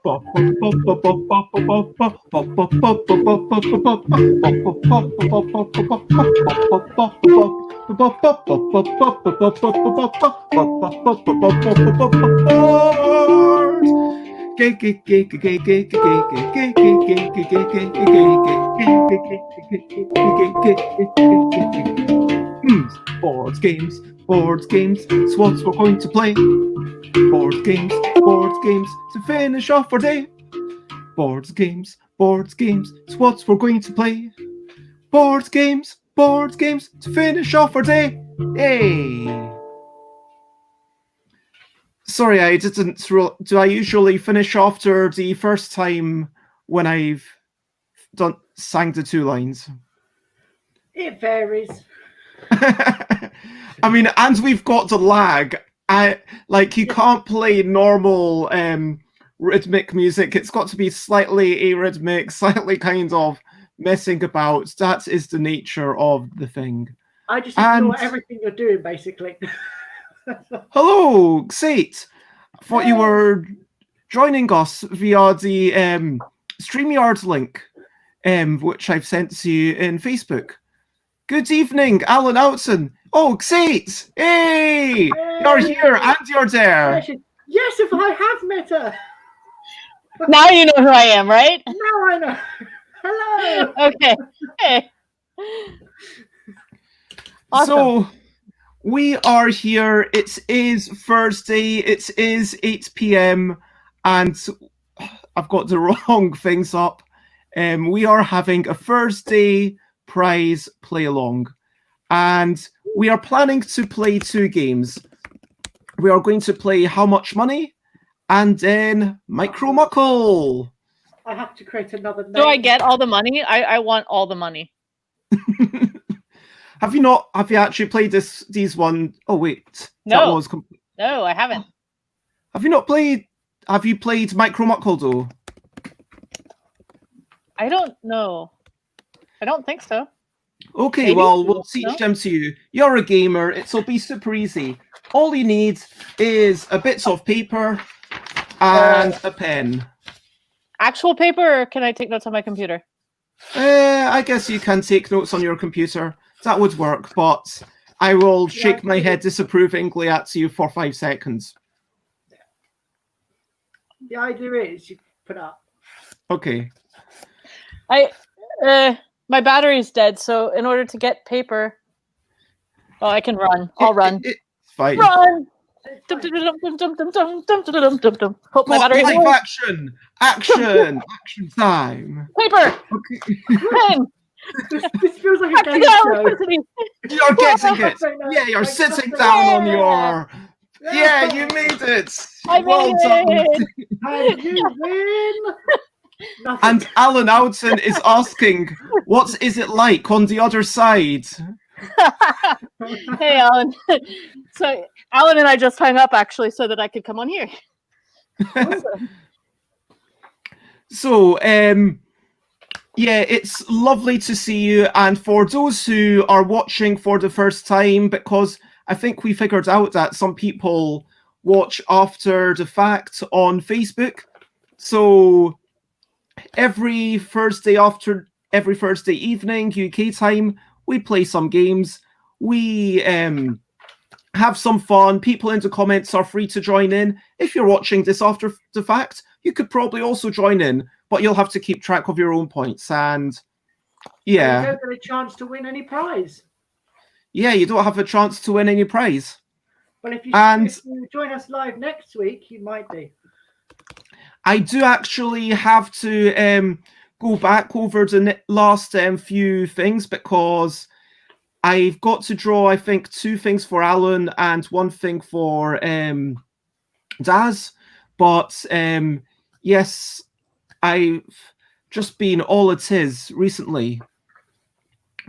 Board games, it's what we're going to play. Board games to finish off our day. Board games, it's what we're going to play. Board games to finish off our day. Hey! Sorry, I didn't. Do I usually finish after the first time when I've sang the 2 lines? It varies. I mean, and we've got the lag. You can't play normal rhythmic music. It's got to be slightly arrhythmic, slightly kind of messing about. That is the nature of the thing. I just ignore everything you're doing, basically. Hello, Xate. I thought you were joining us via the StreamYard link, which I've sent to you in Facebook. Good evening, Alan Outson. Oh, Xate! Hey! You're here and you're there. Yes, if I have met her. Now you know who I am, right? Now I know. Hello. Okay. Hey. Awesome. So we are here. It is Thursday. It is 8 p.m. and I've got the wrong things up. We are having a Thursday prize play along, and we are planning to play 2 games. We are going to play How Much Money and then MICRO-MUCKELL. I have to create another name. Do I get all the money? I want all the money. Have you actually played these one? Oh wait. No. No, I haven't. Have you played MICRO-MUCKELL though? I don't know. I don't think so. Okay, Maybe? well, we'll teach them to you. You're a gamer. It'll be super easy. All you need is a bit of paper and a pen. Actual paper, or can I take notes on my computer? I guess you can take notes on your computer. That would work, but I will shake my head disapprovingly at you for 5 seconds. The idea is you put up. Okay. My battery is dead, so in order to get paper, I can run. I'll run. It's fine. Run! Hope my battery live action! Action time! Paper! Okay. Pen! This feels like a game show. You're getting it! Yeah, you're sitting down on your... Yeah, you made it! Well done! And you win! Nothing. And Alan Outson is asking, what is it like on the other side? Hey, Alan. So, Alan and I just hung up, actually, so that I could come on here. So, yeah, it's lovely to see you. And for those who are watching for the first time, because I think we figured out that some people watch after the fact on Facebook. So every Thursday evening, UK time, we play some games. We have some fun. People in the comments are free to join in. If you're watching this after the fact, you could probably also join in, but you'll have to keep track of your own points. And yeah, you don't get a chance to win any prize. Yeah, you don't have a chance to win any prize. Well, if you join us live next week, you might be. I do actually have to go back over the last few things, because I've got to draw, I think, 2 things for Alan and 1 thing for Daz. But yes, I've just been all it is recently.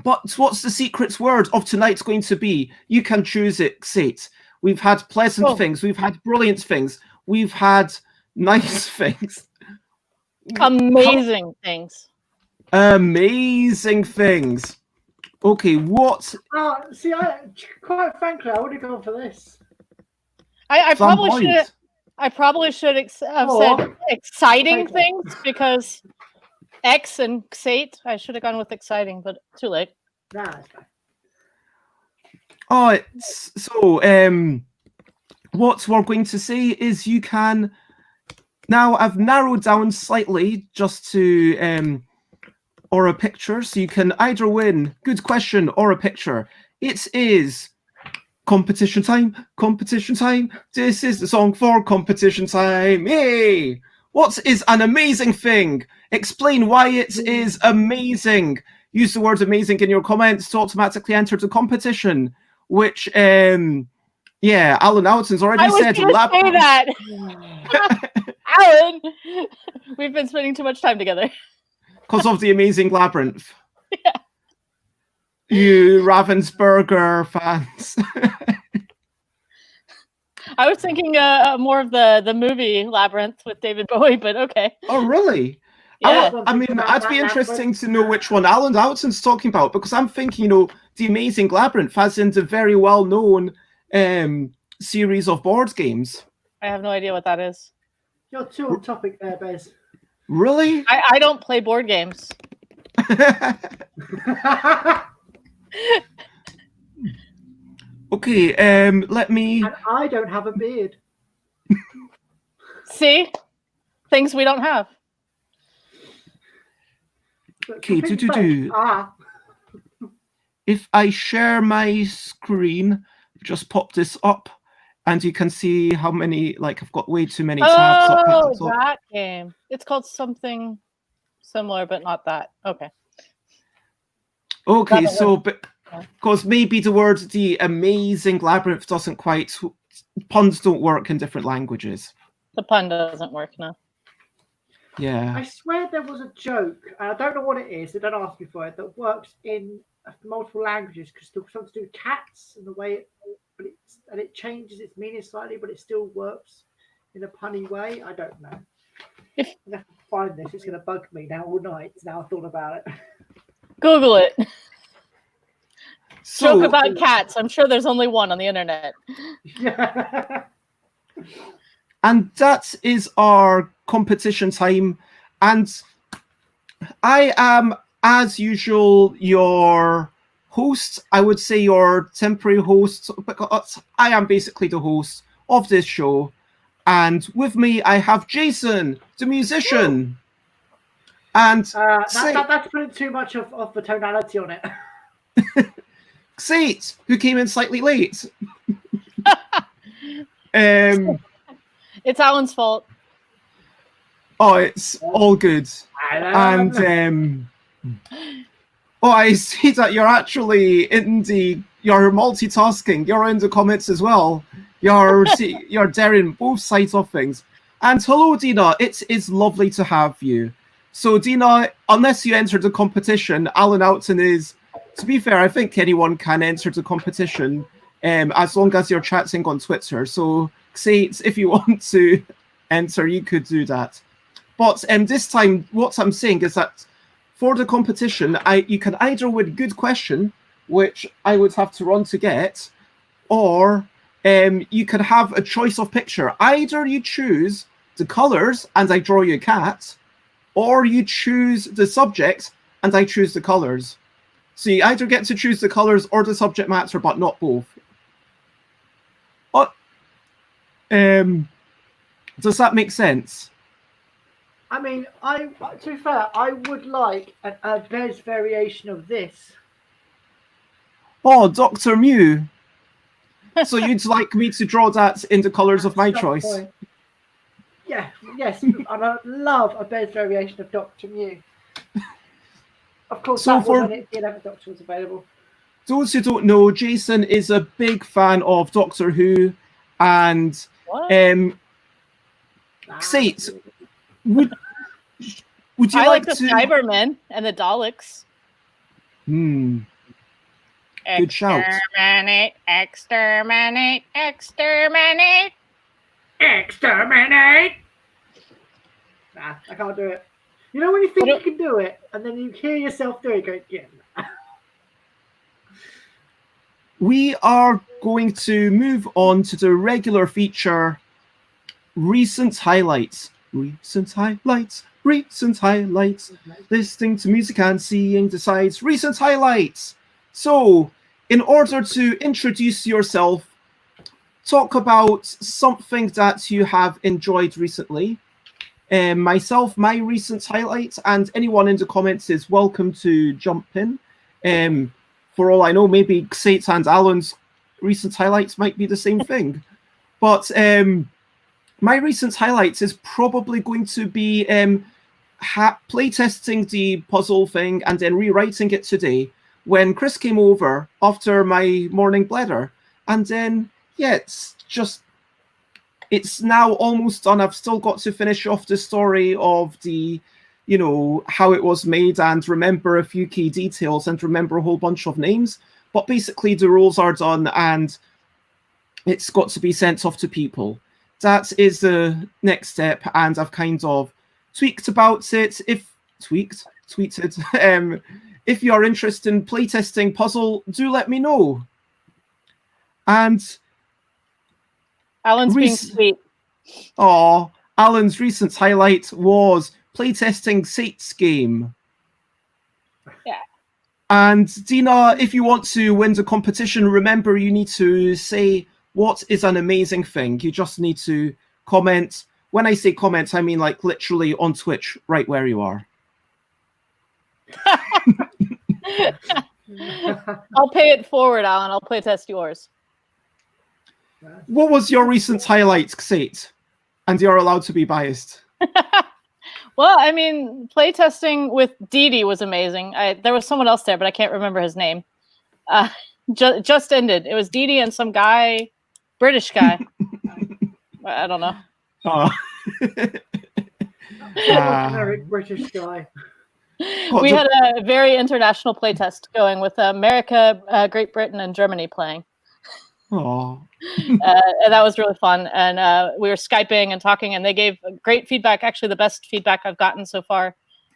But what's the secret word of tonight's going to be? You can choose it, Xate. We've had pleasant things. We've had brilliant things. We've had nice things. Amazing things. Amazing things. Okay, what? See, quite frankly, I would have gone for this. I probably I probably should have said exciting things because X and Xate. I should have gone with exciting, but too late. Nah, that's fine. Oh, so what we're going to say is you can now. I've narrowed down slightly just to or a picture, so you can either win good question or a picture. It is competition time. Competition time. This is the song for competition time. Yay! What is an amazing thing? Explain why it is amazing. Use the word amazing in your comments to automatically enter the competition. Which, Alan Alton's already said. I was going to say that. Alan, we've been spending too much time together. Because of the amazing labyrinth. Yeah. You Ravensburger fans. I was thinking more of the movie Labyrinth with David Bowie, but okay. Oh, really? Yeah. I mean, I'd be interesting to know which one Alan Alton's talking about, because I'm thinking, The Amazing Labyrinth, as in the very well-known series of board games. I have no idea what that is. You're too on topic there, Bez. Really? I don't play board games. Okay, let me... And I don't have a beard. See? Things we don't have. Okay, If I share my screen, just pop this up, and you can see how many, I've got way too many tabs up. Oh, that game. It's called something similar, but not that. Okay. Okay, so, because maybe the word The Amazing Labyrinth doesn't quite, puns don't work in different languages. The pun doesn't work, no. Yeah. I swear there was a joke, and I don't know what it is, so don't ask me for it, that works in multiple languages because it's something to do with cats and the way it changes its meaning slightly, but it still works in a punny way. I don't know. I'm going to have to find this. It's going to bug me now all night. Now I've thought about it. Google it. So, joke about cats. I'm sure there's only one on the internet. Yeah. And that is our competition time. And I am, as usual, your host. I would say your temporary host, because I am basically the host of this show. And with me, I have Jason, the musician. Woo! And that's putting too much of the tonality on it. Xate, who came in slightly late. It's Alan's fault. Oh, it's all good. And I see that you're actually you're multitasking. You're in the comments as well. You're daring both sides of things. And hello, Dina. It is lovely to have you. So, Dina, unless you entered the competition, Alan Alton is, to be fair, I think anyone can enter the competition as long as you're chatting on Twitter. So, Xate, if you want to enter, you could do that. But this time, what I'm saying is that for the competition, you can either win good question, which I would have to run to get, or you can have a choice of picture. Either you choose the colors and I draw you a cat, or you choose the subject and I choose the colors. So you either get to choose the colors or the subject matter, but not both. What? Does that make sense? I mean, to be fair, I would like a Bez variation of this. Oh, Dr. Mew. So you'd like me to draw that in the colors of my choice? Point. Yeah, yes. And I'd love a Bez variation of Dr. Mew. Of course, so that was when the 11th Doctor was available. Those who don't know, Jason is a big fan of Doctor Who, and Xate, would you like to... the Cybermen and the Daleks. Good shout. Exterminate, exterminate, exterminate. Exterminate! Nah, I can't do it. You know when you think you can do it, and then you hear yourself do it, go, yeah. We are going to move on to the regular feature recent highlights. Recent highlights. Recent highlights. Listening to music and seeing the sides. Recent highlights. So, in order to introduce yourself, talk about something that you have enjoyed recently. Myself, my recent highlights, and anyone in the comments is welcome to jump in. For all I know, maybe Xate and Alan's recent highlights might be the same thing. But my recent highlights is probably going to be playtesting the puzzle thing and then rewriting it today when Chris came over after my morning bladder. And then, yeah, it's now almost done. I've still got to finish off the story of the, how it was made and remember a few key details and remember a whole bunch of names. But basically the rules are done and it's got to be sent off to people. That is the next step, and I've kind of tweaked about it. Tweeted. If you are interested in playtesting puzzle, do let me know. And Alan's being sweet. Alan's recent highlight was playtesting Xate's game. Yeah. And Dina, if you want to win the competition, remember you need to say what is an amazing thing. You just need to comment. When I say comment, I mean like literally on Twitch, right where you are. I'll pay it forward, Alan. I'll playtest yours. What was your recent highlight, Xate? And you're allowed to be biased. Well, I mean, playtesting with Dee was amazing. There was someone else there, but I can't remember his name. Just ended. It was Dee and some guy, British guy. I don't know. Generic British guy. We had a very international playtest going with America, Great Britain, and Germany playing. And that was really fun. And we were Skyping and talking, and they gave great feedback. Actually, the best feedback I've gotten so far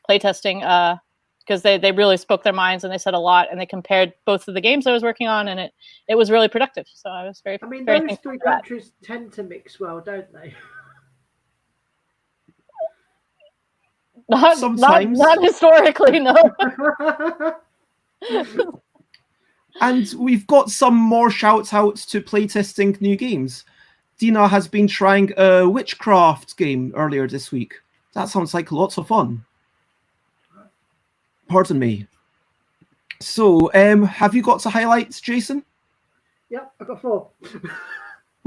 playtesting, because they really spoke their minds and they said a lot, and they compared both of the games I was working on, and it was really productive. So I was very. I mean, very those three countries tend to mix well, don't they? Not historically, no. And we've got some more shout outs to playtesting new games. Dina has been trying a witchcraft game earlier this week. That sounds like lots of fun. Pardon me. So, have you got the highlights, Jason? Yep, I've got 4.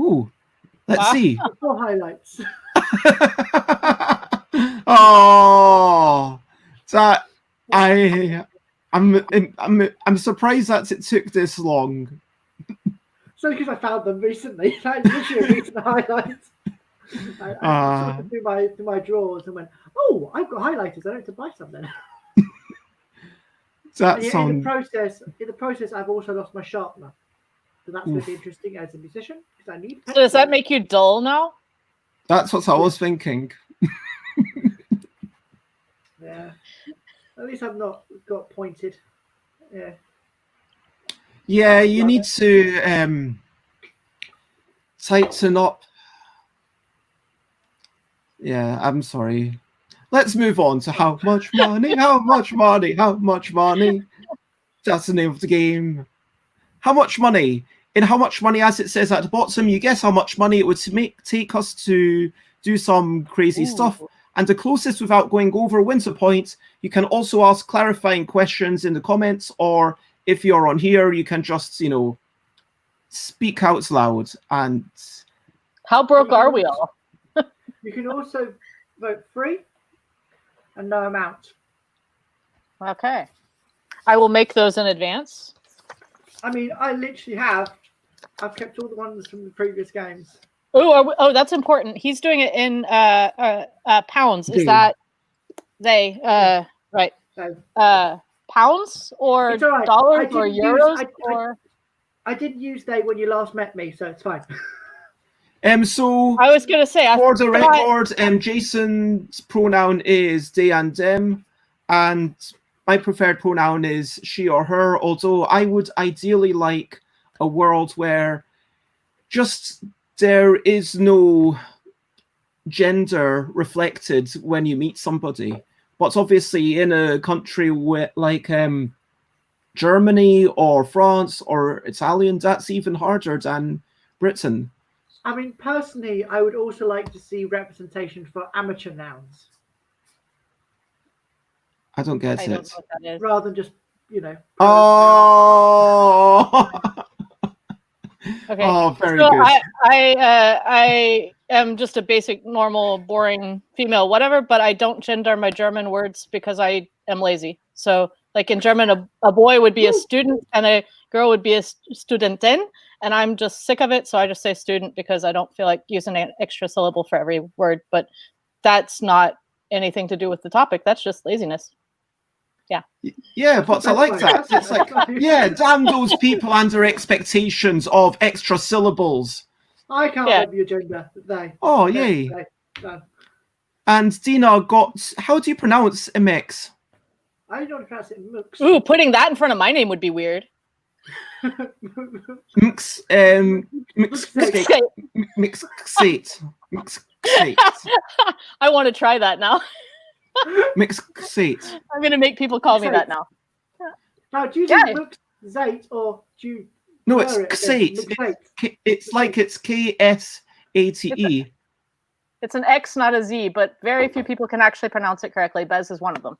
Ooh, let's see. 4 highlights. Oh, that I'm surprised that it took this long. So because I found them recently, like literally a recent highlight. I sorted through my drawers and went, "Oh, I've got highlighters. I don't have to buy some then." In the process, I've also lost my sharpener, so that's going to be interesting as a musician because I need. So does that make you dull now? That's what I was thinking. Yeah. At least I've not got pointed. Yeah. Yeah, you need to tighten up. Yeah, I'm sorry. Let's move on to how much money, how much money, how much money. That's the name of the game. How much money? In how much money, as it says at the bottom, you guess how much money it would take us to do some crazy stuff. And the closest without going over wins a point. You can also ask clarifying questions in the comments, or if you're on here, you can just, speak out loud. And how broke are we all? You can also vote free and no amount. Okay. I will make those in advance. I mean, I literally have. I've kept all the ones from the previous games. Oh, that's important. He's doing it in pounds. Is that right? Pounds or dollars or euros? I didn't use they when you last met me, so it's fine. So I was going to say, for the record, Jason's pronoun is they and them, and my preferred pronoun is she or her. Although I would ideally like a world where just there is no gender reflected when you meet somebody. But obviously in a country like Germany or France or Italian, that's even harder than Britain. I mean, personally, I would also like to see representation for amateur nouns I don't get I it. don't know what that is. rather than just, you know. Oh, Okay. oh, very So good. I am just a basic, normal, boring female, whatever. But I don't gender my German words because I am lazy. So, like in German, a boy would be a student and a girl would be a Studentin, and I'm just sick of it. So I just say student because I don't feel like using an extra syllable for every word. But that's not anything to do with the topic. That's just laziness. Yeah, but I like that. It's like, yeah, damn those people and their expectations of extra syllables. I can't remember your gender. They. Oh, yay. No. And Dina got, how do you pronounce MX? I don't pronounce it mooks. Ooh, putting that in front of my name would be weird. Mix, Mixate. I want to try that now. Mixate. I'm going to make people call me that now. Now, do you do mooks, or do you... No, it's Xate. It's like it's K-S-A-T-E. It's an X, not a Z, but very few people can actually pronounce it correctly. Bez is one of them.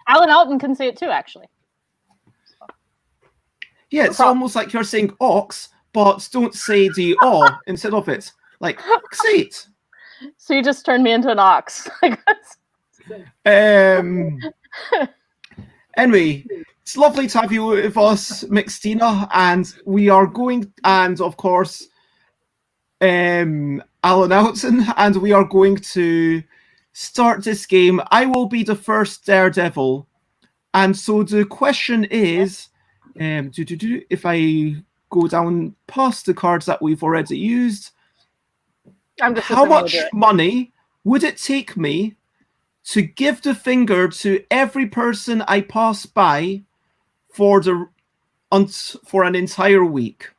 Alan Alton can say it too, actually. Yeah, it's almost like you're saying ox, but don't say the O instead of it. Like, Xate. So you just turned me into an ox. Anyway, it's lovely to have you with us, Mixtina, and we are going, and of course, Alan Alton, and we are going to start this game. I will be the first Daredevil, and so the question is, if I go down past the cards that we've already used, how much money would it take me to give the finger to every person I pass by for an entire week?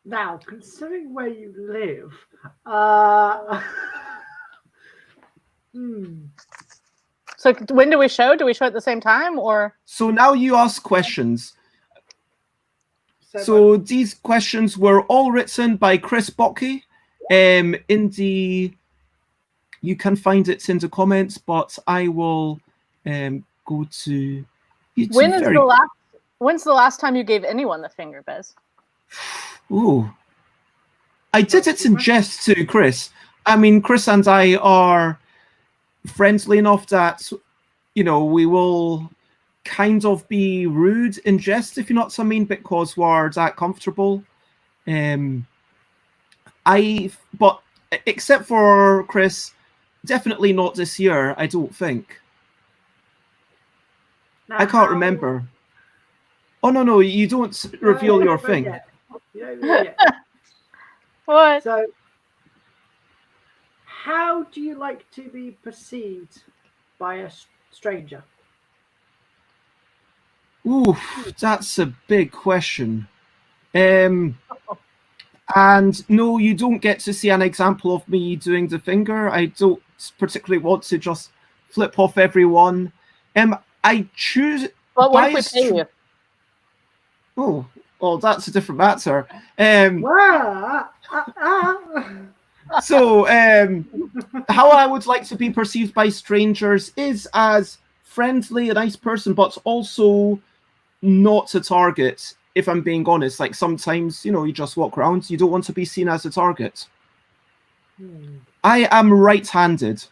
Now, considering where you live, So when do we show? Do we show at the same time, or? So now you ask questions. So these questions were all written by Chris Backe. You can find it in the comments, but I will go to YouTube. When's the last time you gave anyone the finger, Bez? Ooh, I did it in jest to Chris. I mean, Chris and I are friendly enough that, you know, we will kind of be rude in jest, if you know what I mean, because we're that comfortable. But except for Chris, definitely not this year, I don't think. Now, I can't remember. Oh, no, you don't reveal your thing. What? So, how do you like to be perceived by a stranger? Ooh, that's a big question. And no, you don't get to see an example of me doing the finger. I don't particularly want to just flip off everyone. I choose. But what if we pay you? Oh, well, that's a different matter. So, how I would like to be perceived by strangers is as friendly, a nice person, but also not a target, if I'm being honest. Like, sometimes, you know, you just walk around, you don't want to be seen as a target. I am right-handed,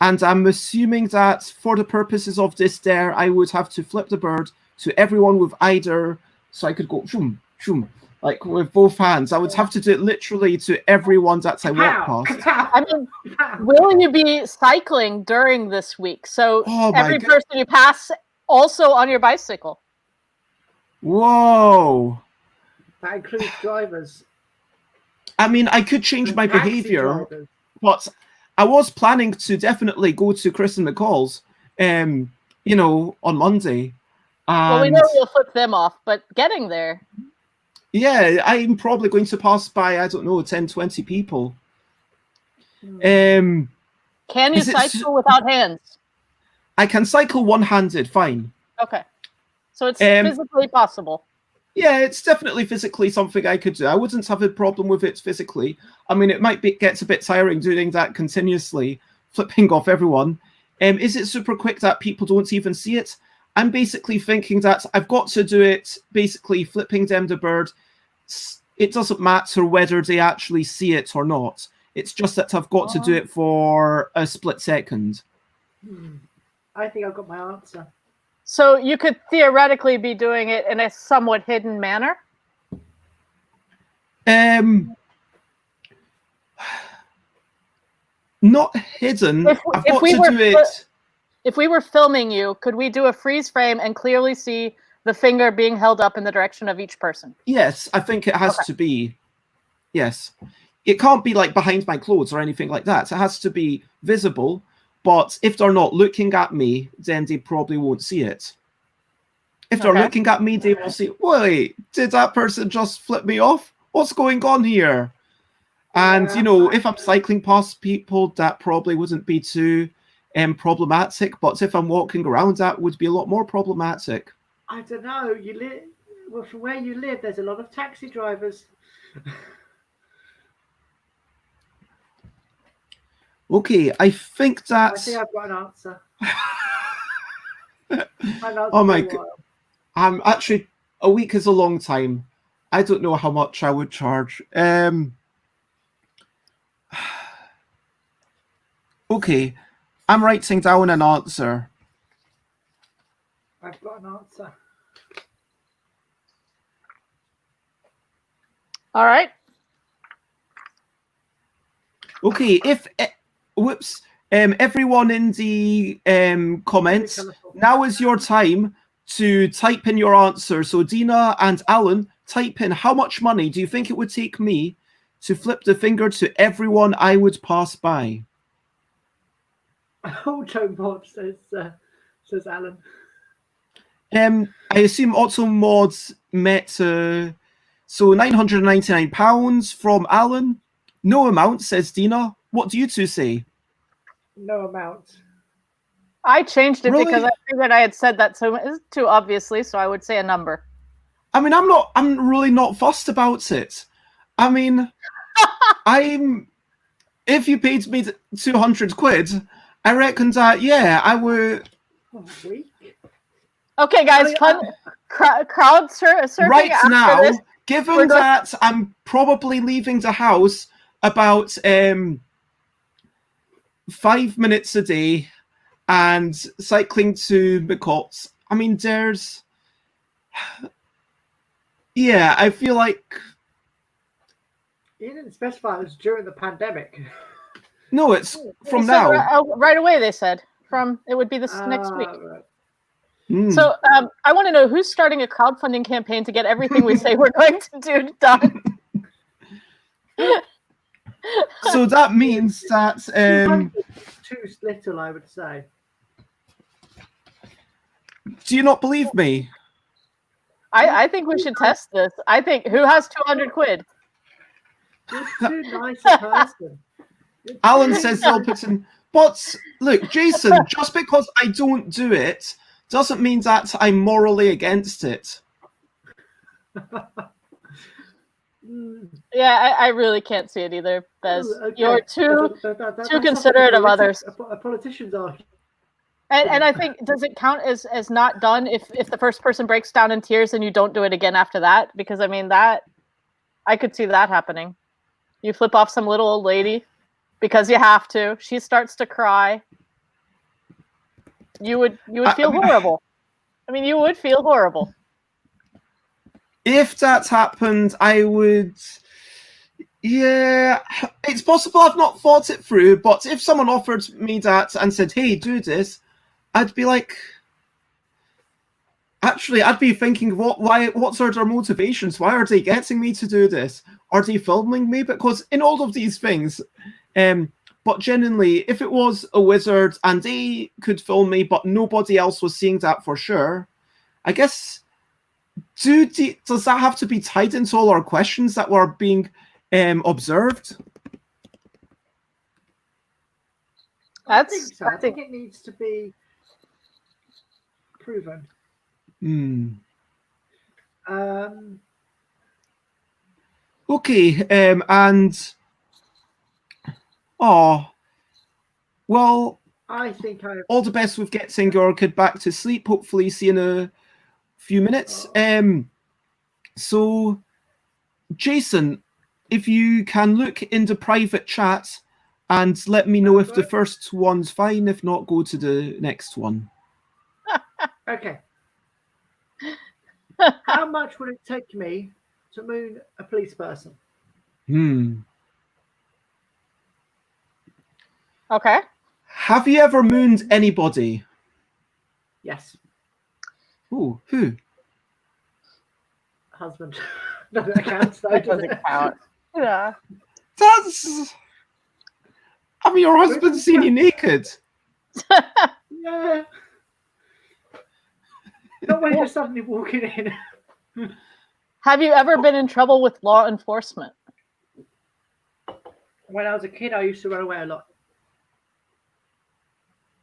and I'm assuming that for the purposes of this dare, I would have to flip the bird to everyone with either, so I could go shoom, shoom, like with both hands. I would have to do it literally to everyone that I walk past. I mean, will you be cycling during this week? So every person you pass also on your bicycle. Whoa. That includes drivers. I mean, I could change my behavior, but I was planning to definitely go to Chris and McCall's, you know, on Monday. Well, we know you'll flip them off, but getting there. Yeah, I'm probably going to pass by, I don't know, 10, 20 people. Can you cycle without hands? I can cycle one-handed, fine. Okay. So it's physically possible. Yeah, it's definitely physically something I could do. I wouldn't have a problem with it physically. I mean, it might gets a bit tiring doing that continuously, flipping off everyone. Is it super quick that people don't even see it? I'm basically thinking that I've got to do it, basically flipping them the bird. It doesn't matter whether they actually see it or not. It's just that I've got to do it for a split second. I think I've got my answer. So you could theoretically be doing it in a somewhat hidden manner? Not hidden. I've got to do it. If we were filming you, could we do a freeze frame and clearly see the finger being held up in the direction of each person? Yes, I think it has to be. Yes. It can't be like behind my clothes or anything like that. It has to be visible. But if they're not looking at me, then they probably won't see it. If they're looking at me, they will see, wait, did that person just flip me off? What's going on here? And, you know, if I'm cycling past people, that probably wouldn't be too problematic. But if I'm walking around, that would be a lot more problematic. I don't know. Well, from where you live, there's a lot of taxi drivers. Okay, I think that's... I think I've got an answer. Oh my god. Actually, a week is a long time. I don't know how much I would charge. Okay, I'm writing down an answer. I've got an answer. All right. Okay, if everyone in the comments, now is your time to type in your answer. So Dina and Alan, type in how much money do you think it would take me to flip the finger to everyone I would pass by? Automod says Alan. I assume Automod met so £999 from Alan. No amount, says Dina. What do you two say? No amount. I changed it Really? because I figured I had said that too obviously, so I would say a number. I mean, I'm really not fussed about it. I mean, if you paid me 200 quid, I reckon that, yeah, I would. Okay, guys, crowd surfing right after now, this. Given that I'm probably leaving the house about 5 minutes a day and cycling to McCott's, I mean, there's... Yeah, I feel like... You didn't specify it was during the pandemic. No, it's from now. Right away, they said. It would be this next week. Right. So I want to know who's starting a crowdfunding campaign to get everything we say we're going to do done. So that means that too little, I would say. Do you not believe me? I think we should test this. I think who has 200 quid? You're too nice a person. Alan says they'll put in. But look, Jason, just because I don't do it doesn't mean that I'm morally against it. Yeah, I really can't see it either, Bez. Okay. You're too that's considerate of others. Politicians are. And I think, does it count as not done if the first person breaks down in tears and you don't do it again after that? Because I mean I could see that happening. You flip off some little old lady because you have to. She starts to cry. You would feel horrible. I mean, you would feel horrible. If that happened, I would. Yeah, it's possible I've not thought it through, but if someone offered me that and said, "Hey, do this," I'd be like, actually, I'd be thinking, what are their motivations? Why are they getting me to do this? Are they filming me? Because in all of these things, but genuinely, if it was a wizard and they could film me, but nobody else was seeing that for sure, I guess Does that have to be tied into all our questions that were being observed? I think so. I think it needs to be proven. Okay, and well, I think all the best with getting your kid back to sleep. Hopefully see you in a few minutes. So Jason, if you can look into private chat and let me know if the first one's fine. If not, go to the next one. Okay. How much would it take me to moon a police person? Okay. Have you ever mooned anybody? Yes. Ooh, who? Husband. No, that counts. That doesn't count. Yeah. That's... I mean, your husband's seen you naked. Yeah. Not when you're suddenly walking in. Have you ever been in trouble with law enforcement? When I was a kid, I used to run away a lot.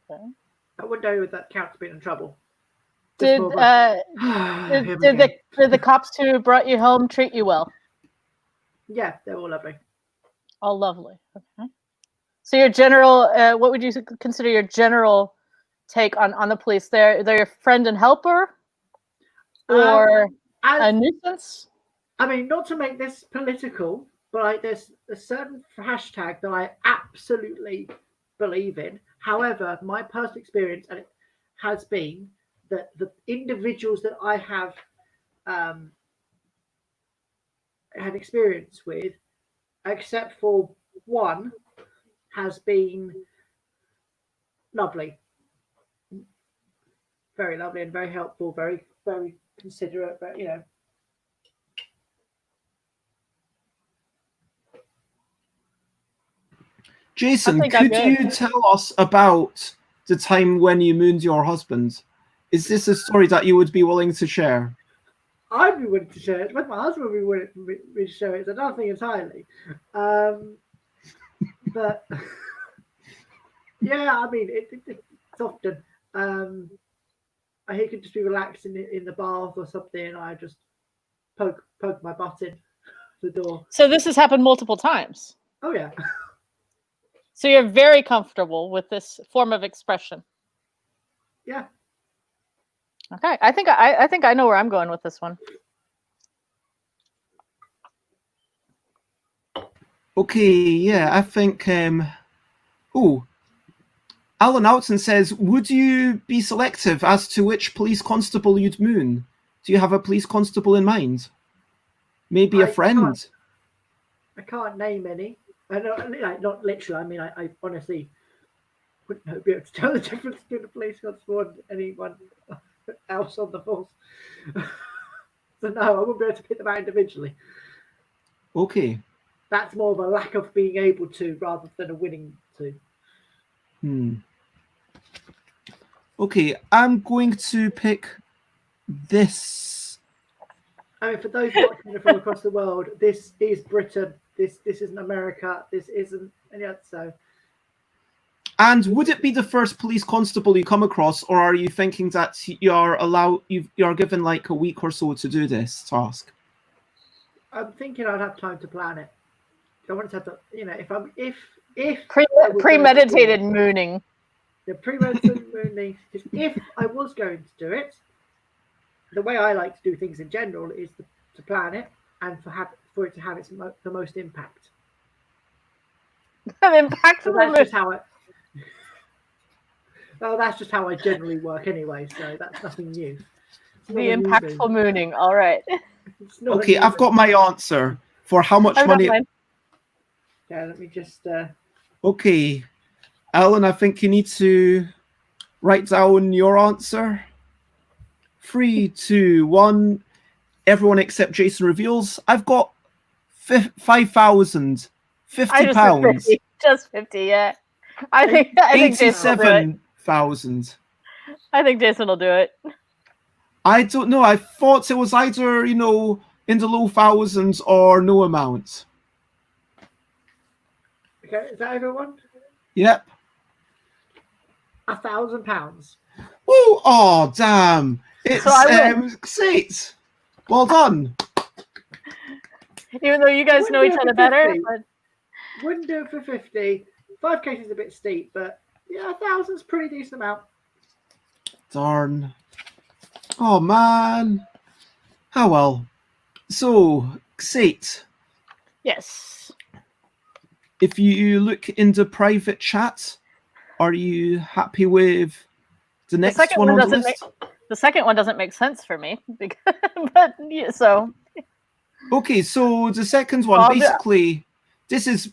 Okay. I wouldn't know if that counts being in trouble. Did the cops who brought you home treat you well? Yeah, they're all lovely. All lovely. Okay. So your general, what would you consider your general take on the police? They're your friend and helper, or a nuisance? I mean, not to make this political, but there's a certain hashtag that I absolutely believe in. However, my personal experience and it has been that the individuals that I have had experience with, except for one, has been lovely, very lovely and very helpful, very, very considerate, but Jason, could you tell us about the time when you mooned your husband? Is this a story that you would be willing to share? I'd be willing to share it. But my husband would be willing to share it. It's another thing entirely. But yeah, I mean, it's often. He could just be relaxing in the bath or something, and I just poke my butt in the door. So this has happened multiple times. Oh yeah. So you're very comfortable with this form of expression. Yeah. Okay, I think I know where I'm going with this one. Okay, yeah, I think. Alan Alton says, would you be selective as to which police constable you'd moon? Do you have a police constable in mind? Maybe a friend? I can't name any. Not literally. I mean, I honestly wouldn't be able to tell the difference between a police constable and anyone else on the force. So no, I wouldn't be able to pick them out individually. Okay. That's more of a lack of being able to rather than a winning to. Okay, I'm going to pick this. I mean, for those watching from across the world, this is Britain. This isn't America. This isn't any other. So. And would it be the first police constable you come across, or are you thinking that you're given like a week or so to do this task? I'm thinking I'd have time to plan it. I want to have to, if premeditated mooning. The premeditated mooning. If I was going to do it, the way I like to do things in general is to plan it and for it to have the most impact. An impactful. So that's just how I. Well, that's just how I generally work anyway. So that's nothing new. The impactful mooning. All right. Okay, I've got my answer for how much money. Yeah, let me just. Okay, Alan, I think you need to write down your answer. 3, 2, 1. Everyone except Jason reveals. I've got 5,000. £50. Just 50, yeah. I think Jason will do it. 87,000. I think Jason will do it. I don't know. I thought it was either, in the low thousands or no amount. Okay, is that everyone? Yep. £1,000. Oh, damn. It's So I win. great. Well done. Even though you guys Wouldn't know do each it other for better. 50. But Wouldn't do it for 50. 5K is a bit steep, but yeah, 1,000's pretty decent amount. Darn. Oh, man. Oh, well. So, Xate, yes. if you look into private chat, are you happy with the next second one one on the doesn't list? The second one doesn't make sense for me. Because, but yeah, so. Okay, so the second one, basically, this is...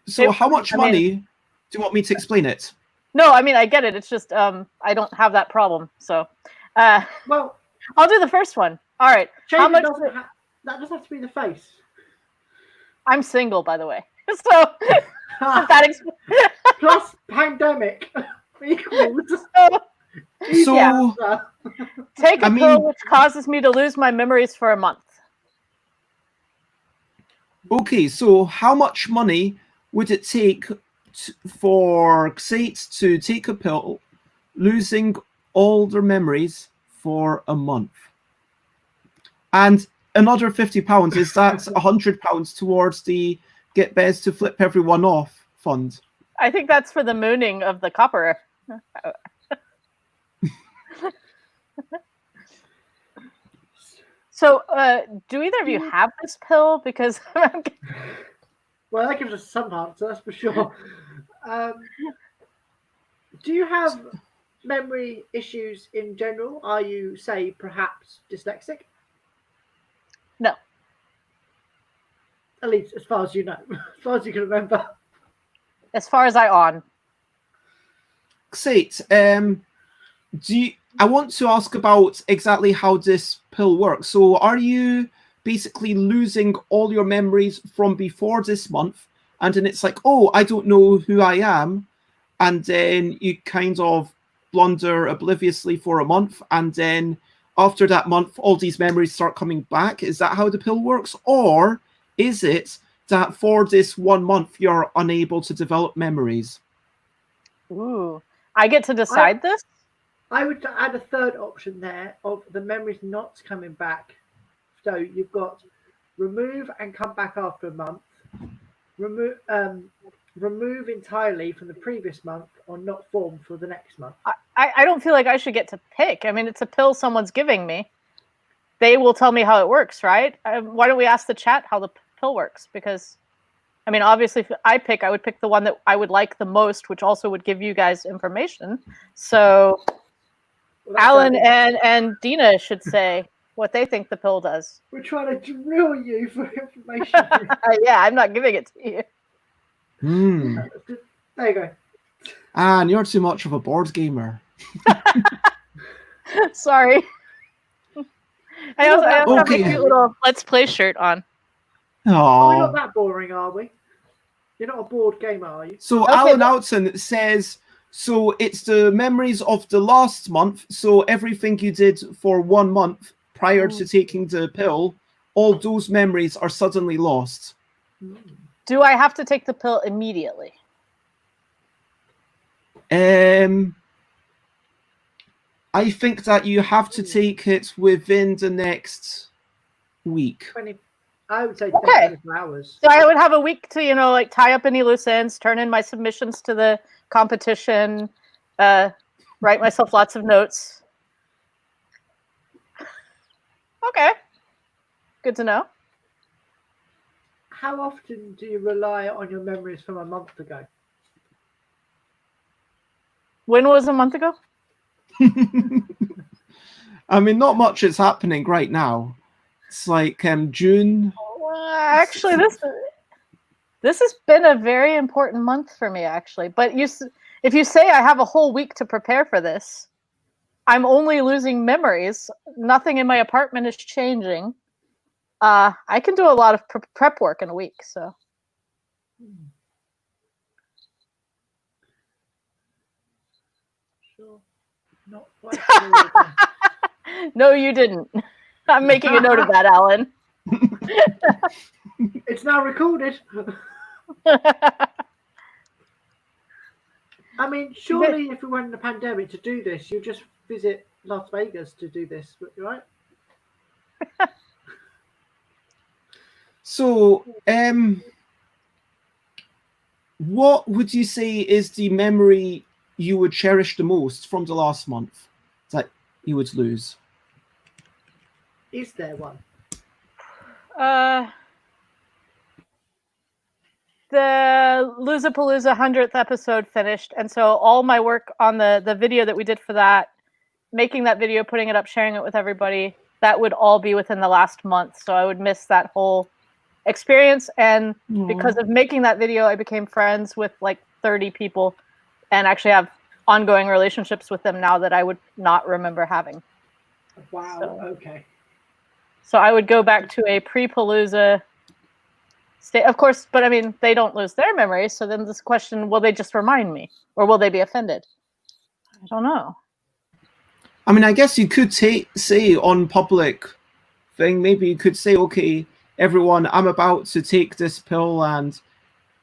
So how much money do you want me to explain it? No, I mean, I get it. It's just I don't have that problem. So, well, I'll do the first one. All right. How much? That doesn't have to be the face. I'm single, by the way. So that plus pandemic equals. So take a pill which causes me to lose my memories for a month. Okay, so how much money would it take for Xate to take a pill, losing all their memories for a month? And another £50, is that £100 towards the Get Bez to Flip Everyone Off fund? I think that's for the mooning of the copper. So, do either of you have this pill? Because well, that gives us some answer, that's for sure. Do you have memory issues in general? Are you, say, perhaps dyslexic? No. At least as far as you know, as far as you can remember. As far as I on. Xate, I want to ask about exactly how this pill works. So are you basically losing all your memories from before this month, and then it's like, oh, I don't know who I am, and then you kind of blunder obliviously for a month, and then after that month, all these memories start coming back? Is that how the pill works? Or is it that for this 1 month, you're unable to develop memories? Ooh, I get to decide this? I would add a third option there of the memories not coming back. So you've got remove and come back after a month, remove entirely from the previous month, or not form for the next month. I don't feel like I should get to pick. I mean, it's a pill someone's giving me. They will tell me how it works, right? Why don't we ask the chat how the pill works? Because, I mean, obviously, if I would pick the one that I would like the most, which also would give you guys information. So... Well, Alan and Dina should say what they think the pill does. We're trying to drill you for information. Yeah, I'm not giving it to you. There you go. And you're too much of a board gamer. Sorry. I also have a cute little Let's Play shirt on. Oh, we're not that boring, are we? You're not a board gamer, are you? So Alan Oughton says... So it's the memories of the last month. So everything you did for 1 month prior to taking the pill, all those memories are suddenly lost. Do I have to take the pill immediately? I think that you have to take it within the next week. I would say 24 hours. So I would have a week to, like tie up any loose ends, turn in my submissions to the competition, write myself lots of notes. Okay. Good to know. How often do you rely on your memories from a month ago? When was a month ago? I mean, not much is happening right now. It's like June. Actually, this has been a very important month for me, actually. But if you say I have a whole week to prepare for this, I'm only losing memories. Nothing in my apartment is changing. I can do a lot of prep work in a week. So. Sure. Not quite sure. No, you didn't. I'm making a note of that, Alan. It's now recorded. I mean, surely if we weren't in a pandemic to do this, you'd just visit Las Vegas to do this, right? So, what would you say is the memory you would cherish the most from the last month that you would lose? Is there one? The Loozapalooza 100th episode finished, and so all my work on the video that we did for that, making that video, putting it up, sharing it with everybody, that would all be within the last month. So I would miss that whole experience. And because of making that video, I became friends with like 30 people and actually have ongoing relationships with them now that I would not remember having. Wow. So, okay. So I would go back to a pre-Palooza state, of course, but I mean, they don't lose their memories. So then this question, will they just remind me or will they be offended? I don't know. I mean, I guess you could say on public thing, maybe you could say, okay, everyone, I'm about to take this pill and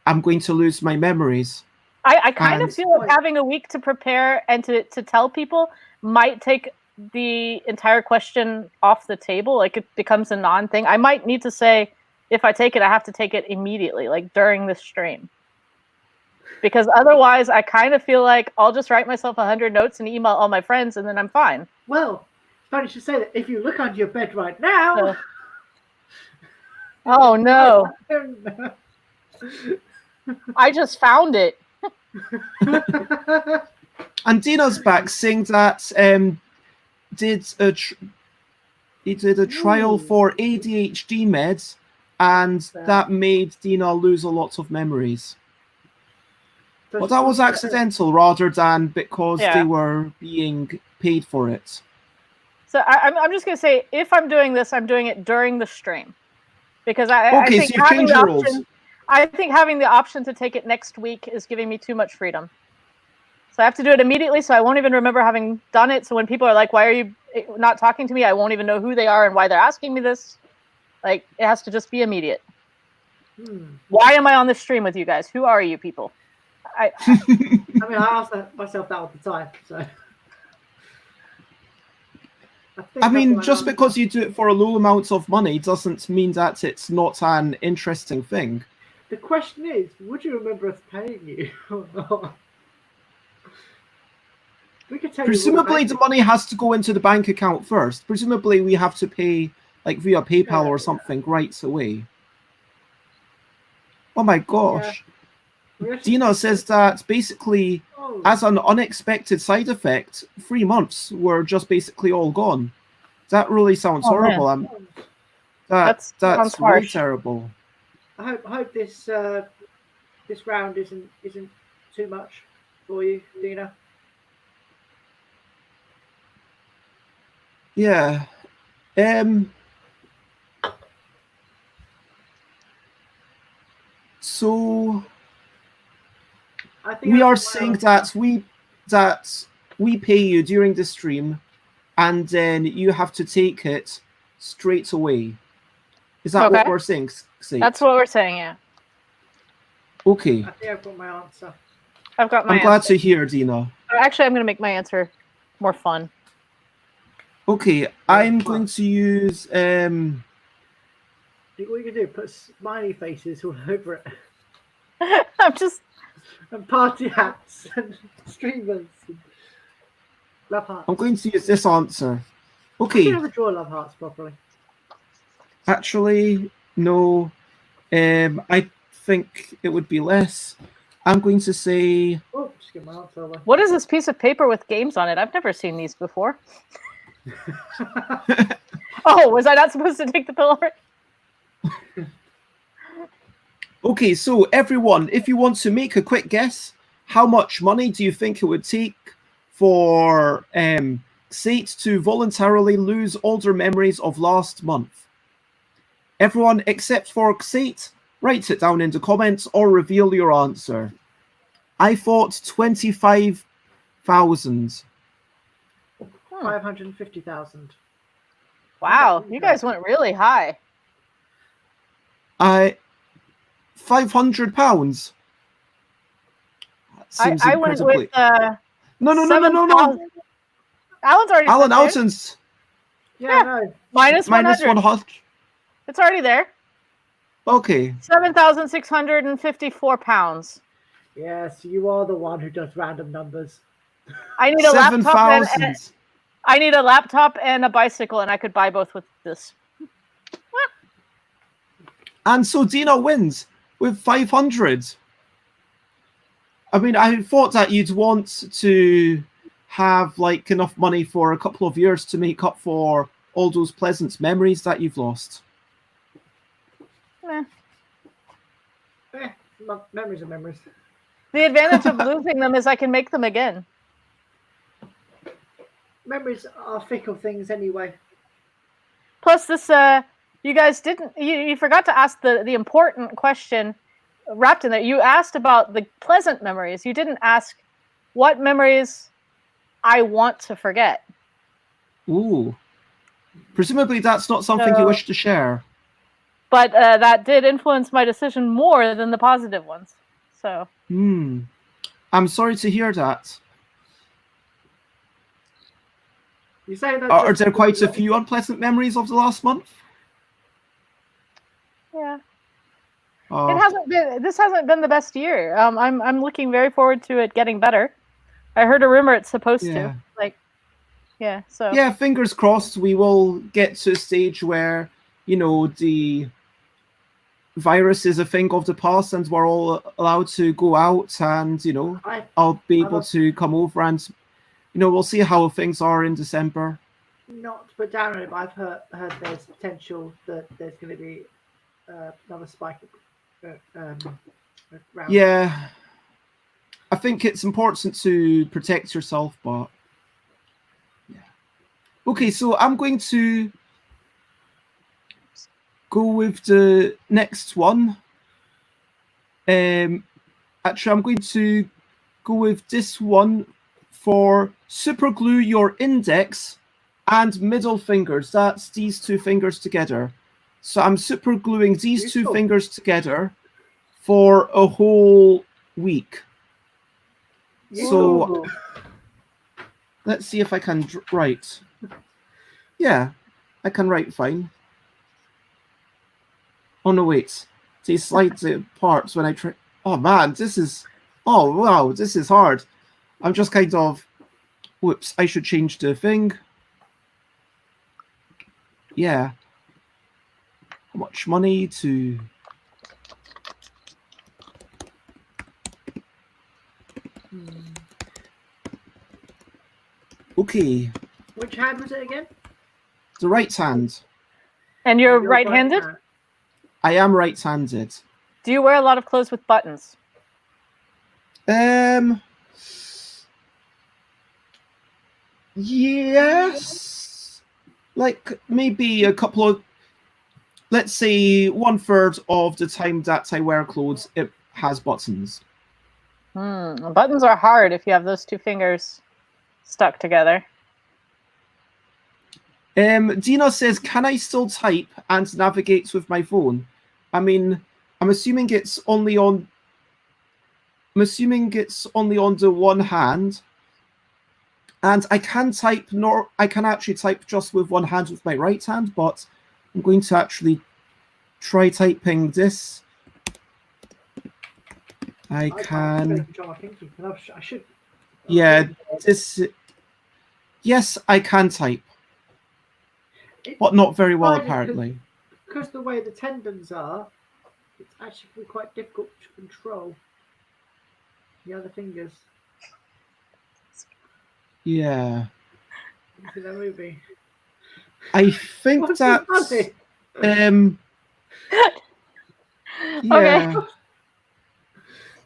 I'm going to lose my memories. I kind of feel like having a week to prepare and to tell people might take the entire question off the table. Like it becomes a non-thing. I might need to say, if I take it, I have to take it immediately, like during the stream. Because otherwise, I kind of feel like I'll just write myself 100 notes and email all my friends, and then I'm fine. Well, it's funny to say that if you look under your bed right now... Oh, no. I just found it. And Dina's back saying that he did a trial for ADHD meds, and that made Dina lose a lot of memories. But that was accidental rather than because they were being paid for it. So I'm just going to say, if I'm doing this, I'm doing it during the stream. Because I think so you change your rules. I think having the option to take it next week is giving me too much freedom. So I have to do it immediately, so I won't even remember having done it. So when people are like, why are you not talking to me? I won't even know who they are and why they're asking me this. Like, it has to just be immediate. Why am I on this stream with you guys? Who are you people? I mean, I ask myself that all the time. So, I mean, just because you do it for a low amount of money doesn't mean that it's not an interesting thing. The question is, would you remember us paying you or not? We could tell Presumably, the money has to go into the bank account first. Presumably, we have to pay like via PayPal or something right away. Oh my gosh. Dina says that basically, as an unexpected side effect, 3 months were just basically all gone. That really sounds horrible. That's really terrible. I hope this this round isn't too much for you, Dina. Yeah. So we are saying that we pay you during the stream, and then you have to take it straight away. Is that what we're saying? That's what we're saying, yeah. Okay. I think I've got my answer. I've got my answer. I'm glad to hear, Dina. Actually, I'm going to make my answer more fun. Okay, I'm going to use... What you can do, put smiley faces all over it. And party hats and streamers. And love hearts. I'm going to use this answer. Okay. I never draw love hearts properly. Actually, no. I think it would be less. I'm going to say... Oh, just get my answer over. What is this piece of paper with games on it? I've never seen these before. Oh, was I not supposed to take the pill already? Okay, so everyone, if you want to make a quick guess, how much money do you think it would take for Sate to voluntarily lose all their memories of last month? Everyone except for Sate, write it down in the comments or reveal your answer. I thought 25,000. 550,000. Wow, you guys went really high. £500. Seems I went incredibly. with No. $7,000. Alan's already Alan said there. Alton's Yeah, no. Minus 100. 100. It's already there. Okay. £7,654. Yes, you are the one who does random numbers. I need a laptop and 7,000. I need a laptop and a bicycle, and I could buy both with this. And so Dina wins with 500. I mean, I thought that you'd want to have like enough money for a couple of years to make up for all those pleasant memories that you've lost. Memories are memories. The advantage of losing them is I can make them again. Memories are fickle things anyway. Plus, this you guys didn't. You forgot to ask the important question wrapped in there. You asked about the pleasant memories. You didn't ask what memories I want to forget. Ooh. Presumably that's not something you wish to share. But that did influence my decision more than the positive ones. So. I'm sorry to hear that. You say that Are there quite a few unpleasant memories of the last month? Yeah. It hasn't been. This hasn't been the best year. I'm looking very forward to it getting better. I heard a rumor it's supposed to. So. Yeah, fingers crossed. We will get to a stage where the virus is a thing of the past, and we're all allowed to go out, and I'll be able to come over, and we'll see how things are in December. Not to put down on it, but I've heard there's potential that there's going to be another spike. Yeah, I think it's important to protect yourself, but yeah. Okay, so I'm going to go with the next one. Actually, I'm going to go with this one for super glue your index and middle fingers. That's these two fingers together. So I'm super gluing these two fingers together for a whole week. So let's see if I can write. Yeah, I can write fine. Oh no, wait. They slide the parts when I try. Oh man, this is. Oh wow, this is hard. I'm just kind of. Whoops, I should change the thing. Yeah. How much money to. Okay. Which hand was it again? The right hand. And you're right-handed? I am right-handed. Do you wear a lot of clothes with buttons? Yes. Like maybe a couple of, let's say 1/3 of the time that I wear clothes, it has buttons. Buttons are hard if you have those two fingers stuck together. Dina says, can I still type and navigate with my phone? I mean, I'm assuming it's only on the one hand. And I can type, I can actually type just with one hand with my right hand, but I'm going to actually try typing this. I can. I should. Yeah, this. Yes, I can type, but not very well apparently. Because the way the tendons are, it's actually quite difficult to control the other fingers. Yeah. Look at that movie. I think that's. Yeah. Okay.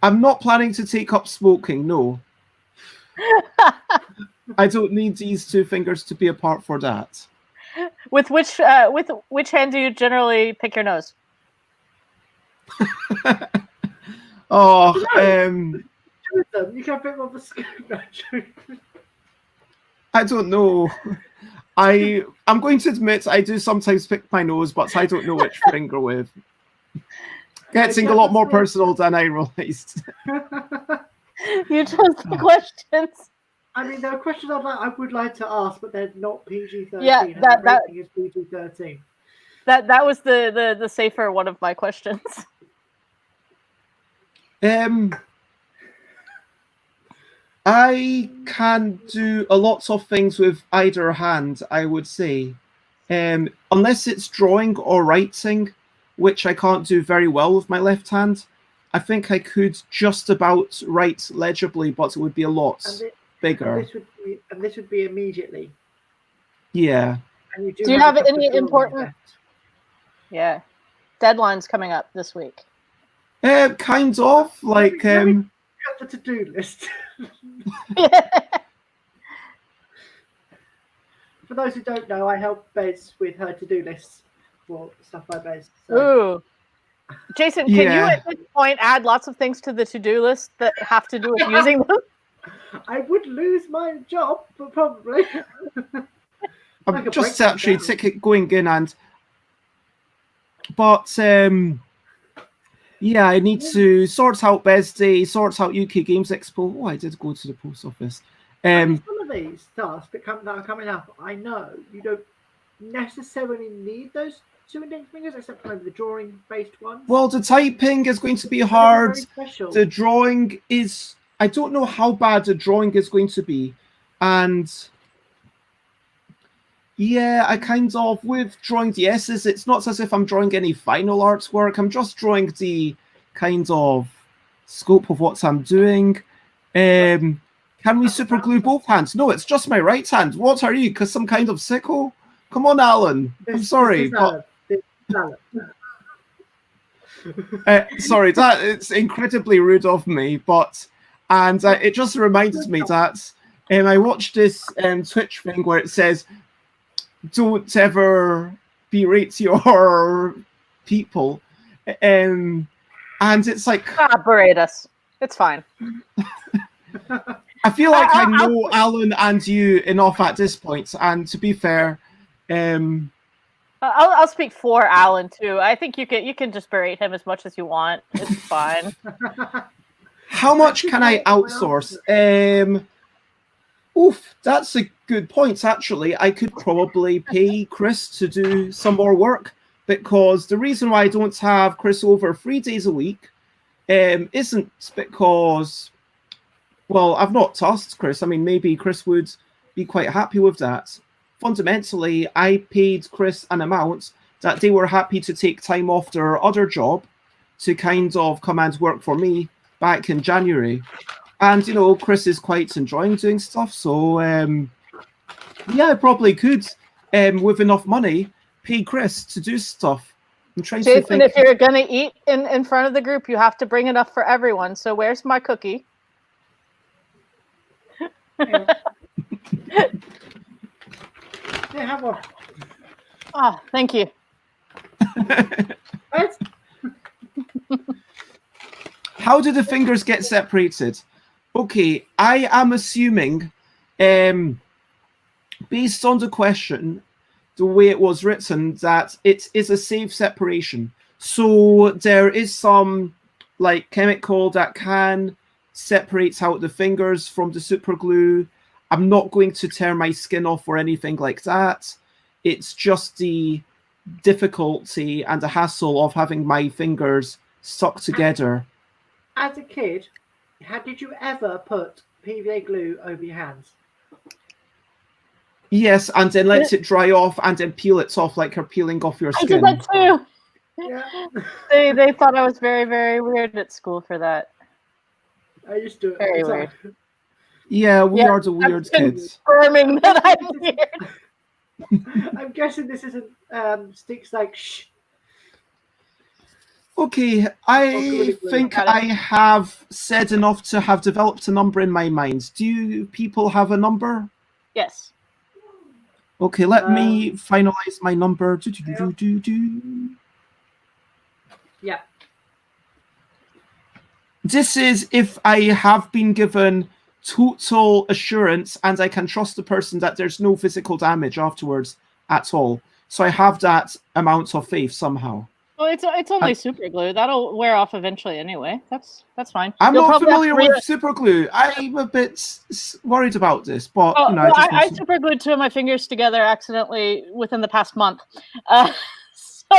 I'm not planning to take up smoking. No. I don't need these two fingers to be apart for that. With which hand do you generally pick your nose? Oh, You can pick up a scoop. I don't know. I'm going to admit I do sometimes pick my nose, but I don't know which finger with. Getting a lot more personal than I realized. You chose the questions. I mean, there are questions I would like to ask, but they're not PG-13. Yeah, that rating is PG-13. That was the safer one of my questions. I can do a lot of things with either hand, I would say. Unless it's drawing or writing, which I can't do very well with my left hand. I think I could just about write legibly, but it would be a lot bigger. And this would be immediately. Yeah. And you do you have any important deadlines coming up this week? Kind of like the to-do list. For those who don't know, I help Bez with her to-do lists for Stuff by Bez. So. Ooh. Jason, can you at this point add lots of things to the to-do list that have to do with using them? I would lose my job, but probably. I'm just actually going in but yeah, I need to sort out Bez Day, sort out UK Games Expo. Oh, I did go to the post office. Some of these tasks that are coming up, I know you don't necessarily need those 2 index fingers, except for maybe the drawing-based ones. Well, the typing is going to be hard. The drawing is... I don't know how bad the drawing is going to be. And... yeah, I kind of... with drawing the S's, it's not as if I'm drawing any final artwork. I'm just drawing the kind of scope of what I'm doing. Can we super glue both hands? No, it's just my right hand. What are you? Because some kind of sicko? Come on, Alan. I'm sorry. Sorry, it's incredibly rude of me, but it just reminded me that I watched this Twitch thing where it says, "Don't ever berate your people," and it's like, berate us. It's fine. I feel like I know Alan and you enough at this point, and to be fair, I'll speak for Alan too. I think you can just berate him as much as you want. It's fine. How much can I outsource? Oof, that's a good point. Actually, I could probably pay Chris to do some more work, because the reason why I don't have Chris over 3 days a week isn't because, well, I've not tasked Chris. I mean, maybe Chris would be quite happy with that. Fundamentally, I paid Chris an amount that they were happy to take time off their other job to kind of come and work for me back in January. And, you know, Chris is quite enjoying doing stuff. So, yeah, I probably could, with enough money, pay Chris to do stuff. I'm trying to think. If you're going to eat in front of the group, you have to bring enough for everyone. So where's my cookie? Yeah, have one. Oh, thank you. How do the fingers get separated? Okay, I am assuming, based on the question, the way it was written, that it is a safe separation. So there is some like chemical that can separate out the fingers from the super glue. I'm not going to tear my skin off or anything like that. It's just the difficulty and the hassle of having my fingers stuck together. As a kid, did you ever put PVA glue over your hands? Yes, and then let it dry off and then peel it off like you're peeling off your skin. I did that too. Yeah. They thought I was very, very weird at school for that. I used to. Very weird. Yeah, we are the weird kids. Confirming that I'm weird. I'm guessing this isn't sticks like shh. Okay, I think I have said enough to have developed a number in my mind. Do you people have a number? Yes. Okay, let me finalize my number. Yeah. This is if I have been given total assurance, and I can trust the person that there's no physical damage afterwards at all. So I have that amount of faith somehow. Well, it's only super glue. That'll wear off eventually anyway. That's fine. I'm You'll not probably have to familiar with super glue. I'm a bit worried about this, but Oh, you know, well, I I just super glued 2 of my fingers together accidentally within the past month. So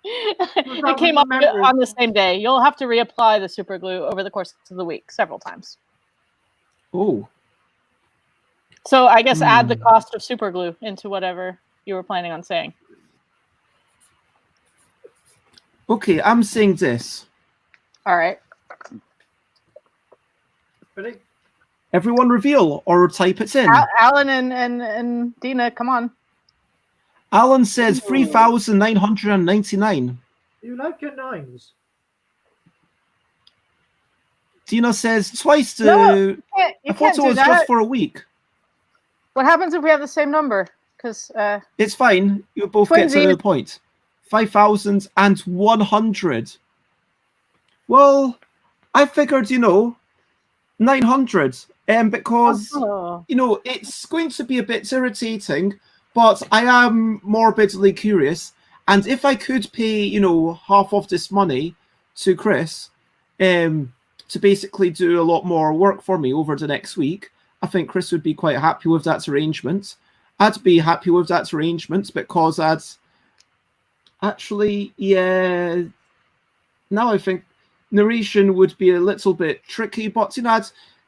it came up on the same day. You'll have to reapply the super glue over the course of the week several times. Oh. So I guess add the cost of super glue into whatever you were planning on saying. Okay, I'm saying this. All right. Ready? Everyone reveal or type it in. Alan and Dina, come on. Alan says 3,999. You like your nines? Dina says twice the. No, you I thought can't it do was that. just for a week. What happens if we have the same number? Because It's fine. You both get to Twinsies. the point. 5,100. Well, I figured, 900. Because, it's going to be a bit irritating, but I am morbidly curious. And if I could pay, half of this money to Chris to basically do a lot more work for me over the next week, I think Chris would be quite happy with that arrangement. I'd be happy with that arrangement because I'd actually, now I think narration would be a little bit tricky, but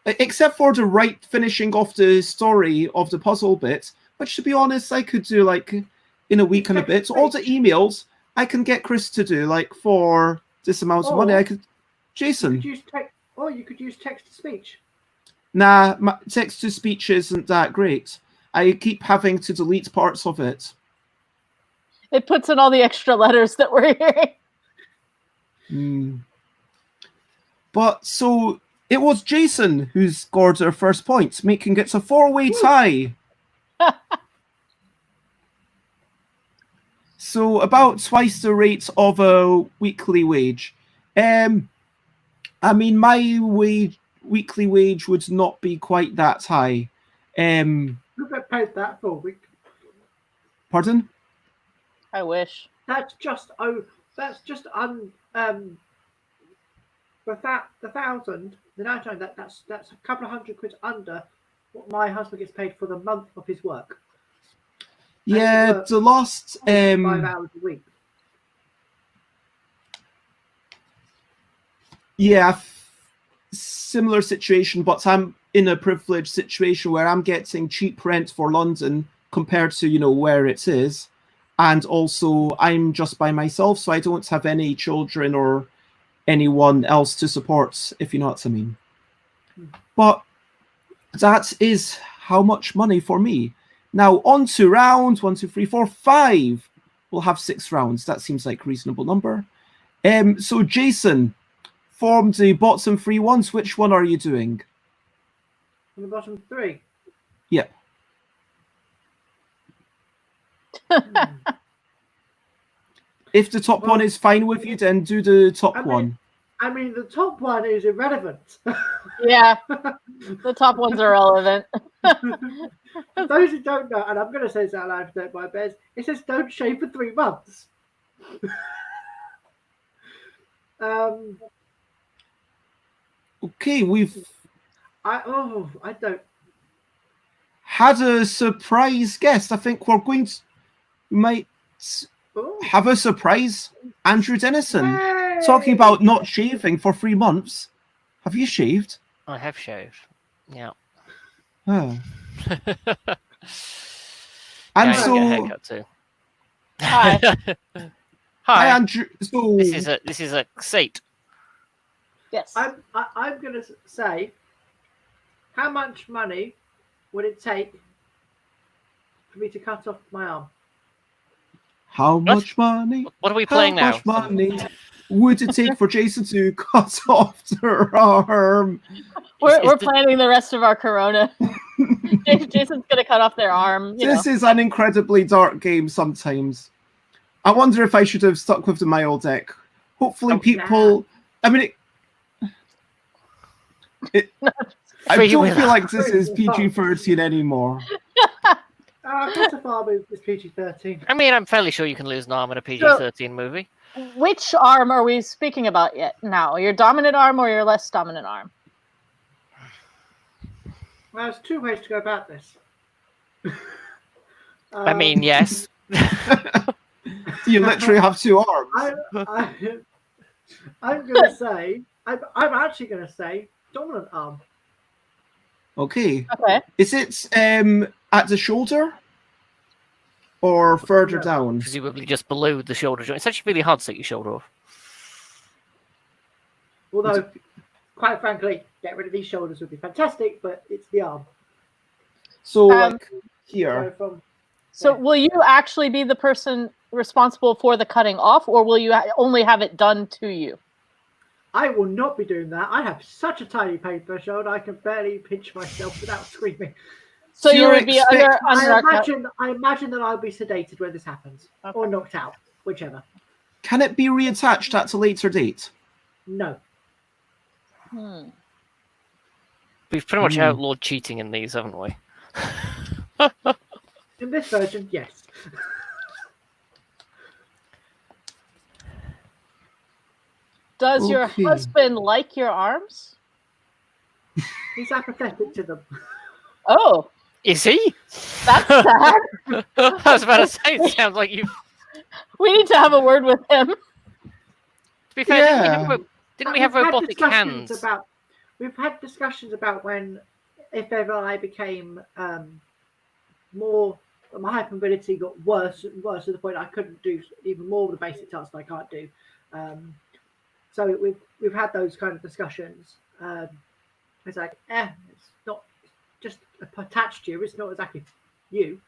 except for the right finishing off the story of the puzzle bit, which to be honest, I could do like in a week and a bit. All the emails I can get Chris to do like for this amount of money. Jason. You could use text to speech. Nah, text to speech isn't that great. I keep having to delete parts of it. It puts in all the extra letters that we're hearing. But so it was Jason who scored their first point, making it a 4-way tie. So about twice the rate of a weekly wage. I mean, my weekly wage would not be quite that high. Who got paid that for a week? Pardon? I wish. That's just the 1,000, the 99. That's a couple of hundred quid under what my husband gets paid for the month of his work. Yeah, the last 5 hours a week. Yeah, similar situation, but I'm in a privileged situation where I'm getting cheap rent for London compared to where it is, and also I'm just by myself, so I don't have any children or anyone else to support, if you know what I mean. But that is how much money for me. Now on to round 1, 2, 3, 4, 5. We'll have 6 rounds. That seems like a reasonable number. So Jason, from the bottom 3 ones, which one are you doing? From the bottom 3. Yep. If the top one is fine with you, then do the top one. I mean, the top one is irrelevant. Yeah, the top ones are relevant. For those who don't know, and I'm going to say this out loud, don't buy bears, it says don't shave for 3 months. Okay, I don't. Had a surprise guest. I think we're going to might have a surprise. Andrew Dennison. Yay! Talking about not shaving for 3 months. Have you shaved? I have shaved. Yeah. Oh. And so get a haircut too. Hi. Hi, Andrew. So this is a seat. Yes. I'm going to say, how much money would it take for me to cut off my arm? How much money? What are we playing now? How much money would it take for Jason to cut off their arm? We're planning the rest of our Corona. Jason's going to cut off their arm. This is an incredibly dark game sometimes. I wonder if I should have stuck with the Mile deck. Hopefully people... I mean, I Free don't will. feel like this is Free will. PG-13 anymore. Cat of Arm is PG-13. I mean, I'm fairly sure you can lose an arm in a PG-13 movie. Which arm are we speaking about yet now? Your dominant arm or your less dominant arm? Well, there's two ways to go about this. I mean, yes. You literally have two arms. I'm going to say, I'm actually going to say dominant arm. Okay. Okay. Is it at the shoulder or further No. down? Presumably just below the shoulder joint. It's actually really hard to take your shoulder off. Although, quite frankly, get rid of these shoulders would be fantastic, but it's the arm. So like here. So will you actually be the person responsible for the cutting off, or will you only have it done to you? I will not be doing that. I have such a tiny pain threshold, I can barely pinch myself without screaming. So So you you're would be under I imagine that I'll be sedated when this happens, or knocked out, whichever. Can it be reattached at a later date? No. We've pretty much outlawed cheating in these, haven't we? In this version, yes. Does your Okay. husband like your arms? He's apathetic to them. Oh, Is he? that's sad. I was about to say, it sounds like you... We need to have a word with him. To be fair, Yeah. didn't we have We've had robotic discussions hands? We've had discussions about if ever I became more, my hypermobility got worse and worse to the point I couldn't do even more of the basic tasks I can't do. So we've had those kind of discussions. It's like, it's not just attached to you. It's not exactly you.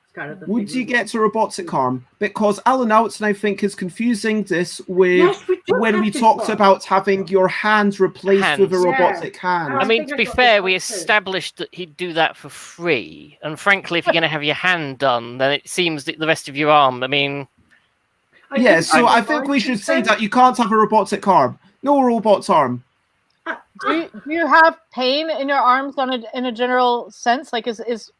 It's kind of the Would thing. you get a robotic arm? Because Alan Oughton, I think, is confusing this with Yes, we do when have we this talked one. about having your hand replaced with a Hands. robotic hand. I I mean, think to I be got fair, this we one too. established that he'd do that for free. And frankly, if you're going to have your hand done, then it seems that the rest of your arm, I mean... Yeah, so I think we should say that you can't have a robotic arm. No robot's arm. Do you have pain in your arms in a general sense? Like, is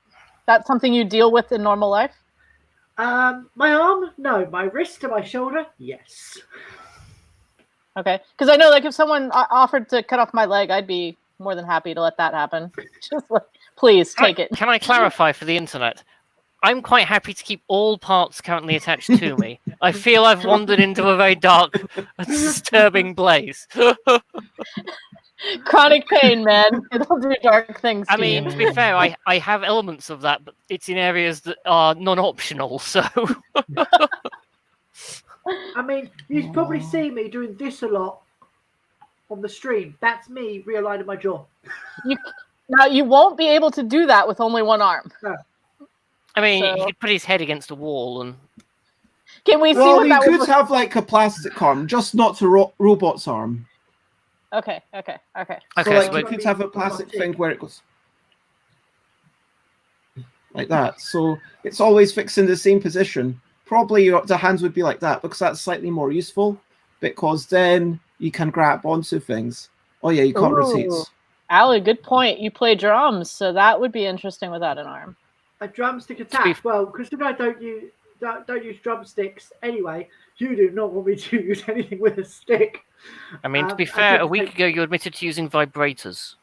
that something you deal with in normal life? My arm, no. My wrist and my shoulder, yes. Okay, because I know, like, if someone offered to cut off my leg, I'd be more than happy to let that happen. Just like, please take it. Can I clarify for the internet? I'm quite happy to keep all parts currently attached to me. I feel I've wandered into a very dark and disturbing place. Chronic pain, man. It'll do dark things. I to mean, you. to be fair, I have elements of that, but it's in areas that are non-optional, so... I mean, you probably see me doing this a lot on the stream. That's me realigning my jaw. Now you won't be able to do that with only one arm. I mean, So- he could put his head against a wall and... Can we see Well, what you that could would? have like a plastic arm, just not a robot's arm. Okay. So Okay, like so you wait- could have a plastic thing where it goes like that. So it's always fixed in the same position. Probably the hands would be like that because that's slightly more useful because then you can grab onto things. Oh yeah, you can't rotate. Ooh. Ali, good point. You play drums, so that would be interesting without an arm. A drumstick attack. Well, because I don't use drumsticks anyway. You do not want me to use anything with a stick. I mean, to be I fair, did a week take- ago you admitted to using vibrators.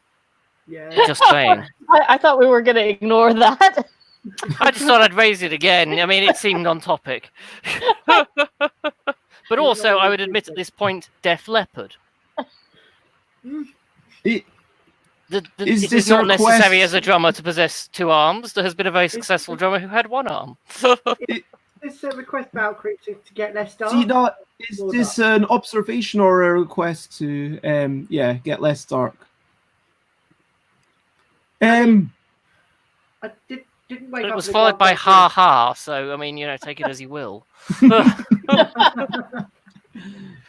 Yeah. Just saying. I thought we were going to ignore that. I just thought I'd raise it again. I mean, it seemed on topic. But also, I would admit at this point, Def Leppard. It It Is is this a not necessary request- as a drummer to possess two arms. There has been a very successful drummer who had one arm. This request Valkyrie to get less dark. do you not? Is this an observation or a request to get less dark? I didn't wake up. It was with followed dark by Valkyrie. ha ha, so, I mean, take it as you will.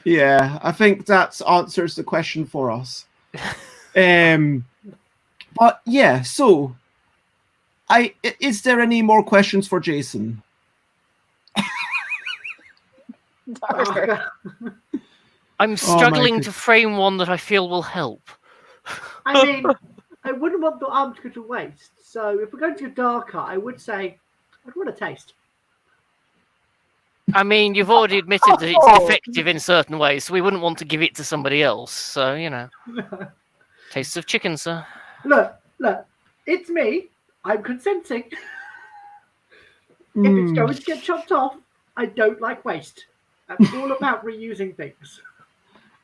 Yeah, I think that answers the question for us. But yeah, so is there any more questions for Jason? Darker. I'm my struggling God. to frame one that I feel will help. I mean, I wouldn't want the arm to go to waste. So if we're going to go darker, I would say I'd want a taste. I mean, you've already admitted that it's effective in certain ways, so we wouldn't want to give it to somebody else. So, you know. Tastes of chicken, sir. Look, it's me. I'm consenting. If it's going to get chopped off, I don't like waste. I'm all about reusing things.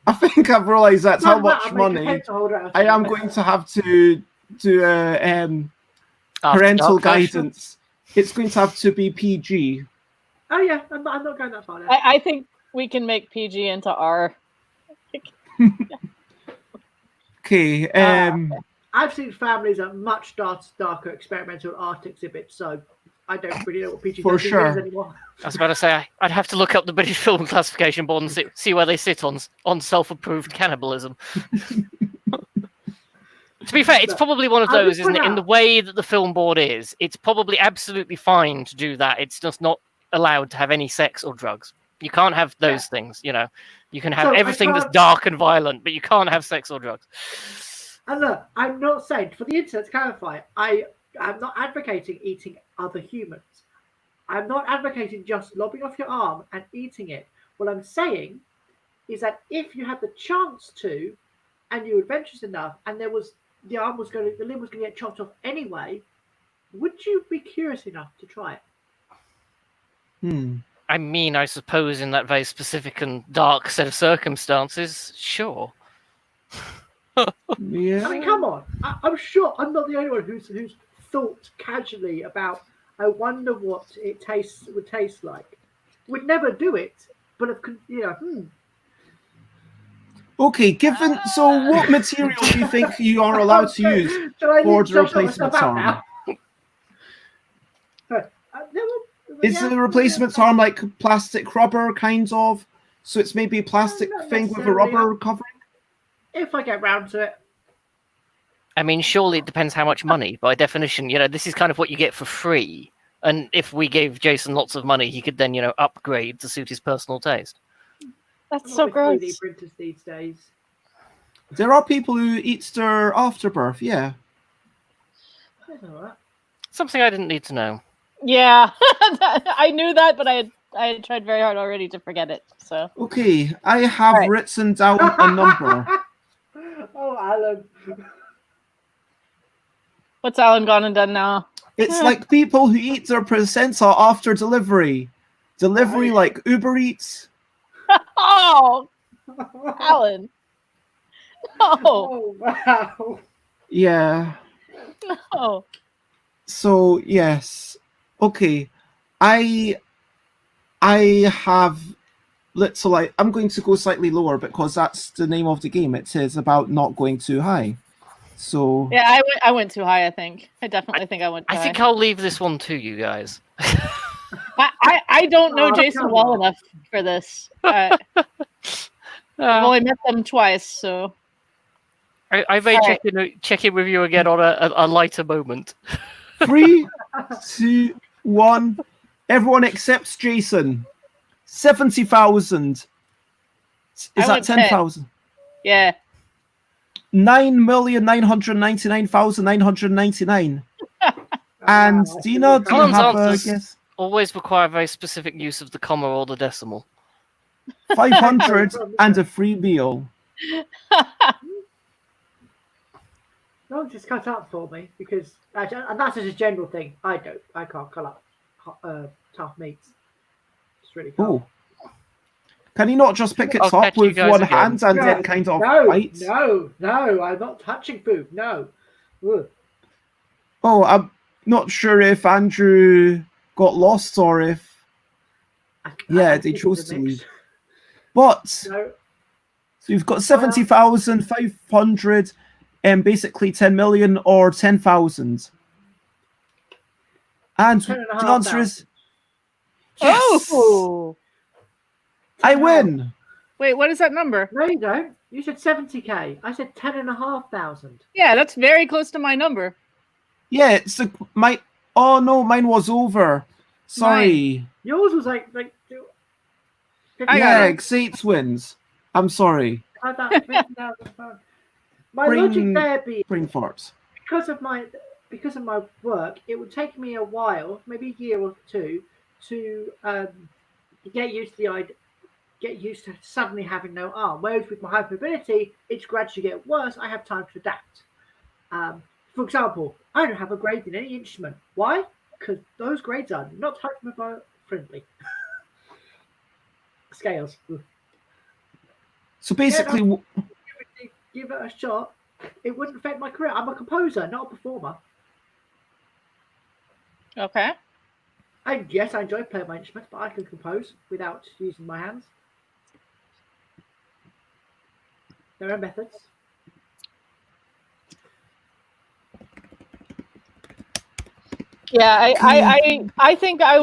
I think I've realised that's how much money I am going to have to do parental guidance. It's going to have to be PG. Oh yeah, I'm not going that far now. I think we can make PG into R. Okay. I've seen families at much darker experimental art exhibits, so I don't really know what PG For is sure. anymore. I was about to say, I'd have to look up the British Film Classification Board and see where they sit on self-approved cannibalism. To be fair, it's probably one of those, isn't it? In the way that the film board is, it's probably absolutely fine to do that. It's just not allowed to have any sex or drugs. You can't have those things, you know. You can have everything that's dark and violent, but you can't have sex or drugs. And look, I'm not saying, for the internet to clarify, I'm not advocating eating other humans. I'm not advocating just lobbing off your arm and eating it. What I'm saying is that if you had the chance to, and you were adventurous enough, and the limb was going to get chopped off anyway, would you be curious enough to try it? I mean, I suppose in that very specific and dark set of circumstances, sure. Yeah. I mean, come on. I'm sure I'm not the only one who's thought casually about, I wonder what it would taste like. Would never do it, but Okay, so what material do you think you are allowed to use for the replacement arm? Is the replacement arm like plastic rubber, kind of? So it's maybe a plastic thing with a rubber covering? If I get round to it. I mean, surely it depends how much money. By definition, you know, this is kind of what you get for free. And if we gave Jason lots of money, he could then, you know, upgrade to suit his personal taste. That's so gross. 3D printers these days. There are people who eat their afterbirth, yeah. I know that. Something I didn't need to know. Yeah, I knew that, but I had tried very hard already to forget it. So okay, I have written down a number. Oh, Alan. What's Alan gone and done now? It's like people who eat their placenta after delivery. Delivery like Uber Eats. Oh, Alan. No. Oh, wow. Yeah. No. So yes. Okay. I have literally, I'm going to go slightly lower because that's the name of the game. It says about not going too high. So yeah, I went too high. I think I definitely think I went too high. I think I'll leave this one to you guys. I don't know Jason well enough for this. I've only met them twice, so I may check in with you again on a lighter moment. 3, 2, 1. Everyone accepts Jason. 70,000. Is that 10,000? Yeah. 9,999,999. And Dina, do you have a guess? Always require very specific use of the comma or the decimal. 500 and a free meal. No, just cut up for me because, and that's just a general thing. I can't cut up tough meats. It's really hard. Oh. Can he not just pick it up with one hand and then kind of bite? No, I'm not touching food. No. Ugh. Oh, I'm not sure if Andrew got lost or if they chose to leave. But so you've got 70,500 and basically 10 million or 10,000. And the answer is yes. Oh, I win. Wait, what is that number? No, you don't. You said 70k. I said 10,500. Yeah, that's very close to my number. Yeah, it's my. Oh no, mine was over. Sorry. Mine. Yours was like. Yeah, Xates wins. I'm sorry. My logic there be brain farts. because of my work, it would take me a while, maybe a year or two, to get used to suddenly having no arm. Whereas with my hypermobility, it's gradually getting worse. I have time to adapt. For example, I don't have a grade in any instrument. Why? Because those grades are not hypermobile friendly. Scales. So basically, Give it a shot. It wouldn't affect my career. I'm a composer, not a performer. Okay. Yes, I enjoy playing my instruments, but I can compose without using my hands. There are methods. Yeah, I think I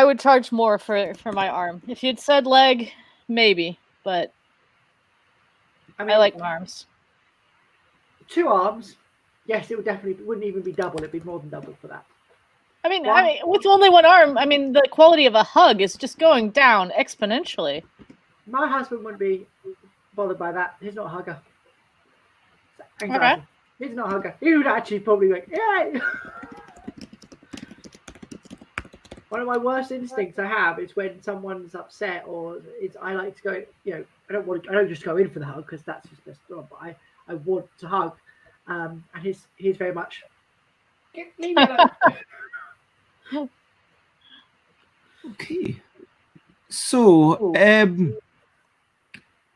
would charge more for my arm. If you'd said leg, maybe, but I like arms. 2 arms, yes, it wouldn't even be double. It'd be more than double for that. I mean, with only 1 arm, I mean, the quality of a hug is just going down exponentially. My husband wouldn't be bothered by that. He's not a hugger. Okay. He's not a hugger. He would actually probably be like, yeah. One of my worst instincts I have is when someone's upset, or I like to go. I don't just go in for the hug because that's just best job. But I want to hug, and he's very much. Leave me alone. okay. So,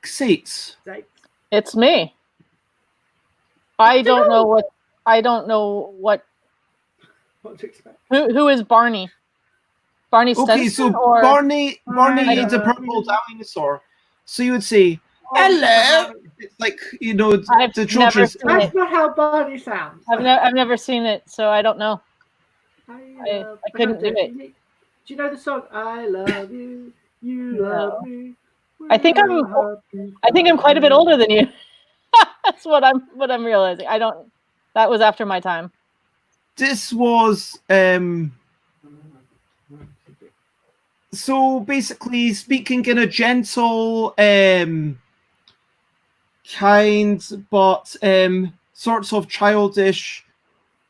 Sates. It's me. I don't know what. What to expect? Who is Barney? Barney Stinson? Okay, so or... Barney the purple dinosaur. So you would say, hello. It's like, the children's. That's not how Barney sounds. I've never seen it, so I don't know. I couldn't do it. Do you know the song "I Love You, You Love Me"? I think I'm quite a bit older than you. That's what I'm realizing. That was after my time. This was so basically speaking in a gentle, kind but sorts of childish,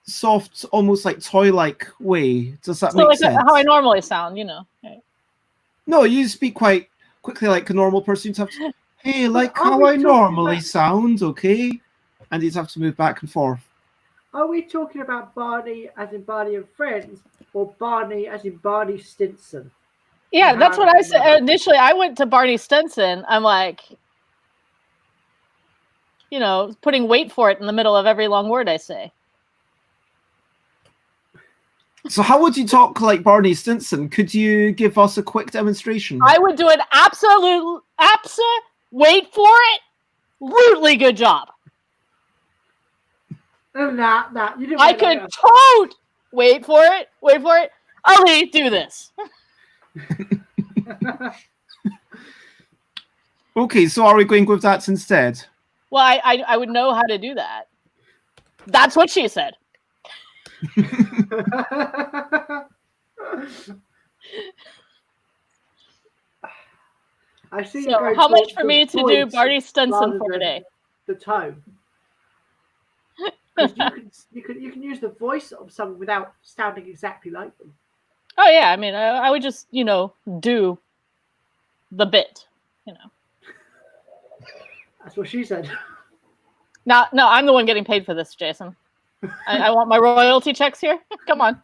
soft, almost like toy-like way. Does that make sense? How I normally sound, Okay. No, you speak quite quickly like a normal person. You'd have to, hey, like how I normally sound, okay? And you'd have to move back and forth. Are we talking about Barney as in Barney and Friends, or Barney as in Barney Stinson? Yeah, that's what I said. Initially, I went to Barney Stinson. I'm like, putting weight for it in the middle of every long word I say. So how would you talk like Barney Stinson? Could you give us a quick demonstration? I would do an wait for it, rudely good job. No, you didn't. I could wait for it. Ali, do this. Okay, so are we going with that instead? Well, I would know how to do that. That's what she said. I see. So how much for me to do Barney Stinson for a day? The tone. Because you can use the voice of someone without sounding exactly like them. Oh yeah, I mean, I would just do the bit, That's what she said. No, I'm the one getting paid for this, Jason. I want my royalty checks here. Come on.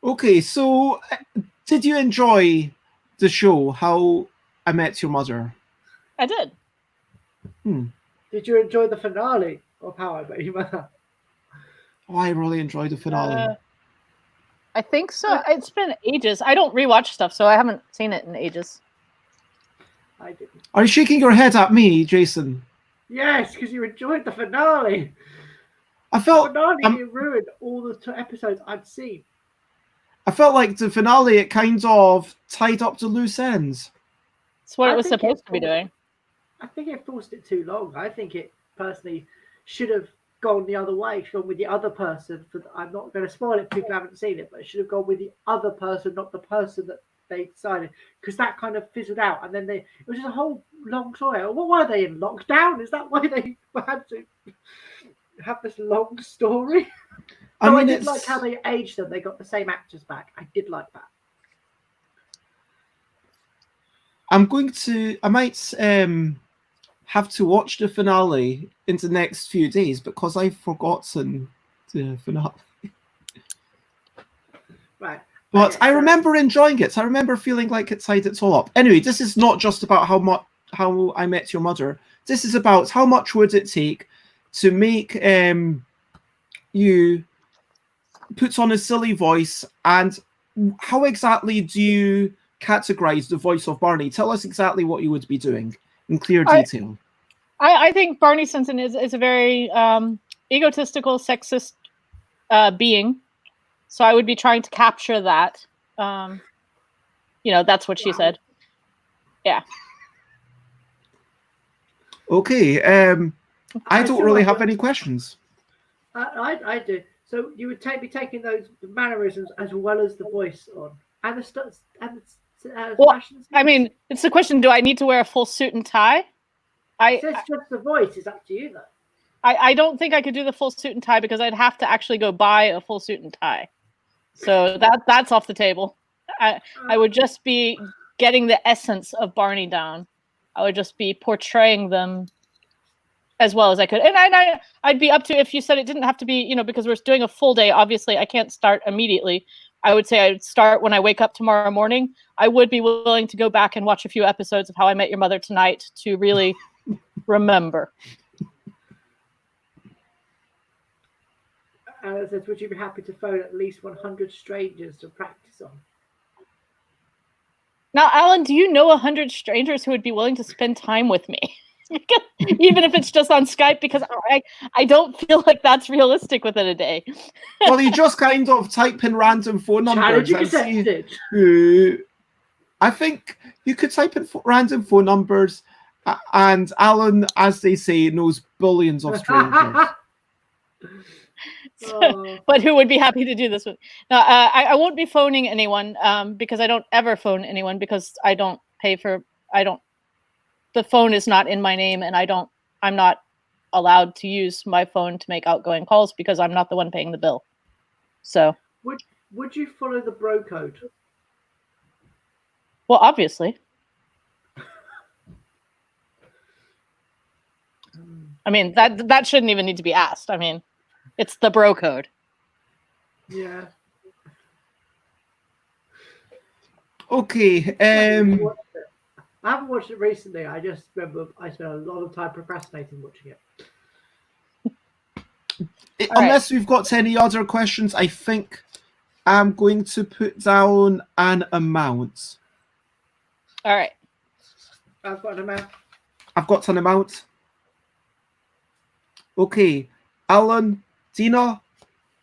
Okay, so did you enjoy the show, How I Met Your Mother? I did. Did you enjoy the finale of How I Met Your Mother? Oh, I really enjoyed the finale. I think so. It's been ages. I don't rewatch stuff, so I haven't seen it in ages. I didn't. Are you shaking your head at me, Jason? Yes, because you enjoyed the finale. I felt the finale ruined all the episodes I'd seen. I felt like the finale, it kind of tied up the loose ends. It's what it was supposed to be doing. I think it forced it too long. I think it personally should have gone the other way. It should have gone with the other person. I'm not going to spoil it. People haven't seen it, but it should have gone with the other person, not the person that they decided. Because that kind of fizzled out, and then it was just a whole long story. What were they in lockdown? Is that why they had to? have this long story. I So mean, I did it's like how they aged them. They got the same actors back. I did like that. I might have to watch the finale in the next few days because I've forgotten the finale. Right. But Okay, I so- remember enjoying it. I remember feeling like it tied it all up. Anyway, this is not just about how I Met Your Mother. This is about how much would it take to make you put on a silly voice, and how exactly do you categorize the voice of Barney? Tell us exactly what you would be doing in clear detail. I think Barney Stinson is a very egotistical, sexist being. So I would be trying to capture that. That's what she said. Yeah. Okay. I don't feel really like have any questions. I do. So you would be taking those mannerisms as well as the voice on, and Well, fashion sense? I mean, it's the question: do I need to wear a full suit and tie? It says just the voice. Is up to you though. I don't think I could do the full suit and tie because I'd have to actually go buy a full suit and tie. So that's off the table. I would just be getting the essence of Barney down. I would just be portraying them as well as I could. And I'd be up to, if you said it didn't have to be, because we're doing a full day, obviously I can't start immediately. I would say I'd start when I wake up tomorrow morning. I would be willing to go back and watch a few episodes of How I Met Your Mother tonight to really remember. It says, would you be happy to phone at least 100 strangers to practice on? Now, Alan, do you know 100 strangers who would be willing to spend time with me? Even if it's just on Skype, because I don't feel like that's realistic within a day. Well, you just kind of type in random phone numbers and see who. I think you could type in random phone numbers, and Alan, as they say, knows billions of strangers. But who would be happy to do this with? Now, I won't be phoning anyone because I don't ever phone anyone because I don't pay for. The phone is not in my name, and I'm not allowed to use my phone to make outgoing calls because I'm not the one paying the bill. So would you follow the bro code? Well, obviously. I mean, that shouldn't even need to be asked. I mean, it's the bro code. Yeah. Okay. I haven't watched it recently. I just remember I spent a lot of time procrastinating watching it. Unless we've got any other questions, I think I'm going to put down an amount. All right. I've got an amount. I've got an amount. Okay. Alan, Dina,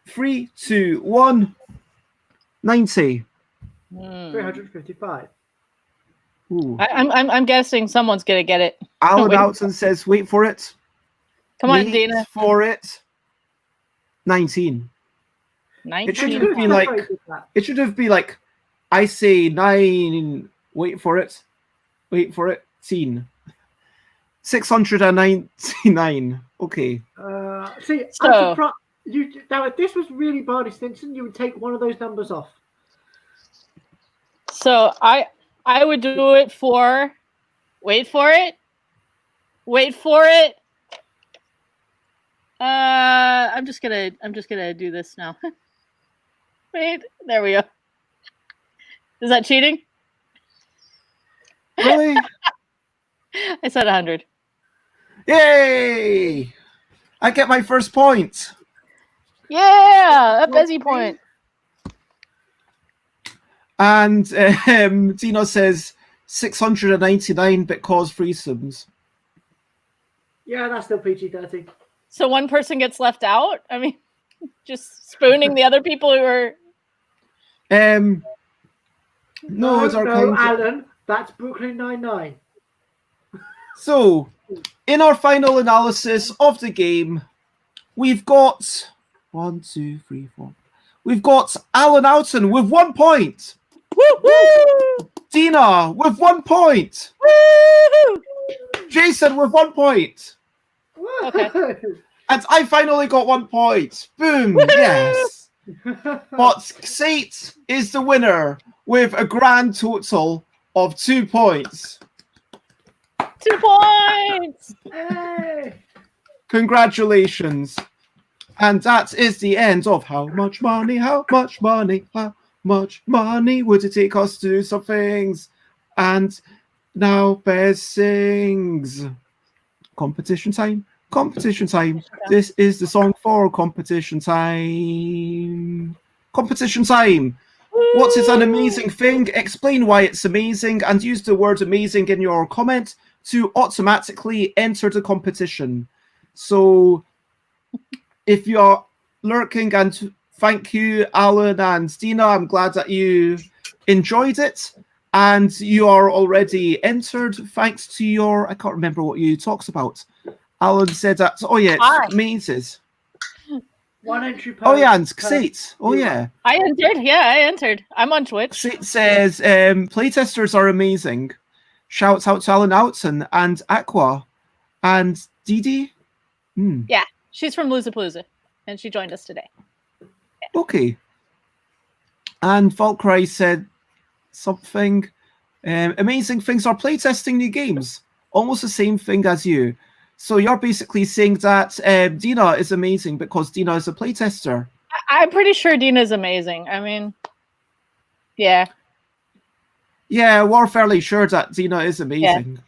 3, 2, 1. 90. 355. Ooh. I'm guessing someone's gonna get it. Alan Alton says, wait for it. Come on, Wait Dina. for it. 19. 19. It should have been like, I say 9, wait for it. Wait for it. 699. Okay. See, So- I'm surprised. Now, if this was really Barney Stinson, you would take one of those numbers off. So I would do it for. Wait for it. Wait for it. I'm just gonna do this now. Wait, there we go. Is that cheating? Really? I said 100. Yay! I get my first point. Yeah, a busy point. And Dino says 699 because threesomes. Yeah, that's still PG-13. So one person gets left out. I mean, just spooning the other people who are. No, it's our kind. Alan, that's Brooklyn Nine-Nine. So, in our final analysis of the game, we've got 1, 2, 3, 4. We've got Alan Alton with 1 point. Woo-hoo! Dina with 1 point. Woo-hoo! Jason with 1 point. Okay. And I finally got 1 point. Boom. Yes. But Xate is the winner with a grand total of 2 points. 2 points. Hey! Congratulations. And that is the end of how much money would it take us to do some things? And now Bez sings. Competition time. Competition time. This is the song for competition time. Competition time. What is an amazing thing? Explain why it's amazing and use the word amazing in your comment to automatically enter the competition. So if you're lurking, and thank you, Alan and Dina, I'm glad that you enjoyed it and you are already entered thanks to your, I can't remember what you talked about. Alan said that, oh yeah, it's mazes. 1 entry per. Oh yeah, and Xate. Oh yeah. I entered. Yeah, I entered. I'm on Twitch. Xate says, playtesters are amazing. Shouts out to Alan Outson and Aqua and Didi. Yeah, she's from Loozapalooza, and she joined us today. Okay. And Valkyrie said something. Amazing things are playtesting new games. Almost the same thing as you. So you're basically saying that Dina is amazing because Dina is a playtester. I'm pretty sure Dina's amazing. I mean, yeah. Yeah, we're fairly sure that Dina is amazing.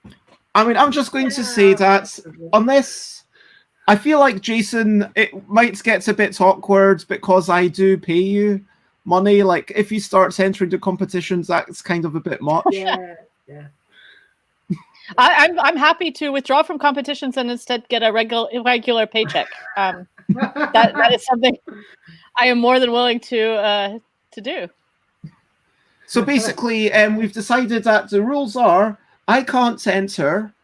Yeah. I mean, I'm just going to say that unless I feel like Jason, it might get a bit awkward because I do pay you money. Like if you start entering the competitions, that's kind of a bit much. Yeah. I'm happy to withdraw from competitions and instead get a regular paycheck. That is something I am more than willing to do. So basically, we've decided that the rules are I can't enter,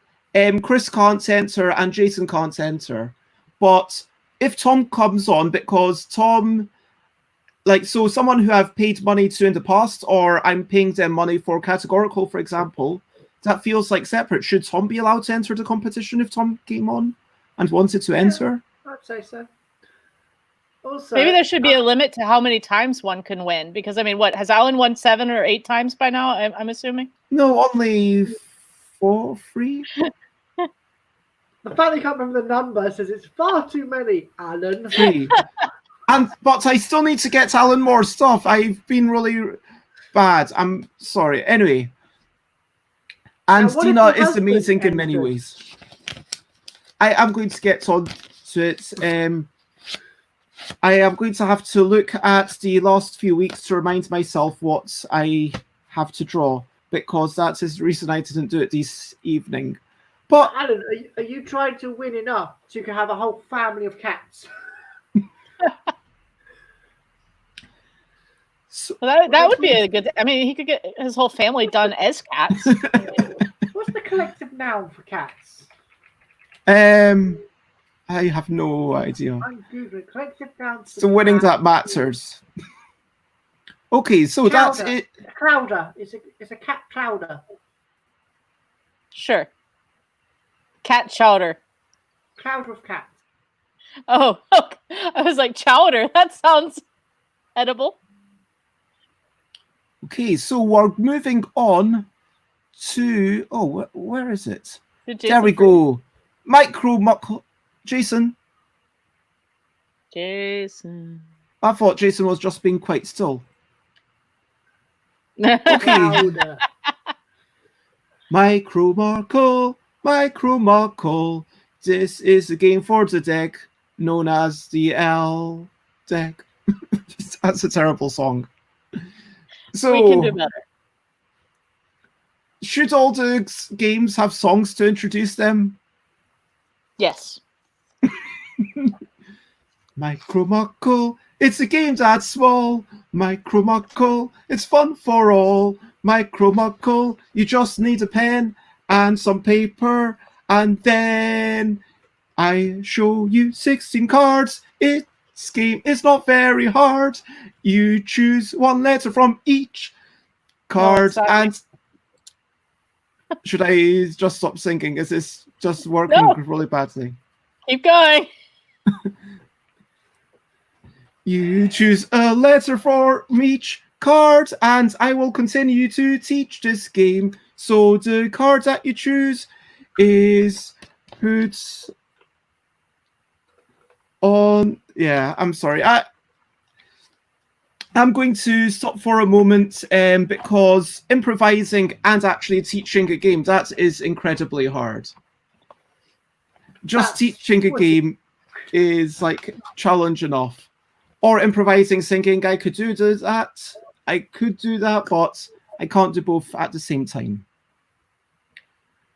Chris can't enter, and Jason can't enter. But if Tom comes on, because Tom, like, so someone who I've paid money to in the past, or I'm paying them money for categorical, for example, that feels like separate. Should Tom be allowed to enter the competition if Tom came on and wanted to enter? I'd say so. Also, maybe there should be a limit to how many times one can win. Because, I mean, what, has Alan won 7 or 8 times by now, I'm assuming? No, only 4, 3. The fact that you can't remember the number says it's far too many, Alan. 3. But I still need to get Alan more stuff. I've been really bad. I'm sorry. Anyway. And Dina is amazing in many ways. I am going to get on to it. I am going to have to look at the last few weeks to remind myself what I have to draw, because that is the reason I didn't do it this evening. But Alan, are you trying to win enough so you can have a whole family of cats? Well, that would be a good. I mean, he could get his whole family done as cats. What's the collective noun for cats? I have no idea. I'm googling collective noun. It's the winning that matters. Okay, so that's it. Clouder. It's a cat clouder. Sure. Cat chowder. Cloud of cats. Oh, I was like, chowder. That sounds edible. Okay, so we're moving on to... Oh, where is it? There we go. MICRO-MUCKELL. Jason. Jason. I thought Jason was just being quite still. Okay. MICRO-MUCKELL. MICRO-MUCKELL. This is a game for the deck known as the L deck. That's a terrible song. So, we can do better. Should all the games have songs to introduce them? Yes. MICRO-MUCKELL, it's a game that's small. MICRO-MUCKELL, it's fun for all. MICRO-MUCKELL, you just need a pen and some paper, and then I show you 16 cards. This game is not very hard. You choose one letter from each card, and should I just stop singing? Is this just working really badly? Keep going. You choose a letter from each card, and I will continue to teach this game. So the card that you choose is put on. Yeah, I'm sorry. I'm going to stop for a moment because improvising and actually teaching a game, that is incredibly hard. Just teaching a game is like challenge enough. Or improvising singing, I could do that. I could do that, but I can't do both at the same time.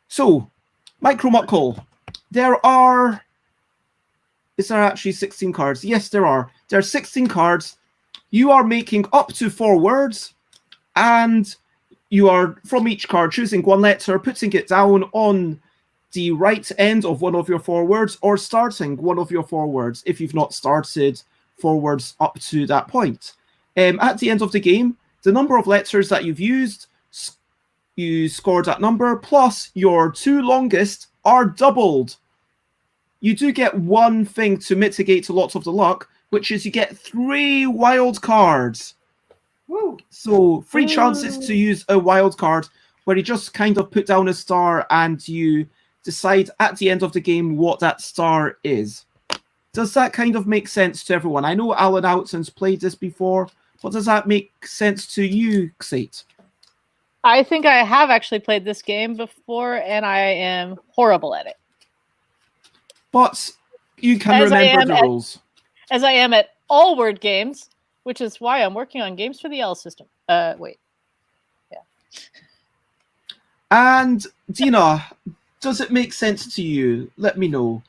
So, MICRO-MUCKELL. Is there actually 16 cards? Yes, there are. There are 16 cards. You are making up to 4 words, and you are, from each card, choosing one letter, putting it down on the right end of one of your 4 words, or starting one of your 4 words if you've not started 4 words up to that point. At the end of the game, the number of letters that you've used, you scored that number, plus your 2 longest are doubled. You do get one thing to mitigate a lot of the luck, which is you get 3 wild cards. Woo. So 3 chances to use a wild card where you just kind of put down a star and you decide at the end of the game what that star is. Does that kind of make sense to everyone? I know Alan Outson's played this before, but does that make sense to you, Xate? I think I have actually played this game before, and I am horrible at it. But you can remember the rules. As I am at all word games, which is why I'm working on games for the L system. Wait. Yeah. And Dina, does it make sense to you? Let me know.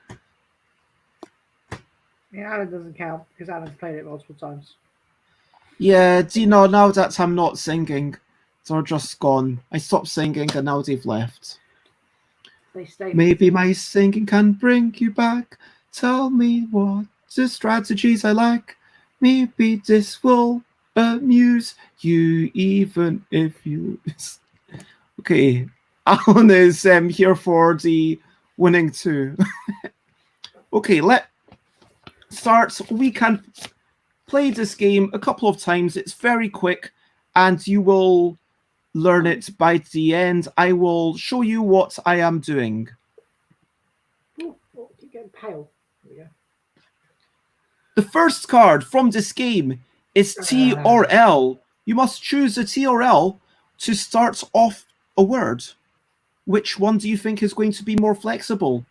Yeah, Alan doesn't count because Alan's played it multiple times. Yeah, Dina, now that I'm not singing, they're just gone. I stopped singing and now they've left. They stay. Maybe my singing can bring you back. Tell me what the strategies I like. Maybe this will amuse you even if you lose. Okay, Alan is here for the winning 2. Okay, let's start. We can play this game a couple of times. It's very quick and you will learn it by the end. I will show you what I am doing. Oh, keep getting pale. There we go. The first card from this game is T or L. You must choose a T or L to start off a word. Which one do you think is going to be more flexible?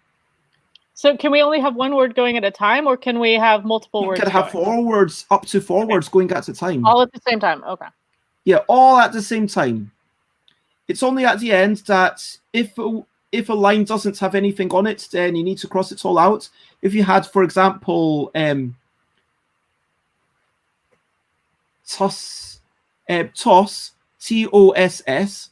So can we only have one word going at a time, or can we have multiple words? You can have 4 words, up to 4 words going at a time. All at the same time, okay. Yeah, all at the same time. It's only at the end that if a line doesn't have anything on it, then you need to cross it all out. If you had, for example, toss, T-O-S-S,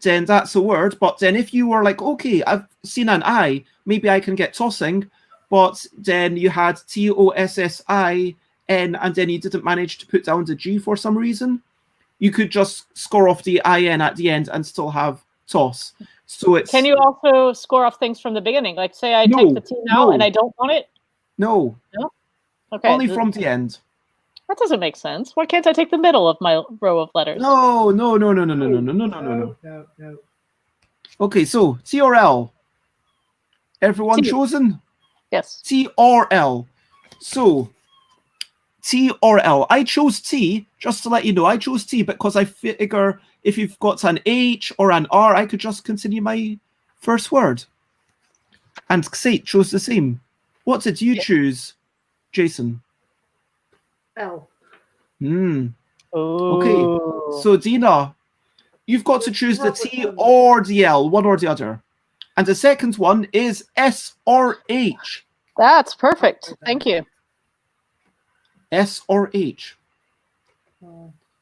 then that's a word. But then if you were like, okay, I've seen an I, maybe I can get tossing, but then you had T-O-S-S-I-N and then you didn't manage to put down the G for some reason, you could just score off the I-N at the end and still have toss. So it's... Can you also score off things from the beginning? Like say I take the T now and I don't want it? No. No? Okay. Only from the end. That doesn't make sense. Why can't I take the middle of my row of letters? No. No. Okay, so T or L. Everyone T. chosen? Yes. T or L. So, T or L. I chose T, just to let you know. I chose T because I figure if you've got an H or an R, I could just continue my first word. And Xate chose the same. What did you choose, Jason? L. Okay, so Dina, you've got to choose the T or the L, one or the other. And the second one is S or H. That's perfect. Thank you. S or H.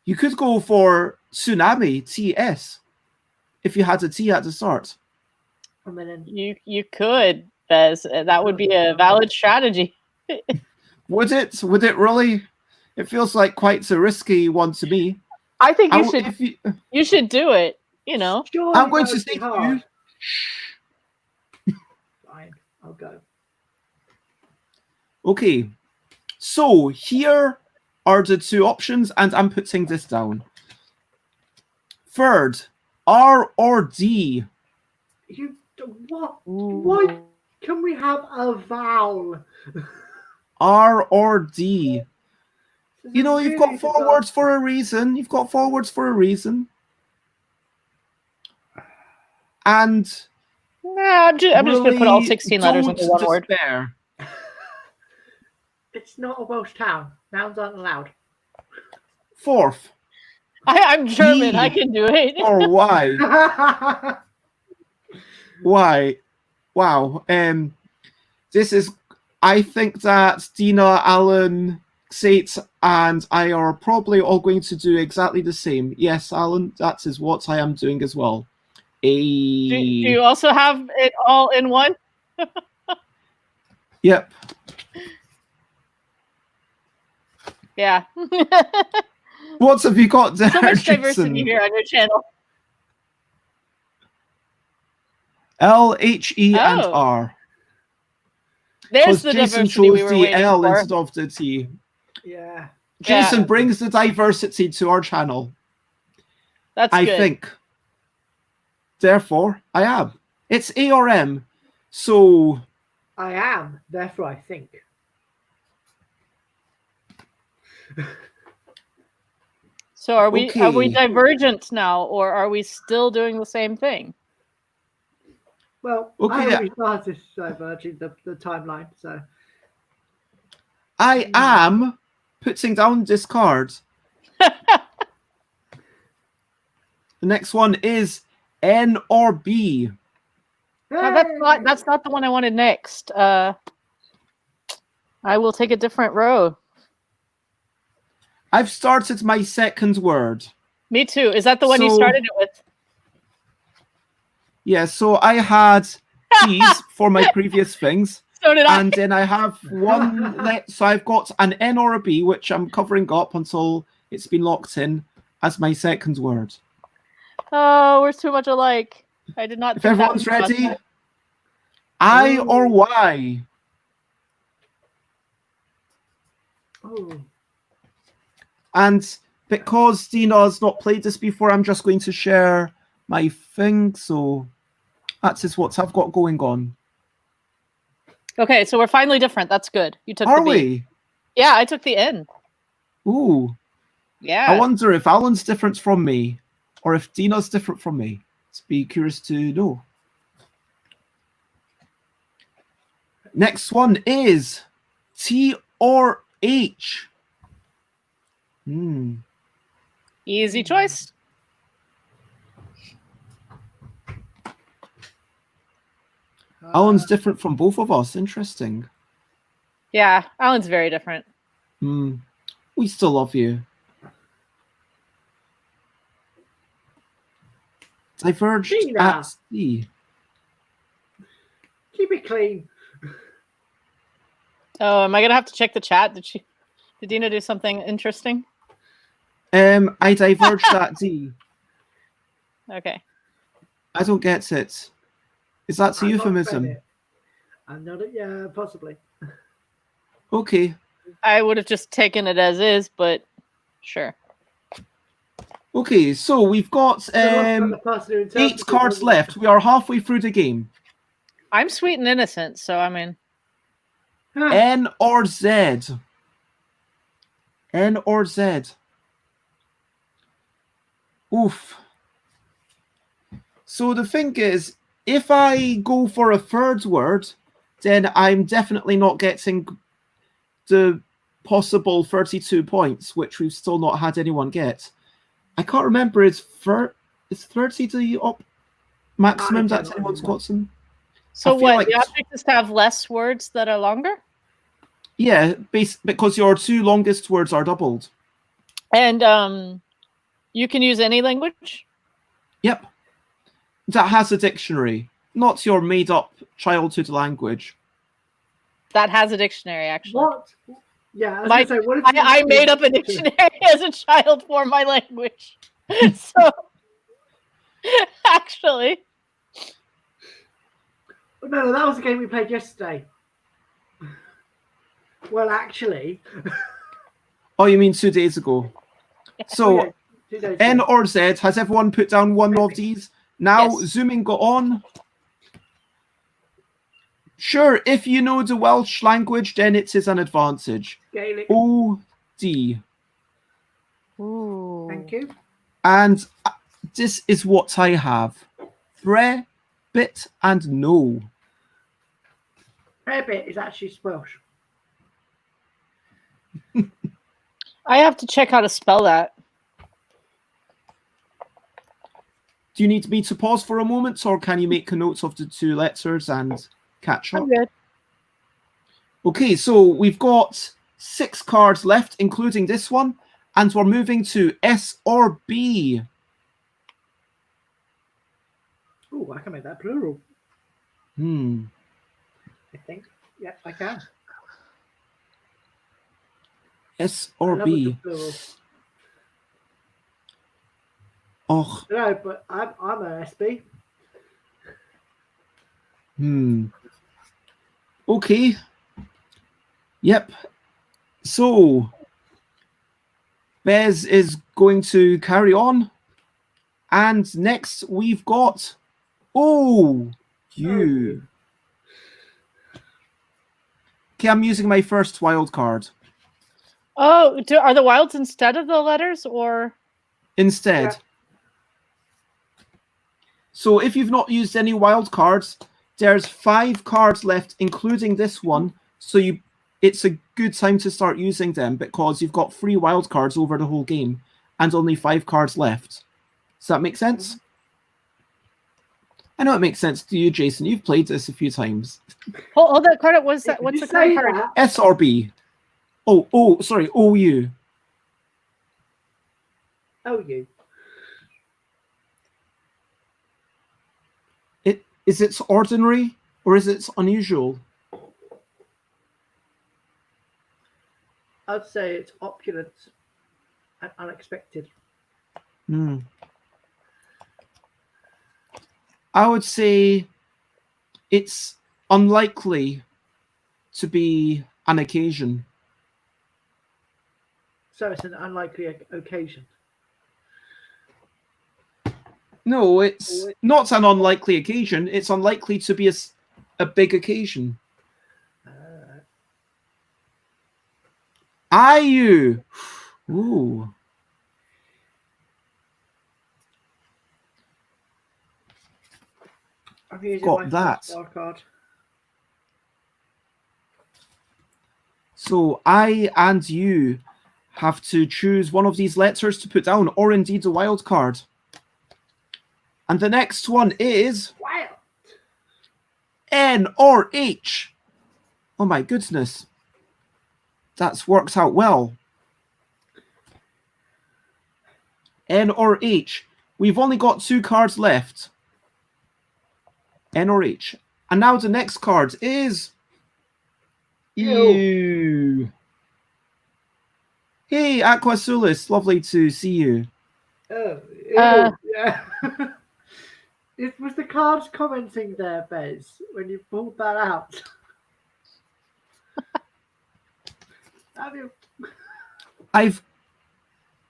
You could go for tsunami, TS, if you had a T at the start. You could, Bez. That would be a valid strategy. Would it? Would it really? It feels like quite a risky one to me. I think you should do it. You know. I'm going to say to you. Fine, I'll go. Okay. So here are the two options, and I'm putting this down. Third, R or D. What? Why can we have a vowel? R or D. This You is know, you've really got four bizarre. words for a reason. You've got four words for a reason. And Nah, I'm just going to put all 16 letters into one word. despair. It's not a Welsh town. Nouns aren't allowed. Fourth, I'm German. D I can do it. or Y. Why? Wow. This is. I think that Dina, Alan, Sate, and I are probably all going to do exactly the same. Yes, Alan, that is what I am doing as well. Do you also have it all in one? Yep. Yeah. What have you got there, So much Jason? diversity here on your channel. L, H, E, and Oh. R. There's the Jason diversity we chose were the waiting L for. instead of the T. Yeah. Jason Yeah. brings the diversity to our channel. That's I good. think. Therefore, I am. It's A or M. So, I am. Therefore, I think. So are we Okay. divergent now, or are we still doing the same thing? Well, Okay, I yeah. always started diverging the timeline, so. I am putting down this card. The next one is N or B. No, that's not the one I wanted next. I will take a different row. I've started my second word. Me too. Is that the one you So- started it with? Yeah, so I had T's for my previous things. So did I. And then I have one, so I've got an N or a B, which I'm covering up until it's been locked in as my second word. Oh, we're too much alike. I did not If think that everyone's was ready, possible. I or Y. Oh. And because Dina's not played this before, I'm just going to share my thing. So that's just what I've got going on. Okay, so we're finally different. That's good. You took Are the B. we? Yeah, I took the N. Ooh. Yeah. I wonder if Alan's different from me or if Dina's different from me. It's be curious to know. Next one is T or H. Easy choice. Alan's different from both of us. Interesting. Yeah, Alan's very different. We still love you. Diverged Dina. at C. Keep it clean. Oh, am I gonna have to check the chat? Did Dina do something interesting? I diverged at D. Okay. I don't get it. Is that a I'm not euphemism? read it. I'm not. Yeah, possibly. Okay. I would have just taken it as is, but sure. Okay, so we've got The person who 8 interpreted cards it. left. We are halfway through the game. I'm sweet and innocent, so I mean, N or Z? N or Z? Oof. So the thing is, if I go for a third word, then I'm definitely not getting the possible 32 points, which we've still not had anyone get. I can't remember, is 30 the maximum that cannot anyone's remember. got some? so I feel what? like- The object is to have less words that are longer, Yeah, because your 2 longest words are doubled. and you can use any language. Yep. That has a dictionary, not your made-up childhood language. That has a dictionary, actually. What? Yeah, I was My- gonna say, what if I made up a dictionary as a child for my language. So, actually, No, that was the game we played yesterday. Well, actually. Oh, you mean 2 days ago? So, Oh, yeah, 2 days N ago. or Z, has everyone put down one of these? Now, Yes. zooming go on. Sure, if you know the Welsh language, then it is an advantage. Gaelic. O-D. Ooh. Thank you. And this is what I have. Bre, bit, and no. Rabbit is actually Welsh. I have to check how to spell that. Do you need me to pause for a moment, or can you make a note of the 2 letters and catch up? I'm good. Okay, so we've got 6 cards left, including this one, and we're moving to S or B. Oh, I can make that plural. I think. Yeah, I can. S I or love B. the plural. Oh. No, but I'm an SB. Okay. Yep. So Bez is going to carry on. And next we've got you. Okay, I'm using my first wild card. Oh, are the wilds instead of the letters, or? Instead. Yeah. So if you've not used any wild cards, there's 5 cards left, including this one. So it's a good time to start using them because you've got 3 wild cards over the whole game and only 5 cards left. Does that make sense? I know it makes sense to you, Jason. You've played this a few times. Hold that card. What's that? What's the card? S or B? Sorry, OU. OU. Is it ordinary or is it unusual? I'd say it's opulent and unexpected. I would say it's unlikely to be an occasion. So it's an unlikely occasion. No, it's not an unlikely occasion. It's unlikely to be a big occasion. IU. Ooh. I've used Got my that. first wild card. So I and you have to choose one of these letters to put down, or indeed a wild card. And the next one is Wild. N or H. Oh my goodness. That's worked out well. N or H. We've only got 2 cards left. N or H. And now the next card is U. Hey, Aquasulis, lovely to see you. Oh, yeah. It was the cards commenting there, Bez, when you pulled that out. Have you?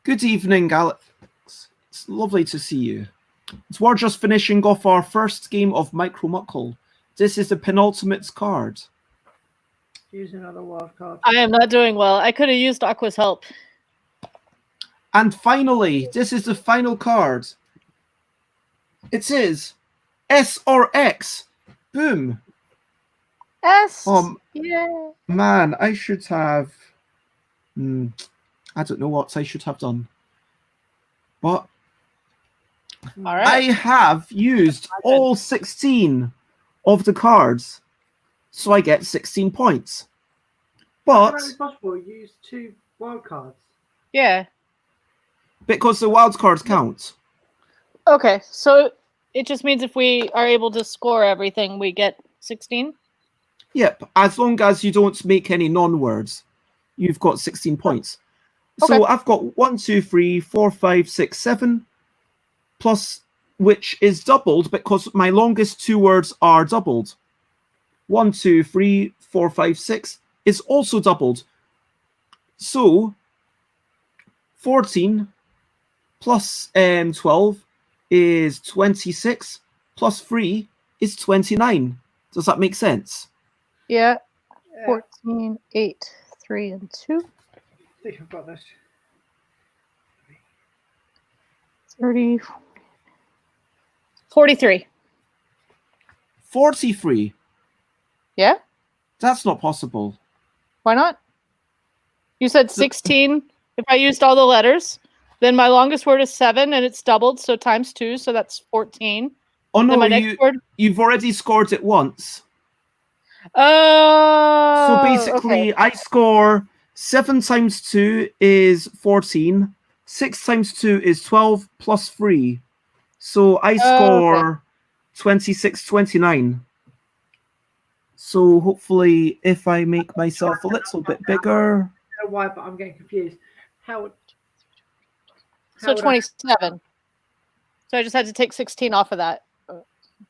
Good evening, Alex. It's lovely to see you. We're just finishing off our first game of MICRO-MUCKELL. This is the penultimate card. Use another wild card. I am not doing well. I could have used Aqua's help. And finally, this is the final card. It is S or X. Boom. S. Yeah. Man, I should have... I don't know what I should have done. But All right. I have used all 16 of the cards. So I get 16 points. But... It's possible you use 2 wild cards. Yeah. Because the wild cards count. Okay, so it just means if we are able to score everything, we get 16? Yep, as long as you don't make any non-words, you've got 16 points. Okay. So I've got 1, 2, 3, 4, 5, 6, 7, plus, which is doubled because my longest 2 words are doubled. 1, 2, 3, 4, 5, 6, is also doubled. So 14 plus 12 is 26, plus 3 is 29. Does that make sense? Yeah. Yeah, 14, 8, 3, and 2. I think I've got this. 30. 43. 43. Yeah? That's not possible. Why not? You said 16 if I used all the letters. Then my longest word is 7 and it's doubled, so times 2, so that's 14. Oh Then no, my next word. you've already scored it once. Oh. So basically, okay. I score 7 times 2 is 14. 6 times 2 is 12 plus 3. So I score 26, 29. So hopefully, if I make myself a little bit bigger. I don't know why, but I'm getting confused. How So would 27. So I just had to take 16 off of that.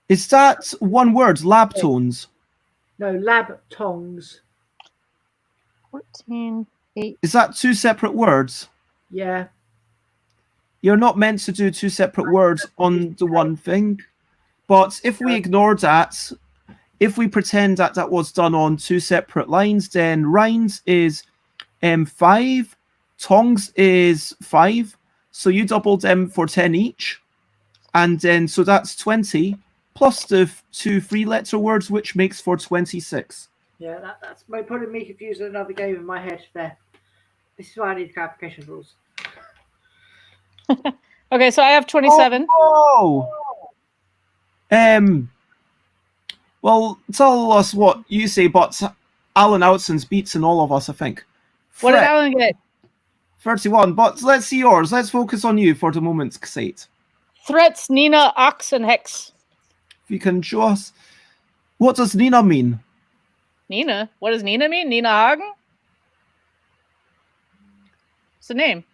Is that one word, lab tones? No, lab tongs. 14, 8. Is that 2 separate words? Yeah. You're not meant to do 2 separate words on the one thing. But if we ignore that, if we pretend that that was done on 2 separate lines, then rinds is 5, tongs is 5. So you doubled them for 10 each. And then, so that's 20, plus the 2 3-letter words, which makes for 26. Yeah, that's my putting me confused with another game in my head there. This is why I need clarification rules. Okay, so I have 27. Oh! Well, tell us what you say, but Alan Outson's beaten all of us, I think. What did Fret, Alan get? 31, but let's see yours. Let's focus on you for the moment, Kate. Threats, Nina, Ox, and Hex. If you can show us. What does Nina mean? Nina? What does Nina mean? Nina Hagen? It's a name.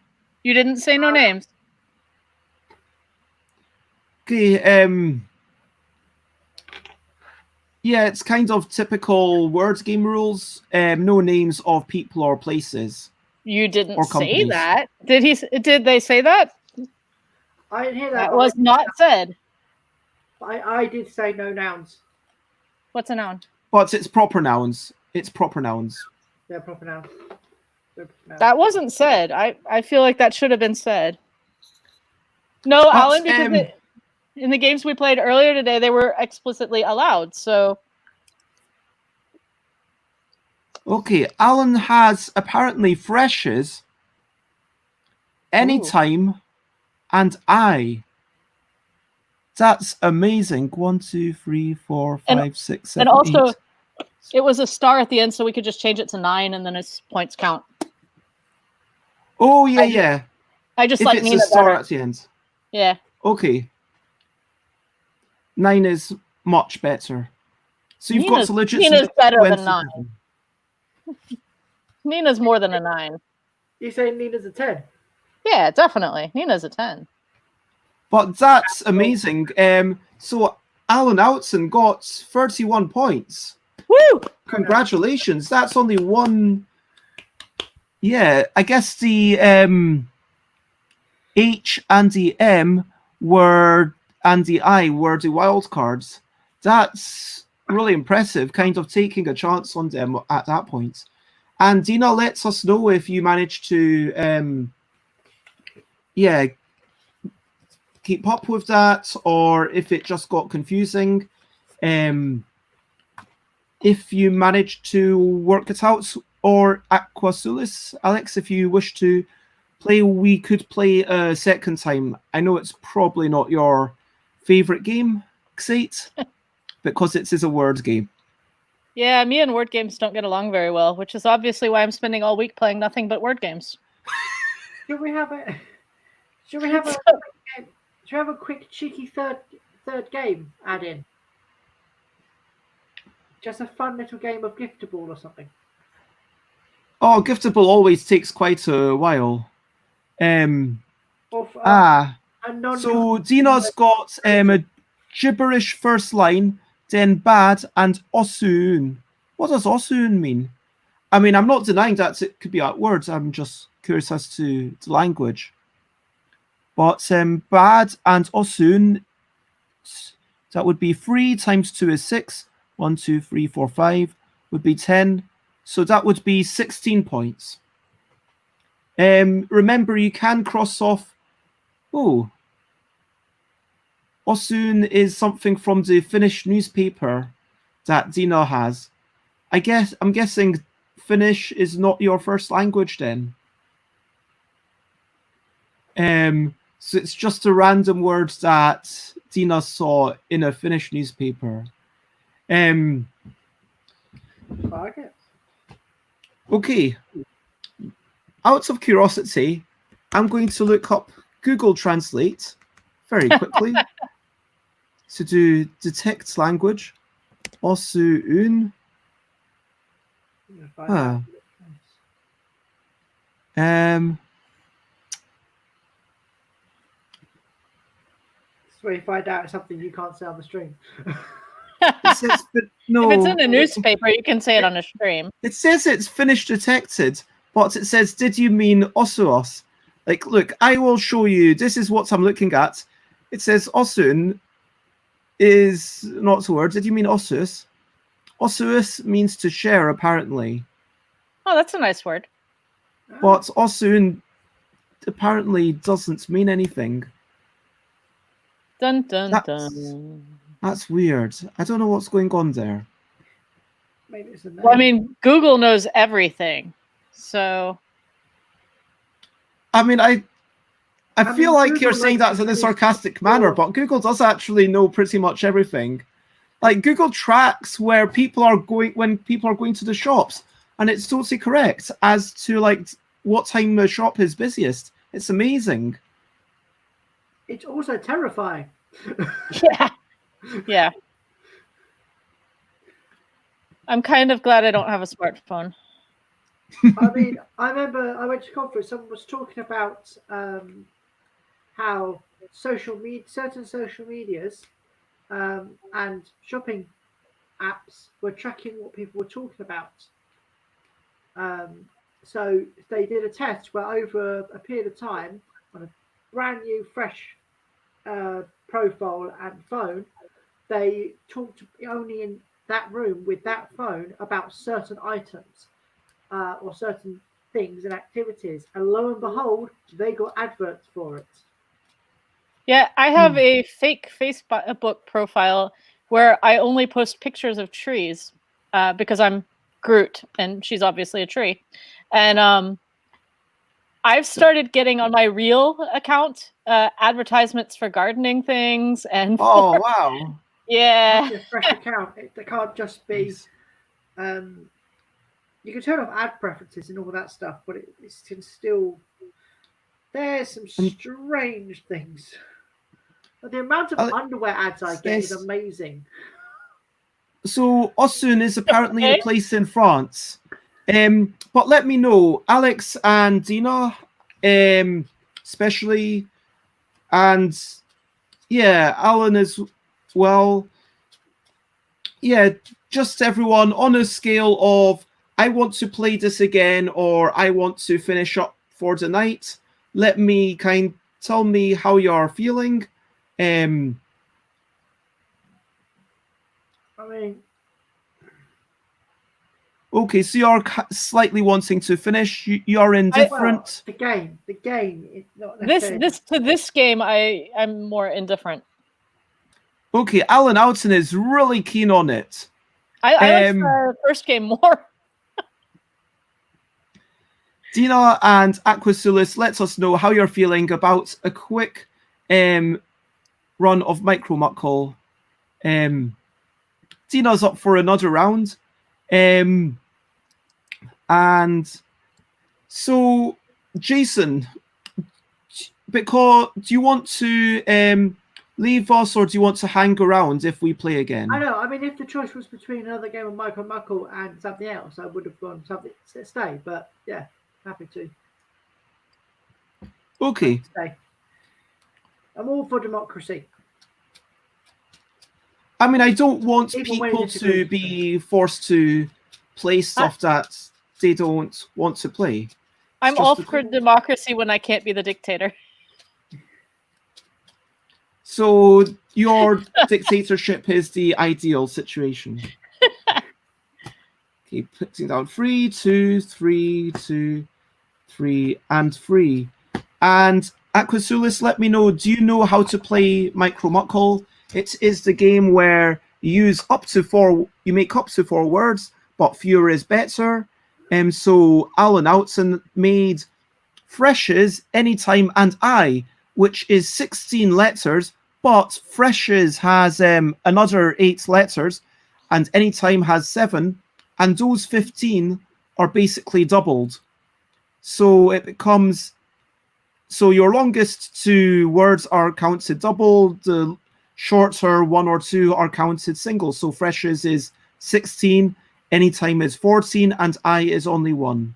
You didn't say no names. Okay, yeah, it's kind of typical word game rules. No names of people or places. You didn't Or say companies. that. Did they say that? I didn't hear that. That but was not said. I did say no nouns. What's a noun? But it's proper nouns. It's proper nouns. They're proper nouns. They're proper nouns. That wasn't said. I feel like that should have been said. No, But, Alan, because in the games we played earlier today, they were explicitly allowed. So Okay, Alan has apparently freshes, anytime, and I. That's amazing. 1, 2, 3, 4, 5, 6, 7, and also 8. it was a star at the end, so we could just change it to 9, and then its points count. Oh, yeah, yeah. I just If like it's Nina a star better. at the end. Yeah. Okay. 9 is much better. So you've got to legit. Nina's better than 27. 9. Nina's more than a 9. You say Nina's a 10? Yeah, definitely. Nina's a 10. But that's amazing. So Alan Outson got 31 points. Woo! Congratulations. That's only one. Yeah, I guess the H and the M and the I were the wild cards. That's really impressive, kind of taking a chance on them at that point. And Dina lets us know if you manage to keep up with that, or if it just got confusing. If you manage to work it out, or Aquasulis, Alex, if you wish to play, we could play a second time. I know it's probably not your favorite game, Xate, because it is a word game. Yeah, me and word games don't get along very well, which is obviously why I'm spending all week playing nothing but word games. Should we have a? Should we have a? Should we have a quick cheeky third game add in? Just a fun little game of giftable or something. Oh, giftable always takes quite a while. Or So non- Dina's got a gibberish first line, then bad, and Osun. What does Osun mean? I mean, I'm not denying that it could be out words. I'm just curious as to the language. But bad and osun, that would be 3 times 2 is 6. 1, 2, 3, 4, 5 would be 10. So that would be 16 points. Remember, you can cross off. Oh, osun is something from the Finnish newspaper that Dina has. I'm guessing Finnish is not your first language then. So it's just a random word that Dina saw in a Finnish newspaper. Okay. Out of curiosity, I'm going to look up Google Translate very quickly to do detect language. Osuun. That's where you find out something you can't say on the stream. It says, but no. If it's in a newspaper, you can say it on a stream. It says it's Finnish detected, but it says, did you mean osuos? Like, look, I will show you. This is what I'm looking at. It says osun is not a word. Did you mean osus? Osuus means to share, apparently. Oh, that's a nice word. But osun apparently doesn't mean anything. Dun, dun, dun. That's weird. I don't know what's going on there. Maybe it's a name. Well, I mean, Google knows everything. So. I mean, I feel like Google you're saying that in a sarcastic manner, but Google does actually know pretty much everything. Like, Google tracks where people are going when people are going to the shops, and it's totally correct as to like what time the shop is busiest. It's amazing. It's also terrifying. Yeah. Yeah. I'm kind of glad I don't have a smartphone. I mean, I remember I went to a conference, someone was talking about how certain social medias and shopping apps were tracking what people were talking about. So they did a test where over a period of time, on a brand new, fresh profile and phone, they talked only in that room with that phone about certain items or certain things and activities, and lo and behold, they got adverts for it. Yeah, I have a fake Facebook profile where I only post pictures of trees because I'm Groot and she's obviously a tree. And I've started getting on my real account advertisements for gardening things and Oh, wow. yeah. A fresh account. It can't just be. You can turn off ad preferences and all that stuff, but it can still. There's some strange things. But the amount of underwear ads I get is amazing. So Osun is apparently a place in France. But let me know, Alex and Dina, especially, and yeah, Alan as well. Yeah, just everyone on a scale of I want to play this again or I want to finish up for the night. Let me tell me how you are feeling. I mean, okay, so you're slightly wanting to finish. You're indifferent. The game. Is not This game, I'm more indifferent. Okay, Alan Alton is really keen on it. I like the first game more. Dina and Aquasulis, let us know how you're feeling about a quick run of MICRO-MUCKELL. Dina's up for another round. And so, Jason, because do you want to leave us or do you want to hang around if we play again? I know. I mean, if the choice was between another game of MICRO-MUCKELL and something else, I would have gone something to stay. But yeah, happy to. Okay. Stay. I'm all for democracy. I mean, I don't want people to be forced to play stuff that they don't want to play. I'm just all the- for democracy when I can't be the dictator. So your dictatorship is the ideal situation. Okay, putting down 3, 2, 3, 2, 3, and 3. And Aquasulis, let me know, do you know how to play MICRO-MUCKELL? It is the game where you make up to 4 words, but fewer is better. So Alan Outson made Freshes, Anytime, and I, which is 16 letters, but Freshes has another 8 letters, and Anytime has 7, and those 15 are basically doubled. So it becomes, so your longest 2 words are counted double, the shorter 1 or 2 are counted single. So Freshes is 16, Anytime is 14, and I is only 1.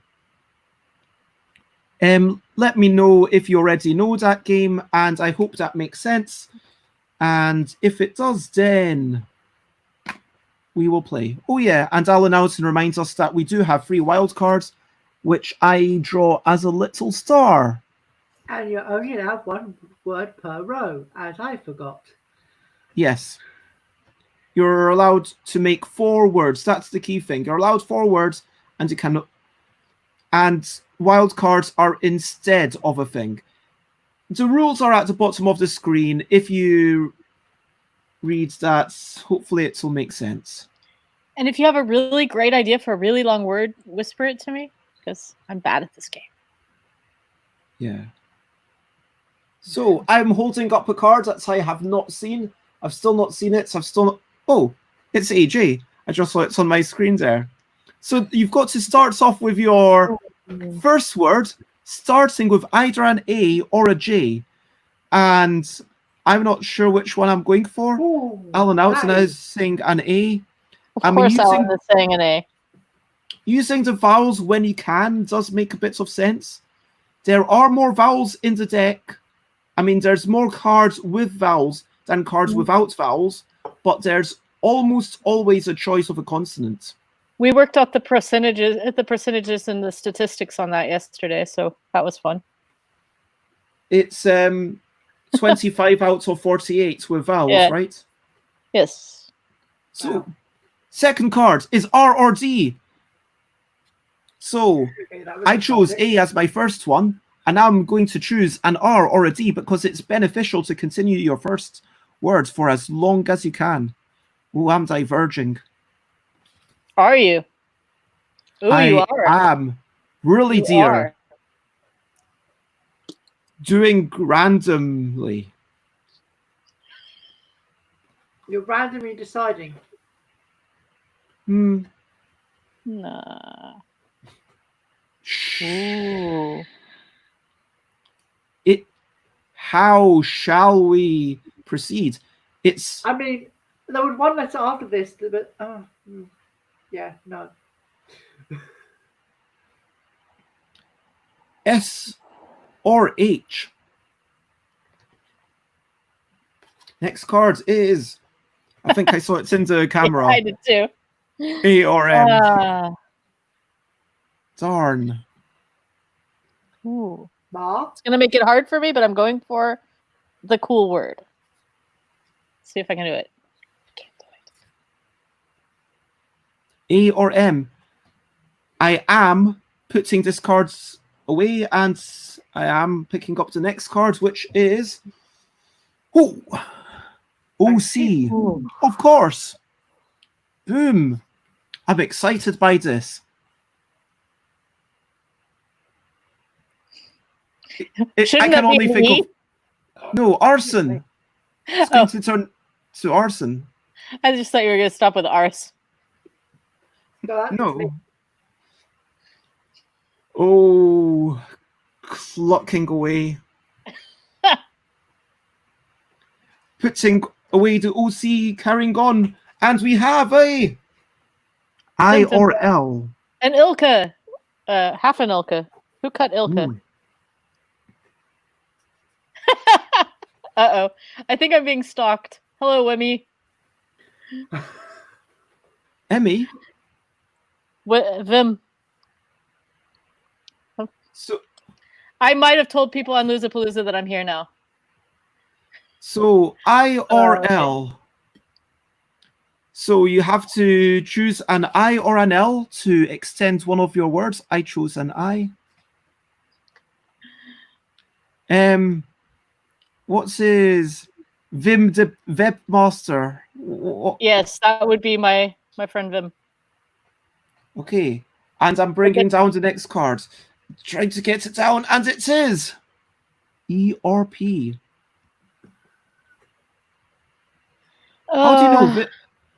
Let me know if you already know that game, and I hope that makes sense. And if it does, then we will play. Oh yeah, and Alan Allison reminds us that we do have 3 wildcards, which I draw as a little star. And you only have 1 word per row, as I forgot. Yes. You're allowed to make 4 words. That's the key thing. You're allowed 4 words, and you cannot. And wildcards are instead of a thing. The rules are at the bottom of the screen. If you read that, hopefully it will make sense. And if you have a really great idea for a really long word, whisper it to me, because I'm bad at this game. Yeah. So I'm holding up a card that I have not seen. I've still not seen it. So I've still not. Oh, it's AJ. I just saw it's on my screen there. So you've got to start off with your first word, starting with either an A or a J. And I'm not sure which one I'm going for. Ooh, Alan Outzen nice. is saying an A. Of course, Alan is saying an A. Using the vowels when you can does make a bit of sense. There are more vowels in the deck. I mean, there's more cards with vowels than cards without vowels, but there's almost always a choice of a consonant. We worked out the percentages and the statistics on that yesterday, so that was fun. It's 25 out of 48 with vowels, Yeah. right? Yes. So, second card is R or D. So, Okay, that was I chose A as my first one, and now I'm going to choose an R or a D because it's beneficial to continue your first word for as long as you can. Oh, I'm diverging. Are you? Oh, you are. I am really, You dear. are. Doing randomly. You're randomly deciding. Nah. Shh. Ooh. How shall we proceed? It's I mean, there was 1 letter after this, but yeah, no. S or H. Next card is, I think I saw it's in the camera. I did too. A or M. Darn. Ooh. Mark? It's going to make it hard for me, but I'm going for the cool word. See if I can do it. I can't do it. A or M. I am putting this card away, and I am picking up the next card, which is OC. Ooh. Of course. Boom. I'm excited by this. I Shouldn't can that be only think me? of no arson. It's going to turn to arson. I just thought you were going to stop with arse. No. Oh, clucking away. Putting away the OC, carrying on, and we have a I or L. An Ilka. Half an Ilka. Who cut Ilka? Ooh. Uh-oh. I think I'm being stalked. Hello, Wimmy. Emmy? Vim. So I might have told people on Loozapalooza that I'm here now. So I or okay. L. So you have to choose an I or an L to extend one of your words. I chose an I. What's his Vim de Webmaster? Yes, that would be my friend Vim. Okay, and I'm bringing down the next card. Trying to get it down, and it is E or P. How do you know?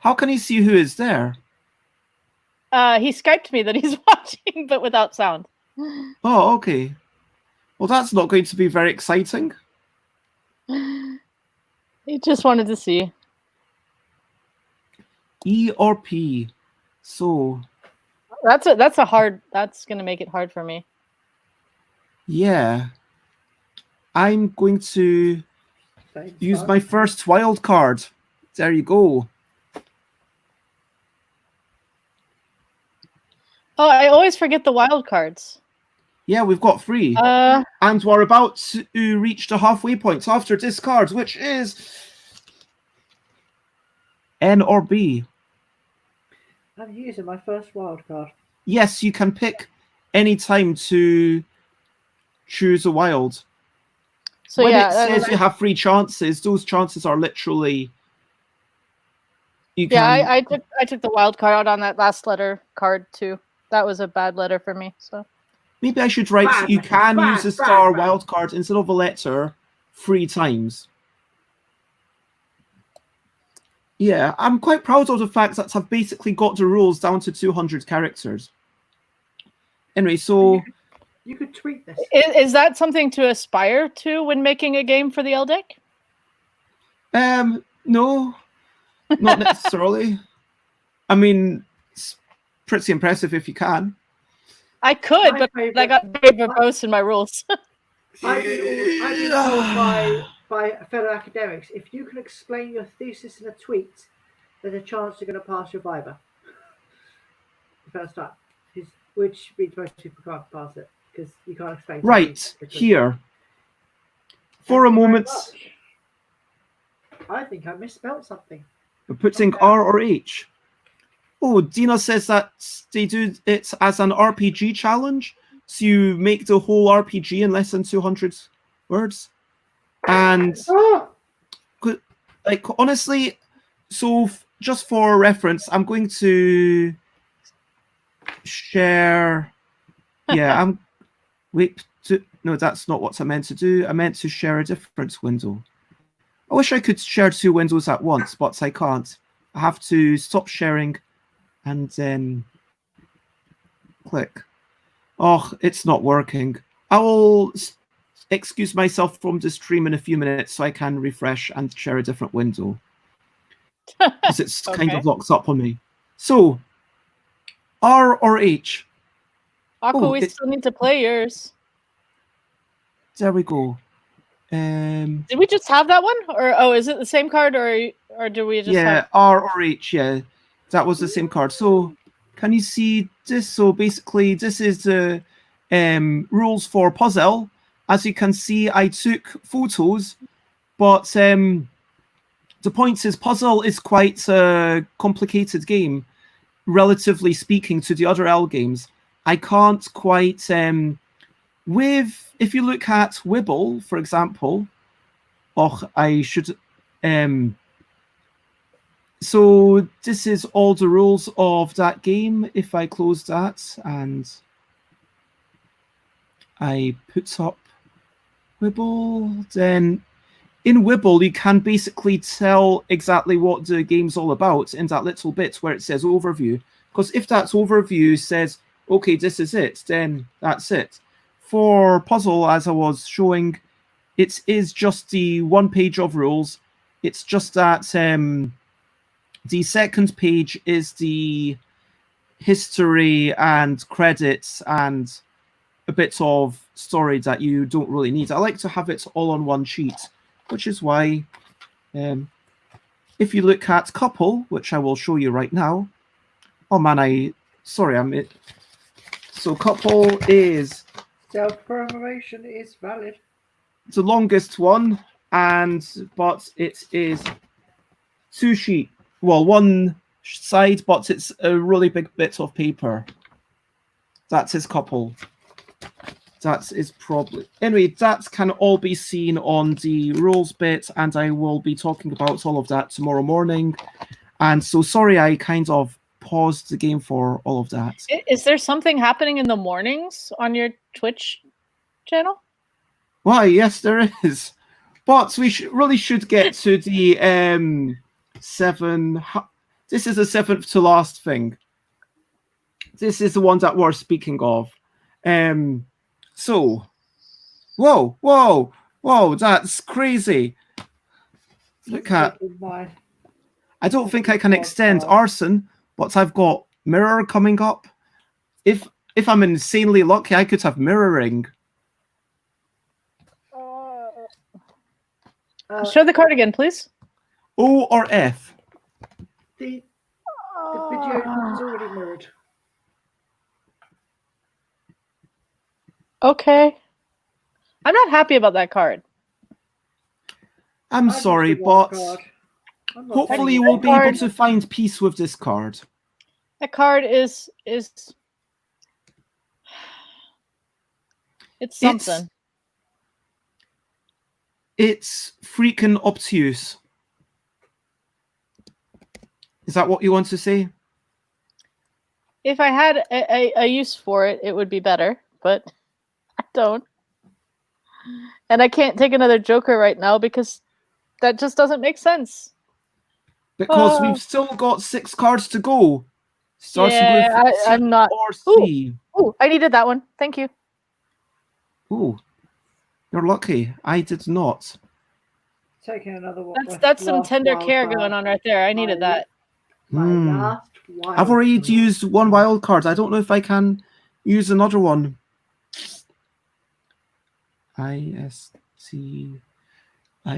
How can he see who is there? He Skyped me that he's watching, but without sound. Oh, okay. Well, that's not going to be very exciting. He just wanted to see. E or P. So That's gonna make it hard for me. yeah. I'm going to use my first wild card. There you go. Oh, I always forget the wild cards. Yeah, we've got 3. And we're about to reach the halfway point after discards, which is N or B. I'm using my first wild card. Yes, you can pick any time to choose a wild. So when yeah, it says you have 3 chances, those chances are literally. I took the wild card out on that last letter card too. That was a bad letter for me. So maybe I should write. You can use a star wild card instead of a letter 3 times. Yeah, I'm quite proud of the fact that I've basically got the rules down to 200 characters. Anyway, so you could tweet this. Is that something to aspire to when making a game for the L deck? No, not necessarily. I mean, it's pretty impressive if you can. I could, but I got very verbose in my rules. I've been told by fellow academics, if you can explain your thesis in a tweet, there's a chance you're going to pass your Viva. First time, which means most people can't pass it because you can't explain. Right here. For a moment. I think I misspelled something. We're putting R or H. Oh, Dina says that they do it as an RPG challenge. So you make the whole RPG in less than 200 words. And like honestly, so just for reference, I'm going to share. Yeah, no, that's not what I meant to do. I meant to share a different window. I wish I could share 2 windows at once, but I can't. I have to stop sharing and then click. Oh, it's not working. I will excuse myself from the stream in a few minutes so I can refresh and share a different window. Because it's kind of locked up on me. So, R or H? Aku, we still need to play yours. There we go. Did we just have that one? Or is it the same card or do we just have... R or H, yeah. That was the same card. So can you see this? So basically this is the rules for puzzle. As you can see, I took photos, but the point is puzzle is quite a complicated game, relatively speaking, to the other L games. I can't quite if you look at Wibble, for example, I should so this is all the rules of that game. If I close that and I put up Wibble, then in Wibble you can basically tell exactly what the game's all about in that little bit where it says overview. Because if that overview says, okay, this is it, then that's it. For puzzle, as I was showing, it is just the 1 page of rules. It's just that the second page is the history and credits and a bit of story that you don't really need. I like to have it all on one sheet, which is why if you look at couple, which I will show you right now. Oh man, so couple is Self-promotion is valid. It's the longest one, but it is 2 sheet. Well, 1 side, but it's a really big bit of paper. That's his couple. That is probably... Anyway, that can all be seen on the rules bit, and I will be talking about all of that tomorrow morning. And so, sorry, I kind of paused the game for all of that. Is there something happening in the mornings on your Twitch channel? Why, yes, there is. But we really should get to the 7... This is the 7th to last thing. This is the one that we're speaking of. So, whoa, that's crazy. Look at... I don't think I can extend arson, but I've got mirror coming up. If I'm insanely lucky, I could have mirroring. Show the card again, please. O or F? The video is already mirrored. Okay. I'm not happy about that card. I'm sorry, but hopefully we'll be able to find peace with this card. That card is it's something. It's freaking obtuse. Is that what you want to say? If I had a use for it, it would be better, but I don't. And I can't take another Joker right now because that just doesn't make sense. Because we've still got 6 cards to go. Starting with I'm not. or C. Ooh, I needed that one. Thank you. Ooh, you're lucky. I did not. Taking another one. That's some tender care going on right there. I needed that. I've already used 1 wild card. I don't know if I can use another one. ISTING. I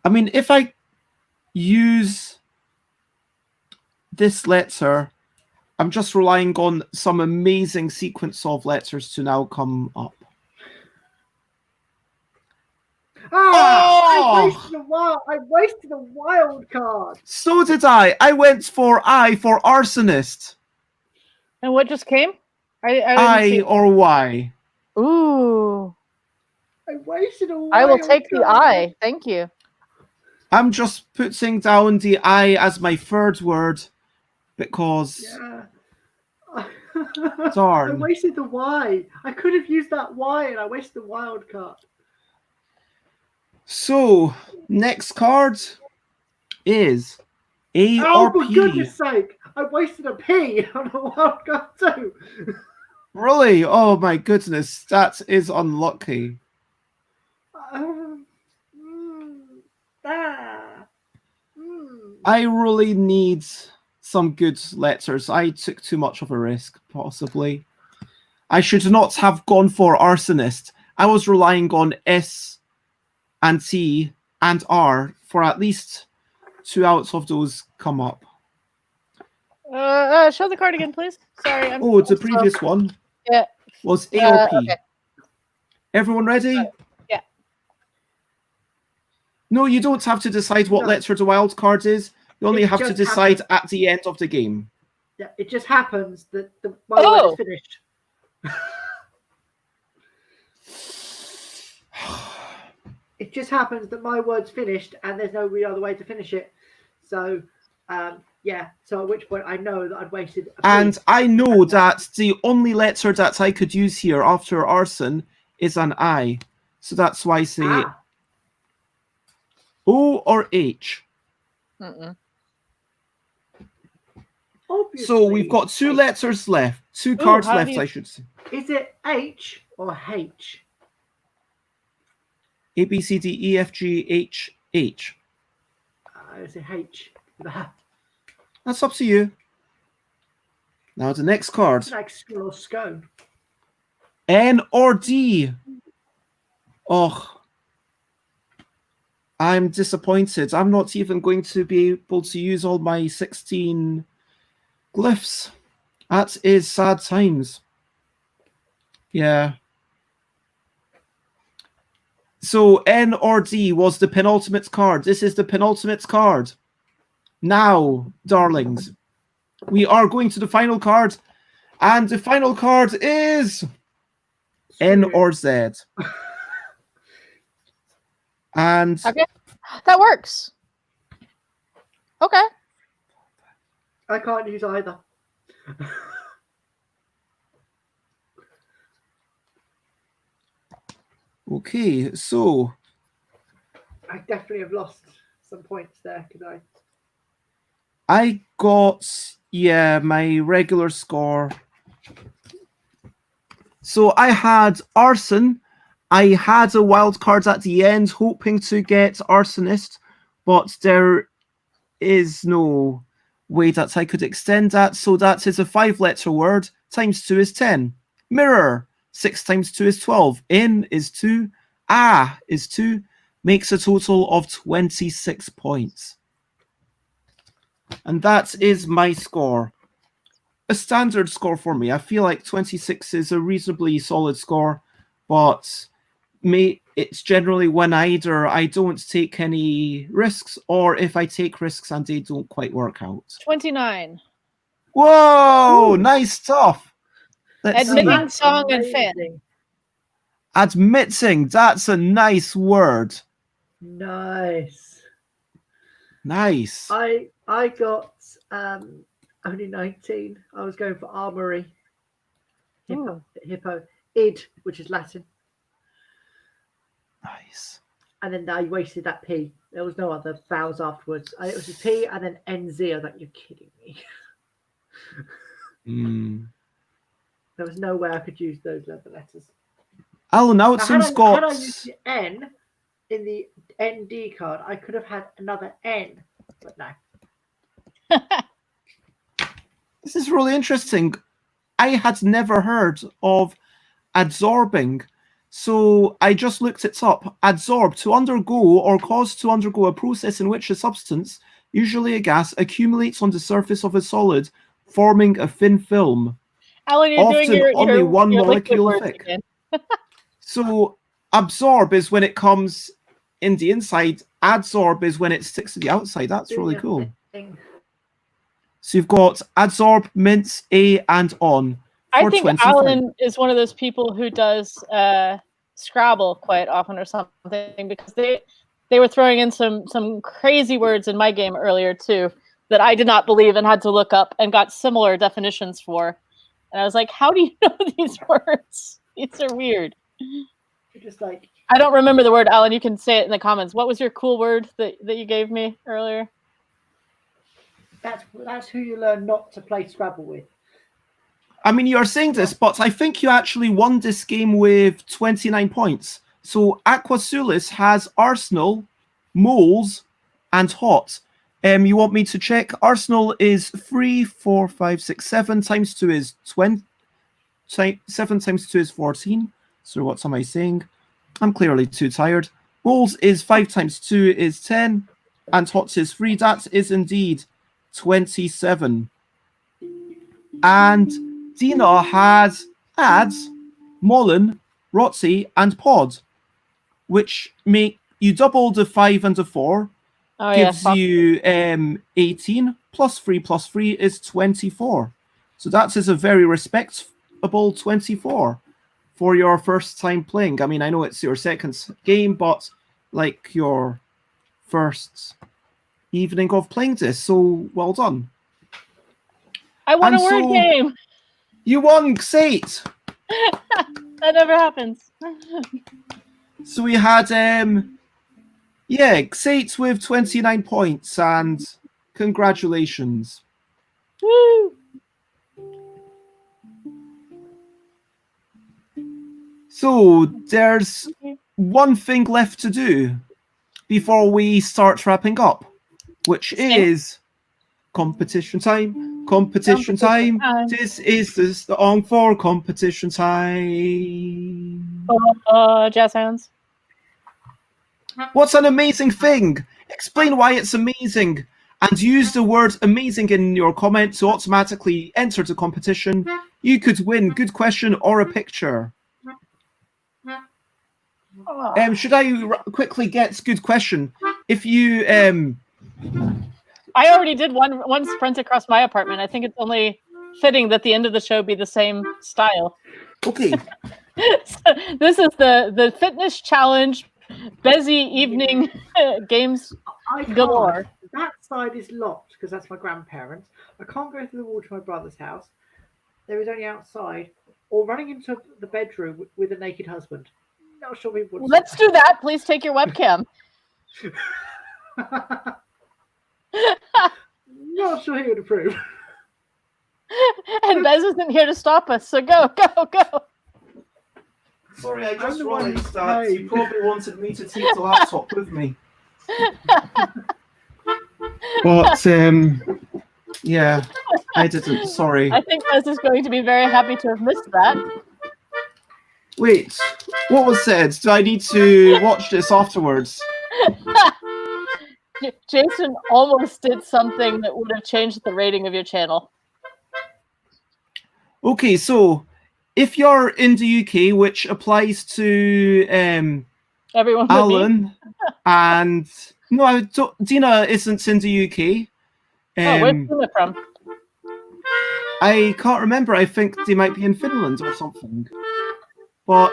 mean, if I use this letter, I'm just relying on some amazing sequence of letters to now come up. I wasted a wild card. So did I. I went for I for arsonist. And what just came? I or Y. Ooh. I wasted a wild I will take the card. I. Thank you. I'm just putting down the I as my 3rd word because darn. I wasted the Y. I could have used that Y and I wasted the wild card. So, next card is A or P. Oh, for goodness sake! I wasted a P on a wild card too. Really? Oh my goodness, that is unlucky. I really need some good letters. I took too much of a risk, possibly. I should not have gone for arsonist. I was relying on S and T and R for at least 2 out of those come up. Show the card again, please. Sorry. The previous one was A or P. Okay. Everyone ready? Yeah. No, you don't have to decide what letter the wild card is. You only have to decide at the end of the game. Yeah, it just happens that my word is finished. It just happens that my word's finished and there's no real other way to finish it. So, so at which point I know that I'd wasted a And piece. I know that the only letter that I could use here after arson is an I. So that's why I say O or H. Obviously, So we've got 2 letters left. 2 cards left, I should say. Is it H or H? A, B, C, D, E, F, G, H, H. Is it H? That's up to you. Now the next card. It's like skill or scone. N or D. Oh, I'm disappointed. I'm not even going to be able to use all my 16 glyphs. That is sad times. Yeah. So N or D was the penultimate card. This is the penultimate card. Now, darlings, we are going to the final card. And the final card is N or Z. And Okay, that works. Okay. I can't use either. okay, so I definitely have lost some points there, could I? I got, yeah, my regular score. So I had arson. I had a wild card at the end, hoping to get arsonist, but there is no way that I could extend that. So that is a 5-letter word. Times 2 is 10. Mirror. 6 times 2 is 12. In is 2. Ah is 2. Makes a total of 26 points. And that is my score. A standard score for me. I feel like 26 is a reasonably solid score, but it's generally when either I don't take any risks or if I take risks and they don't quite work out. 29. Whoa, Ooh. nice stuff. Let's see. Admitting song and fan. Admitting, that's a nice word. Nice. Nice. I got only 19. I was going for armory. Hippo. Id, which is Latin. Nice. And then I wasted that P. There was no other vowels afterwards. It was a P and then NZ. I was like, you're kidding me. There was no way I could use those letters. Alan Outson's got... Had I used the N in the ND card, I could have had another N. But no. This is really interesting. I had never heard of adsorbing. So I just looked it up. Adsorb, to undergo or cause to undergo a process in which a substance, usually a gas, accumulates on the surface of a solid, forming a thin film. Alan, you're often doing your only one your liquid molecule words thick. again. So absorb is when it comes in the inside. Adsorb is when it sticks to the outside. That's really cool. So you've got adsorb, mince, a, and on. I think 23. Alan is one of those people who does Scrabble quite often or something, because they were throwing in some crazy words in my game earlier too that I did not believe and had to look up and got similar definitions for. And I was like, how do you know these words? These are weird. Just like, I don't remember the word, Alan. You can say it in the comments. What was your cool word that you gave me earlier? That's who you learn not to play Scrabble with. I mean, you're saying this, but I think you actually won this game with 29 points. So Aquasulis has Arsenal, Moles, and Hot. You want me to check? Arsenal is 3, 4, 5, 6, 7 times 2 is 20. 7 times 2 is 14. So what am I saying? I'm clearly too tired. Moles is 5 times 2 is 10. And Hot is 3. That is indeed 27. And Dina has Ads, Mollen, Rotzi, and Pod, which make you double the 5 and the 4. Gives you 18 plus 3 is 24. So that is a very respectable 24 for your first time playing. I mean, I know it's your second game, but like your first evening of playing this. So well done. I won a word game. You won, Xate. That never happens. So we had Xate with 29 points, and congratulations. Woo! So there's one thing left to do before we start wrapping up, which is competition time. Competition time. This is the song for competition time. Jazz hands. What's an amazing thing? Explain why it's amazing, and use the word amazing in your comment to automatically enter the competition. You could win good question or a picture. Should I quickly get good question? If you I already did one sprint across my apartment. I think it's only fitting that the end of the show be the same style. okay. So this is the fitness challenge, busy evening games I can't. galore. That side is locked because that's my grandparents. I can't go through the wall to my brother's house. There is only outside or running into the bedroom with a naked husband. Not sure people would. Let's do that. Please take your webcam. Not sure he would approve. And Bez isn't here to stop us, so go. Sorry, I I'm just the one realised who's that paid. you probably wanted me to take the laptop with me. But yeah, I didn't. Sorry. I think Bez is going to be very happy to have missed that. Wait, what was said? Do I need to watch this afterwards? Jason almost did something that would have changed the rating of your channel. Okay, so if you're in the UK, which applies to Everyone but me. Alan and no, I don't, Dina isn't in the UK. Oh, where's Dina from? I can't remember. I think they might be in Finland or something. But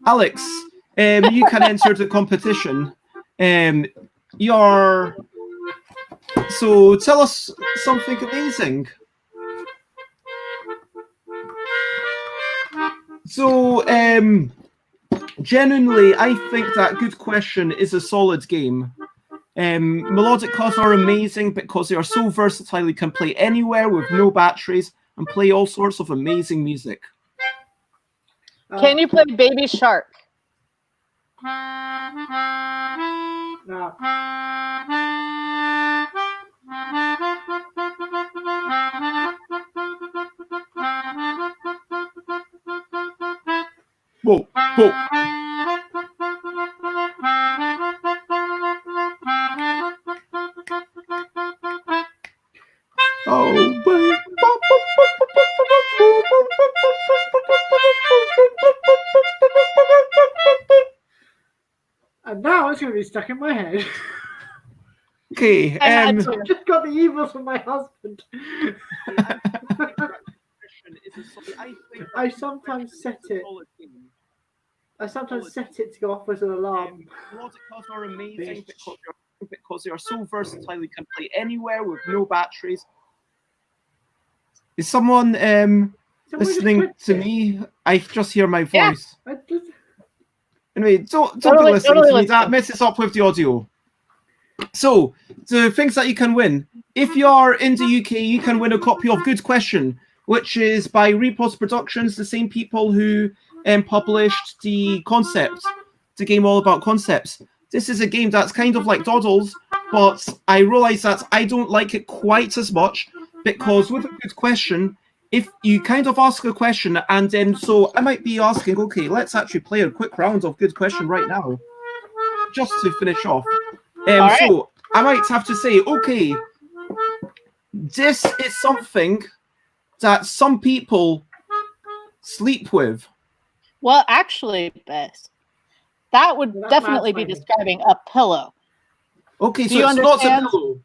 Alex, you can enter the competition. So tell us something amazing. So genuinely, I think that Good Question is a solid game. Melodic cards are amazing because they are so versatile. You can play anywhere with no batteries and play all sorts of amazing music. Can you play Baby Shark? No. Whoa, whoa. Oh, but... And now it's going to be stuck in my head. Okay, I had I've to. just got the emails from my husband. I sometimes set it. I sometimes set it to go off as an alarm. Melodic cards are amazing because they are so versatile. You can play anywhere with no batteries. Is someone listening to me? I just hear my voice. I just, Anyway, don't Totally- be listening totally to me. That listening. messes up with the audio. So, the things that you can win. If you're in the UK, you can win a copy of Good Question, which is by Repos Productions, the same people who published the concept, the game all about concepts. This is a game that's kind of like Doddles, but I realize that I don't like it quite as much because with a Good Question, if you kind of ask a question and then, so I might be asking, okay, let's actually play a quick round of Good Question right now, just to finish off. right. So I might have to say, okay, this is something that some people sleep with. Well, actually, Bez, that would That's definitely be mansplaining. describing a pillow. Okay, Do so you it's not a understand? pillow.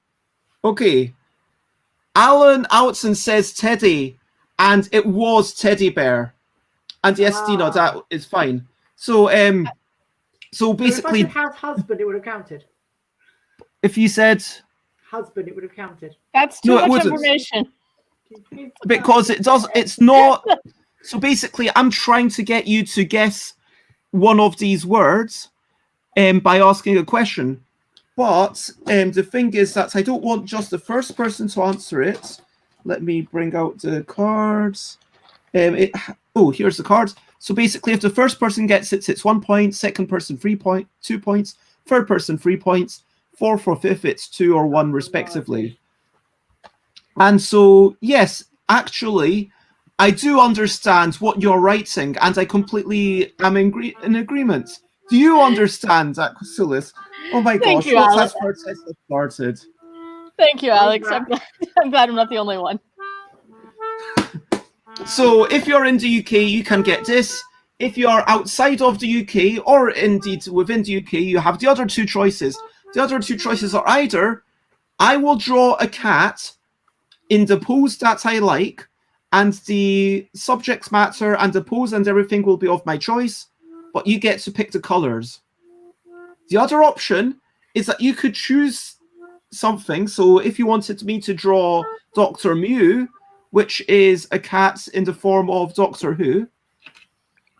Okay. Alan Outson says teddy, and it was teddy bear. And yes, Dina, that is fine. So so basically, if I said husband, it would have counted. if you said, Husband, it would have counted. That's too No, it much wouldn't. information. because it's not, so basically I'm trying to get you to guess one of these words by asking a question. But the thing is that I don't want just the first person to answer it. Let me bring out the cards. Here's the cards. So basically, if the first person gets it, it's 1 point. Second person, 2 points. Third person, 3 points. Fourth or fifth, it's 2 or 1 respectively. And so, yes, actually, I do understand what you're writing, and I completely am in agreement. Do you understand that, Quasilis? Oh my Thank gosh, you, what's Alex. that first test that started? Thank you, Alex. I'm glad I'm not the only one. So if you're in the UK, you can get this. if you are outside of the UK or indeed within the UK, you have the other two choices. The other two choices are either I will draw a cat in the pose that I like, and the subject matter and the pose and everything will be of my choice, but you get to pick the colors. The other option is that you could choose something. So if you wanted me to draw Dr. Mew, which is a cat in the form of Doctor Who.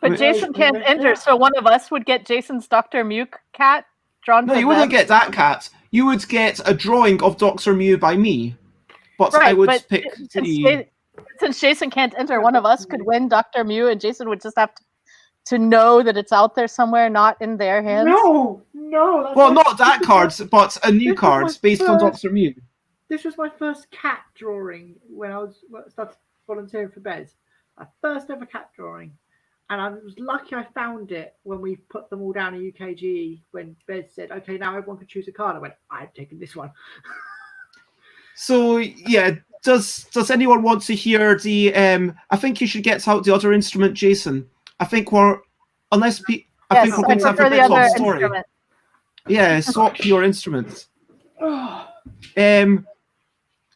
But Jason can't enter, so one of us would get Jason's Dr. Mew cat drawn. No, you wouldn't get that cat. You would get a drawing of Dr. Mew by me. But right, I would but pick the... Since Jason can't enter, one of us could win Dr. Mew, and Jason would just have to know that it's out there somewhere, not in their hands. No. Well, not that card, but a new card based on Dr. Mew. This was my first cat drawing when I started volunteering for Bez. My first ever cat drawing. And I was lucky I found it when we put them all down in UKGE when Bez said, okay, now everyone can choose a card. I went, I've taken this one. So, yeah, does anyone want to hear the... I think you should get out the other instrument, Jason. I think we're... Unless... I think we're going to have a bit of story. Instrument. Yeah, swap your instruments.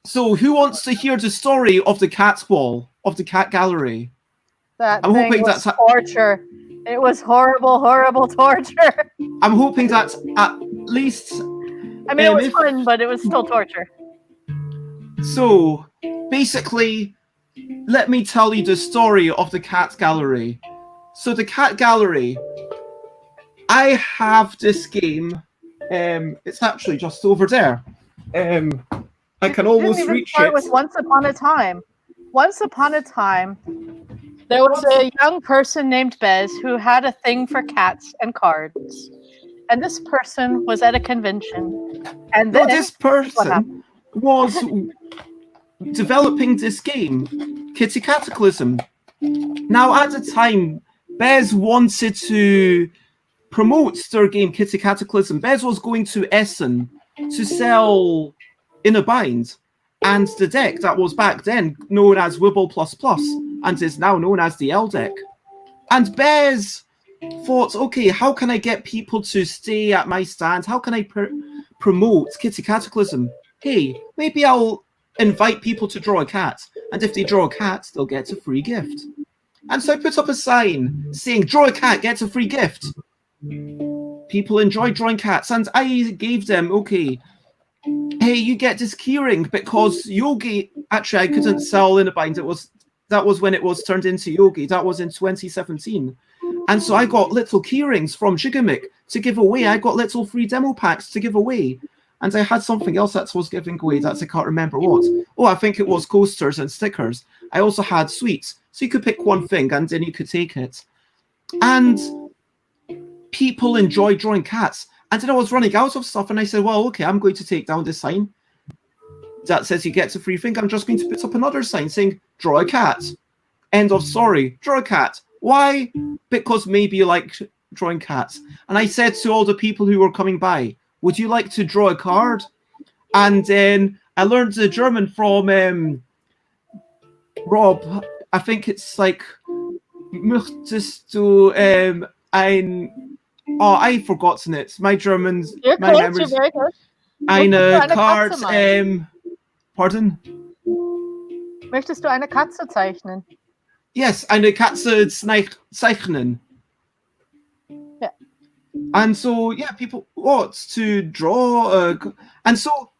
So, who wants to hear the story of the cat wall, of the cat gallery? I'm hoping that's torture. It was horrible, horrible torture. I'm hoping that at least... I mean, it was fun, but it was still torture. So, basically, let me tell you the story of the cat gallery. So, the cat gallery... I have this game. It's actually just over there. I can almost reach it. With Once Upon a Time. Once upon a time, there was a young person named Bez who had a thing for cats and cards. And this person was at a convention. And then this person was developing this game, Kitty Cataclysm. Now, at the time, Bez wanted to promote their game, Kitty Cataclysm. Bez was going to Essen to sell In a Bind, and the deck that was back then known as Wibble++ and is now known as the L deck. And Bez thought, okay, how can I get people to stay at my stand? How can I promote Kitty Cataclysm? Hey, maybe I'll invite people to draw a cat, and if they draw a cat, they'll get a free gift. And so I put up a sign saying, draw a cat, get a free gift. People enjoy drawing cats, and I gave them, okay, hey, you get this keyring because Yogi, actually I couldn't sell In a Bind, that was when it was turned into Yogi, that was in 2017. And so I got little keyrings from Jigamic to give away. I got little free demo packs to give away. And I had something else that was giving away that I can't remember what. Oh, I think it was coasters and stickers. I also had sweets. So you could pick one thing and then you could take it. And people enjoy drawing cats. And then I was running out of stuff and I said, well, okay, I'm going to take down this sign that says you get a free thing. I'm just going to put up another sign saying, draw a cat. End of story. Draw a cat. Why? Because maybe you like drawing cats. And I said to all the people who were coming by, would you like to draw a card? And then I learned the German from Rob. I think it's like, möchtest du ein... Oh, I've forgotten it. My German's... You're my close, memory's... you're very close. Eine Card... pardon? Möchtest du eine Katze zeichnen? Yes, eine Katze zeichnen. Yeah. And so, yeah, people want to draw. And so,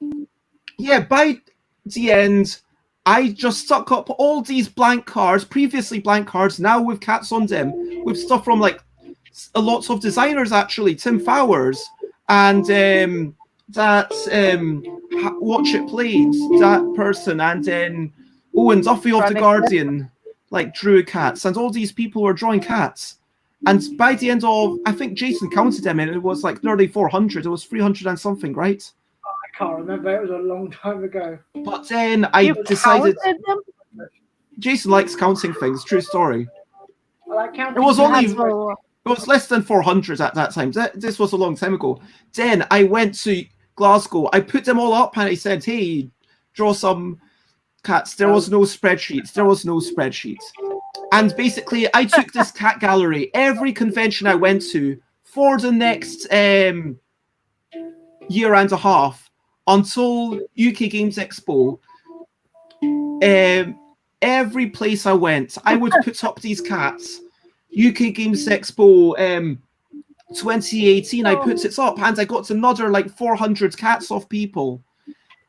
yeah, by the end, I just stuck up all these blank cards, previously blank cards, now with cats on them, with stuff from like a lots of designers, actually, Tim Fowers, and that Watch It Played, that person, and then Owen Duffy of The Guardian, like drew cats, and all these people were drawing cats. And by the end of, I think Jason counted them in, it was like nearly 400. It was 300 and something, right? Oh, I can't remember. It was a long time ago. But then I decided... them? Jason likes counting things, true story. I like counting. It was only... It was less than 400 at that time. This was a long time ago. Then I went to Glasgow. I put them all up and I said, hey, draw some cats. There was no spreadsheets. There was no spreadsheets. And basically, I took this cat gallery every convention I went to for the next year and a half until UK Games Expo. Every place I went, I would put up these cats. UK Games Expo 2018, I put it up, and I got another like 400 cats off people.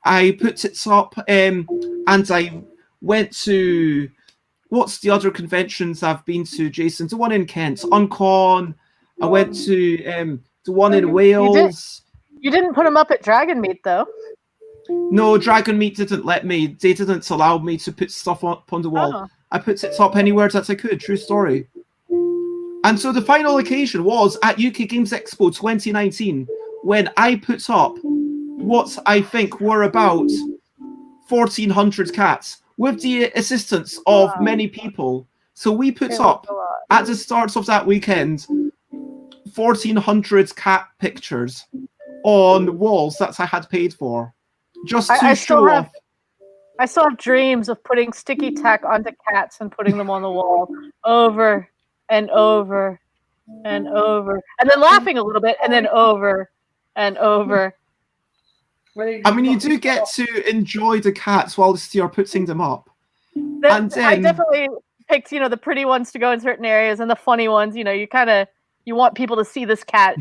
I put it up, and I went to, what's the other conventions I've been to, Jason? The one in Kent, Uncon. I went to the one in Wales. You didn't put them up at Dragon Meet, though. No, Dragon Meet didn't let me. They didn't allow me to put stuff up on the wall. Oh. I put it up anywhere that I could. True story. And so the final occasion was at UK Games Expo 2019 when I put up what I think were about 1,400 cats with the assistance of many people. So we put up at the start of that weekend 1,400 cat pictures on walls that I had paid for, just to show off. I still have dreams of putting sticky tack onto cats and putting them on the wall over and over and over, and then laughing a little bit, and then over and over. I mean, you do get to enjoy the cats whilst you're putting them up. And then, I definitely picked, the pretty ones to go in certain areas, and the funny ones, you want people to see this cat.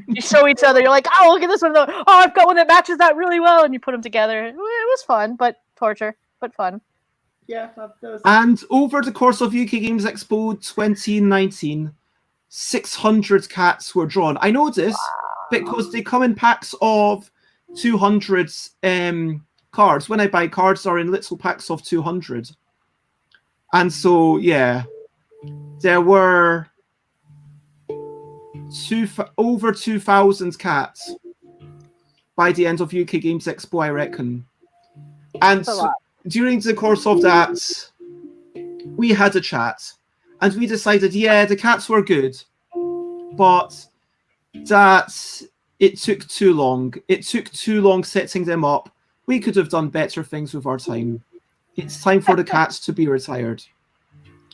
You show each other. You're like, oh, look at this one. Oh, I've got one that matches that really well, and you put them together. It was fun, but torture, but fun. Yeah. And over the course of UK Games Expo 2019, 600 cats were drawn. I know this because they come in packs of 200 cards. When I buy cards, they're in little packs of 200. And so, yeah, there were over 2,000 cats by the end of UK Games Expo, I reckon. And during the course of that, we had a chat, and we decided, yeah, the cats were good, but that it took too long. It took too long setting them up. We could have done better things with our time. It's time for the cats to be retired.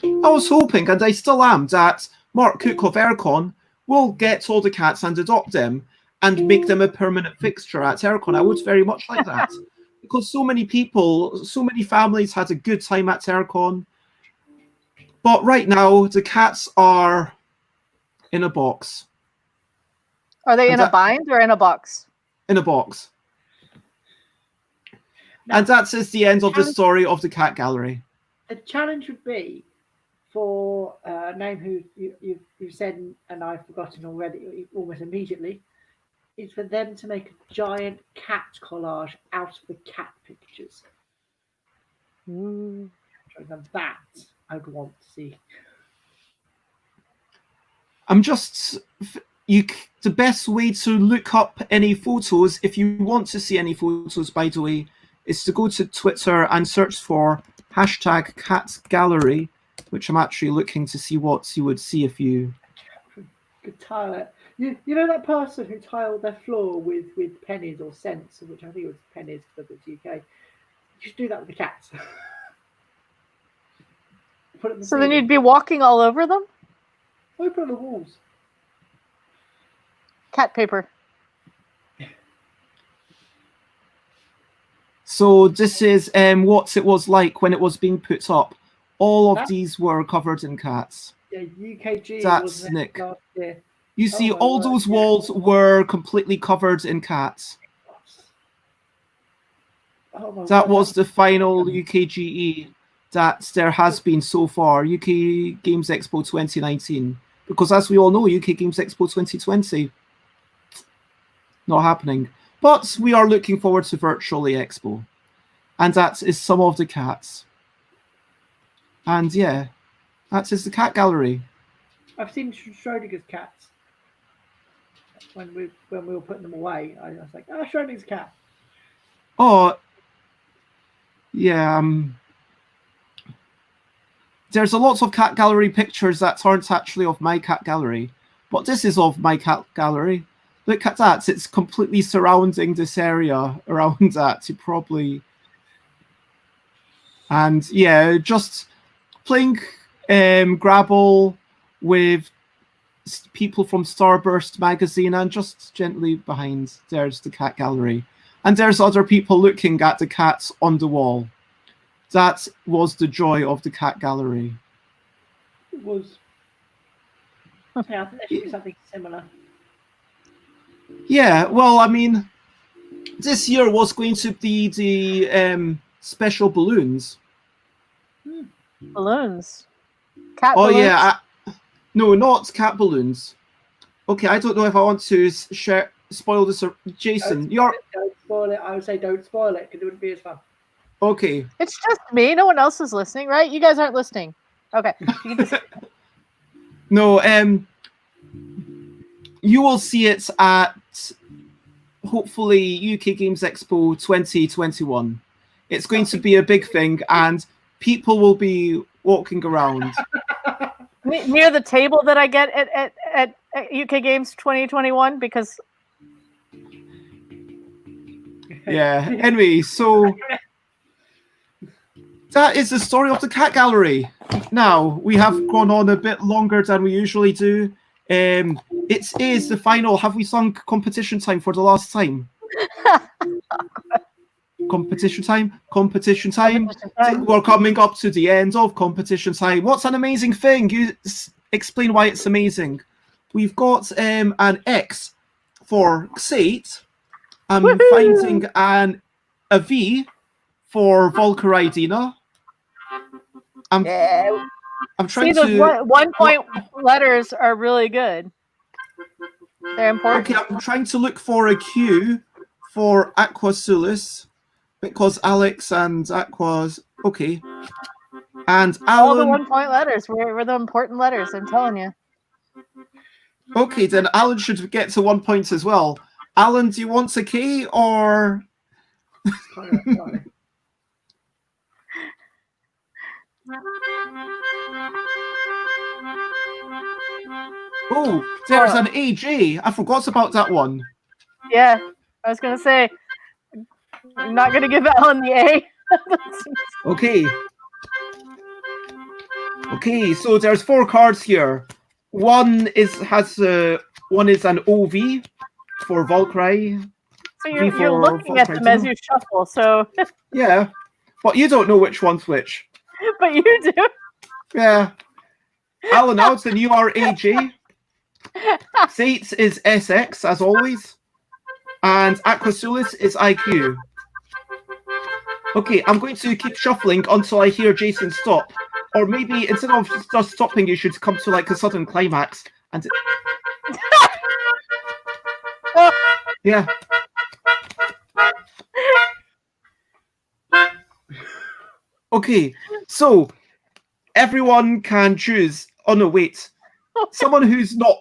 I was hoping, and I still am, that Mark Cook of Aircon will get all the cats and adopt them and make them a permanent fixture at Aircon. I would very much like that. Because so many people, so many families had a good time at Aircon. But right now, the cats are in a box. Are they in a bind or in a box? In a box. And that is the end of the story of the cat gallery. The challenge would be for a name who you said and I've forgotten already almost immediately, is for them to make a giant cat collage out of the cat pictures. And that I'd want to see. The best way to look up any photos, if you want to see any photos, by the way, is to go to Twitter and search for #catgallery, which I'm actually looking to see what you would see if you could tile it. You know that person who tiled their floor with pennies or cents, which I think it was pennies because it's UK. You should do that with the cats. So then you'd be walking all over them? Or put it on the walls. Cat paper. So this is what it was like when it was being put up. All of these were covered in cats. Yeah, UKG. That's Nick. You see, all those walls were completely covered in cats. That was the final UKGE that there has been so far, UK Games Expo 2019. Because as we all know, UK Games Expo 2020, not happening. But we are looking forward to Virtually Expo. And that is some of the cats. And yeah, that is the cat gallery. I've seen Schrodinger's cats. When we were putting them away, I was like, oh, Schrodinger's cat. Oh, yeah. There's a lot of cat gallery pictures that aren't actually of my cat gallery, but this is of my cat gallery. Look at that. It's completely surrounding this area around that. You probably... And yeah, just playing Grabble with people from Starburst magazine, and just gently behind there's the cat gallery. And there's other people looking at the cats on the wall. That was the joy of the cat gallery. It was. Yeah, I think there should be something similar. Yeah, well, I mean, this year was going to be the special balloons. Balloons. Cat Oh, balloons? yeah. No, not cat balloons. Okay, I don't know if I want to spoil this. Jason, Don't spoil it. I would say don't spoil it, because it wouldn't be as fun. Okay. It's just me. No one else is listening, right? You guys aren't listening. Okay. You can just... No, you will see it at, hopefully, UK Games Expo 2021. It's going to be a big thing, and people will be walking around. Near the table that I get at UK Games 2021, because... Yeah, anyway, so... That is the story of the cat gallery. Now, we have gone on a bit longer than we usually do. It is the final. Have we sung competition time for the last time? Competition time? Competition time? We're coming up to the end of competition time. What's an amazing thing? You explain why it's amazing. We've got an X for Xate. I'm finding a V for Volcaridina. I'm trying those to... 1 point letters are really good. They're important. Okay, I'm trying to look for a Q for Aquasulus, because Alex and Aqua's... Okay. And All the Alan... 1 point letters were the important letters, I'm telling you. Okay, then Alan should get to 1 point as well. Alan, do you want a K or... Oh, there's an AJ. I forgot about that one. Yeah, I was going to say, I'm not going to give Alan the A. Okay. Okay, so there's 4 cards here. One is an OV for Valkyrie. So you're looking at them as you shuffle, so... Yeah, but you don't know which one's which. But you do. Yeah. Alan Alton, you are AJ. Xate is SX, as always. And Aquasulus is IQ. Okay, I'm going to keep shuffling until I hear Jason stop. Or maybe instead of just stopping, you should come to like a sudden climax. And yeah. Okay, so everyone can choose. Oh no, wait. Someone who's not.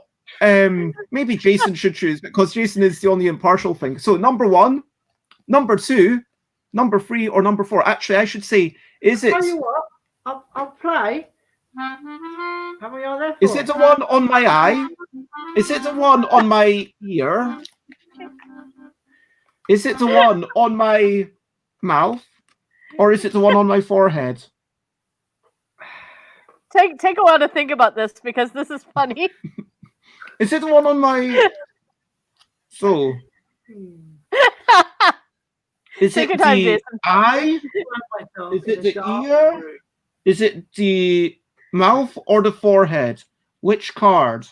Maybe Jason should choose, because Jason is the only impartial thing. So number 1, number 2, number 3, or number 4. Actually, I should say, is it? Tell you what, I'll play. How many are there? Is it the one on my eye? Is it the one on my ear? Is it the one on my mouth? Or is it the one on my forehead? Take a while to think about this, because this is funny. Is it the one on my... So... Is Take it your time, the Jason. eye? Is it the ear? Is it the mouth or the forehead? Which card?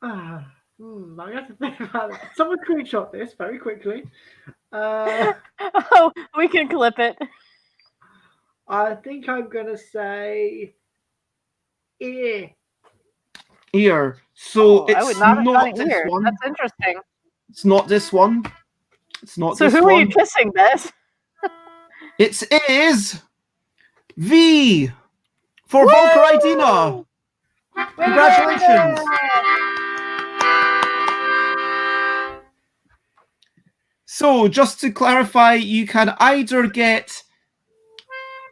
I have to think about it. Someone screenshot this very quickly. Oh, we can clip it. I think I'm going to say ear. Ear. So I it's would not have not done this ear. one. That's interesting. It's not this one. It's not So this who one. are you kissing, Bess? It is V for Woo! Volcaridina. Congratulations. So just to clarify, you can either get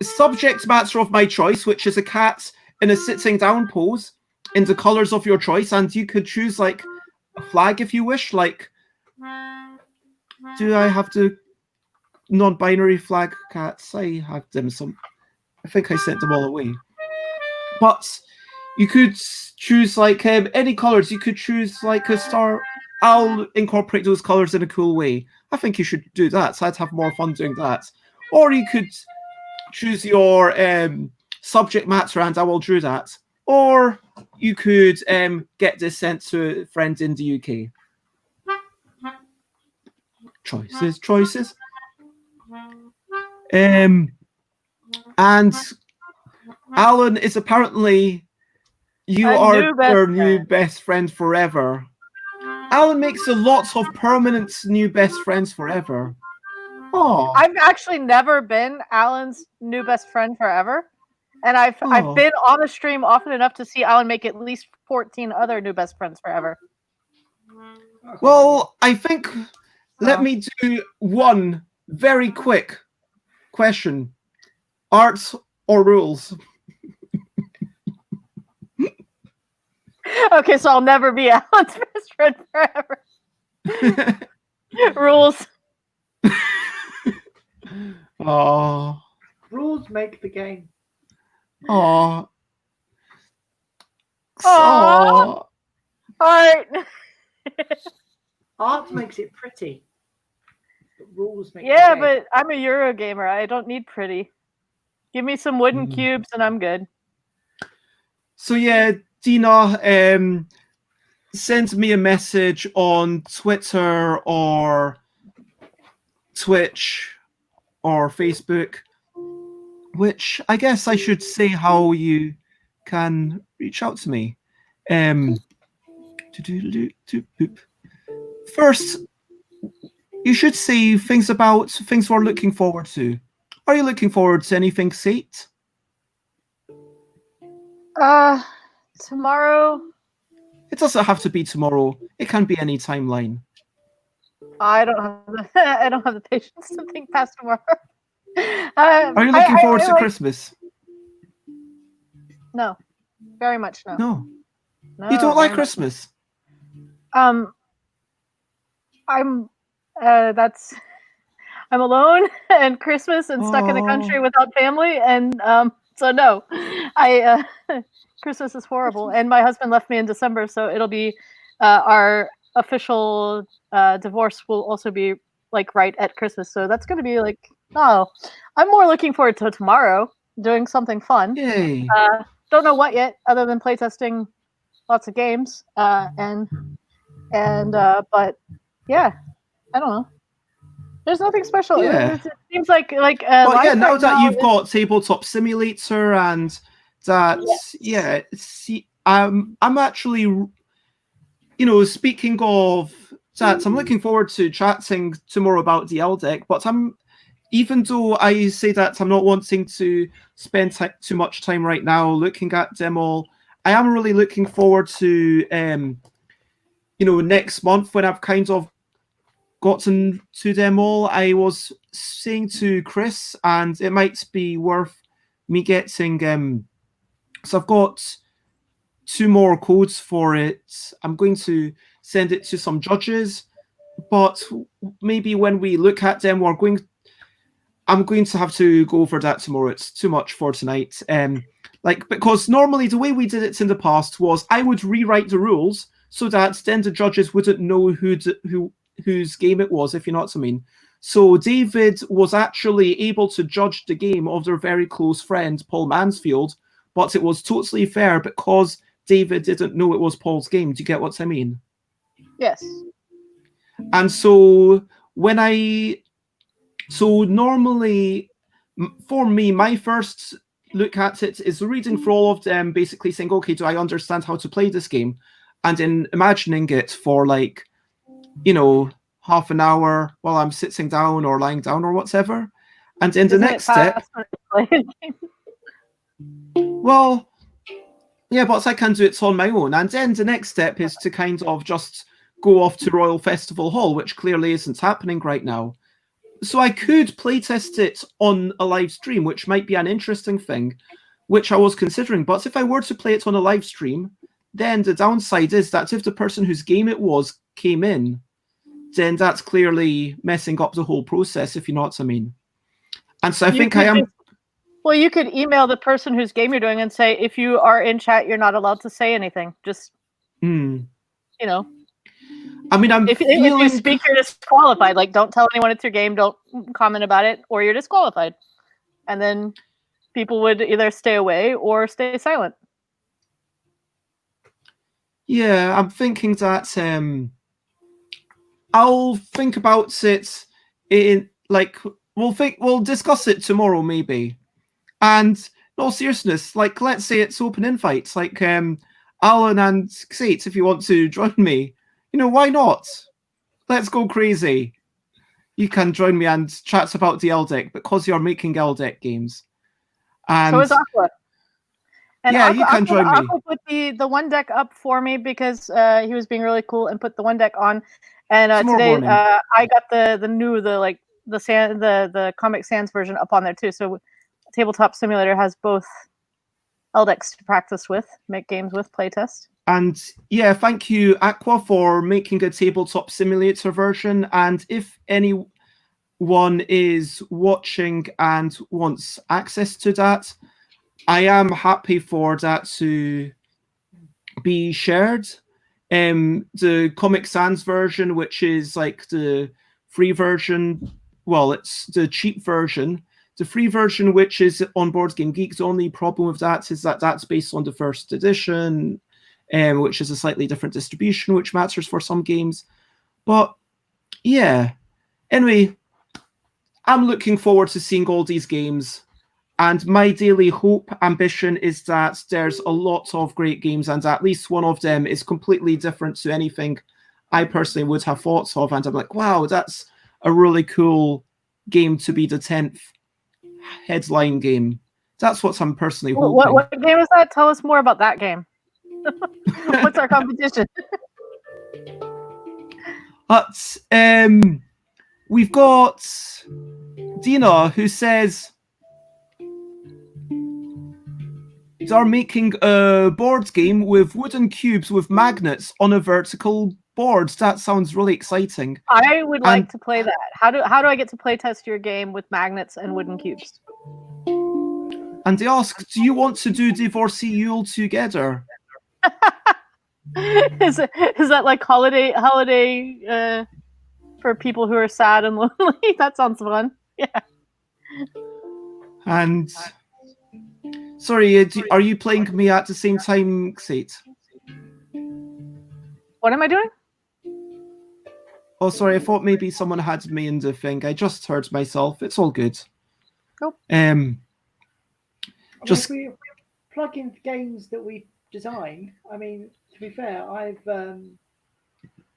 subject matter of my choice, which is a cat in a sitting down pose in the colors of your choice, and you could choose like a flag if you wish. Like, do I have the non-binary flag cats? I have them some. I think I sent them all away. But You could choose like any colors. You could choose like a star. I'll incorporate those colors in a cool way. I think you should do that. So I'd have more fun doing that. Or you could choose your subject matter, and I will do that. Or you could get this sent to a friend in the UK. Choices. And Alan is apparently you are your new best friend forever. Alan makes a lot of permanent new best friends forever. Oh, I've actually never been Alan's new best friend forever. And I've been on the stream often enough to see Alan make at least 14 other new best friends forever. Well, I think let me do one very quick question. Arts or rules? Okay, so I'll never be Alan's best friend forever. Rules. Oh. Rules make the game. Oh. All right. Art makes it pretty. But rules make Yeah, the game. but I'm a Euro gamer. I don't need pretty. Give me some wooden cubes and I'm good. So yeah, Dina, send me a message on Twitter or Twitch or Facebook, which I guess I should say how you can reach out to me. First, you should say things we're looking forward to. Are you looking forward to anything, Sate? Tomorrow. It doesn't have to be tomorrow. It can be any timeline. I don't have the patience to think past tomorrow. Are you looking forward to Christmas? No, very much no. No. You don't like Christmas? I'm alone and Christmas and stuck in the country without family, and so no, Christmas is horrible. And my husband left me in December, so it'll be our official divorce will also be like right at Christmas, so that's going to be like, oh, I'm more looking forward to tomorrow doing something fun. Yay. Don't know what yet, other than playtesting lots of games, but yeah, I don't know. There's nothing special. Yeah. It seems like well, yeah, now that you've got Tabletop Simulator and that, yeah, see, I'm actually, speaking of that, I'm looking forward to chatting tomorrow about the L deck, but even though I say that I'm not wanting to spend too much time right now looking at them all, I am really looking forward to, next month when I've kind of gotten to them all. I was saying to Chris, and it might be worth me getting, so I've got 2 more codes for it. I'm going to send it to some judges, but maybe when we look at them, I'm going to have to go over that tomorrow. It's too much for tonight. Because normally the way we did it in the past was I would rewrite the rules so that then the judges wouldn't know whose game it was, if you know what I mean. So David was actually able to judge the game of their very close friend, Paul Mansfield, but it was totally fair because David didn't know it was Paul's game. Do you get what I mean? Yes. And so normally, for me, my first look at it is reading for all of them, basically saying, okay, do I understand how to play this game? And then imagining it for half an hour while I'm sitting down or lying down or whatever. And then the next step... Well, yeah, but I can do it on my own. And then the next step is to kind of just go off to Royal Festival Hall, which clearly isn't happening right now. So I could playtest it on a live stream, which might be an interesting thing, which I was considering. But if I were to play it on a live stream, then the downside is that if the person whose game it was came in, then that's clearly messing up the whole process, if you know what I mean. And so I think I am... Well, you could email the person whose game you're doing and say, if you are in chat, you're not allowed to say anything. Just, you know. I mean, if you speak, you're disqualified. Like, don't tell anyone it's your game. Don't comment about it, or you're disqualified. And then people would either stay away or stay silent. Yeah, I'm thinking that I'll think about it in like we'll discuss it tomorrow maybe. And in all seriousness, like let's say it's open invites, like Alan and Xate, if you want to join me, why not? Let's go crazy. You can join me and chat about the LDEC because you're making LDEC games. And so is Aqua. And yeah, Aqua, you can join me. Aqua put the one deck up for me because he was being really cool and put the one deck on. And today I got the Comic Sans version up on there too. So Tabletop Simulator has both LDECs to practice with, make games with, playtest. And yeah, thank you, Aqua, for making a Tabletop Simulator version. And if anyone is watching and wants access to that, I am happy for that to be shared. The Comic Sans version, which is like the free version, well, it's the cheap version. The free version, which is on Board Game Geek, the only problem with that is that that's based on the first edition, which is a slightly different distribution, which matters for some games. But yeah, anyway, I'm looking forward to seeing all these games. And my daily hope, ambition is that there's a lot of great games and at least one of them is completely different to anything I personally would have thought of. And I'm like, wow, that's a really cool game to be the 10th headline game. That's what I'm personally hoping. What game is that? Tell us more about that game. What's our competition? But we've got Dina who says they're making a board game with wooden cubes with magnets on a vertical board. That sounds really exciting. I would like to play that. How do I get to play test your game with magnets and wooden cubes? And they ask, do you want to do Divorcee Yule together? Is that like holiday for people who are sad and lonely? That sounds fun. Yeah. And sorry, are you playing me at the same time, Xate? What am I doing? Oh, sorry, I thought maybe someone had me in the thing. I just heard myself. It's all good. Nope. Just if we plug in games that we design. I mean, to be fair,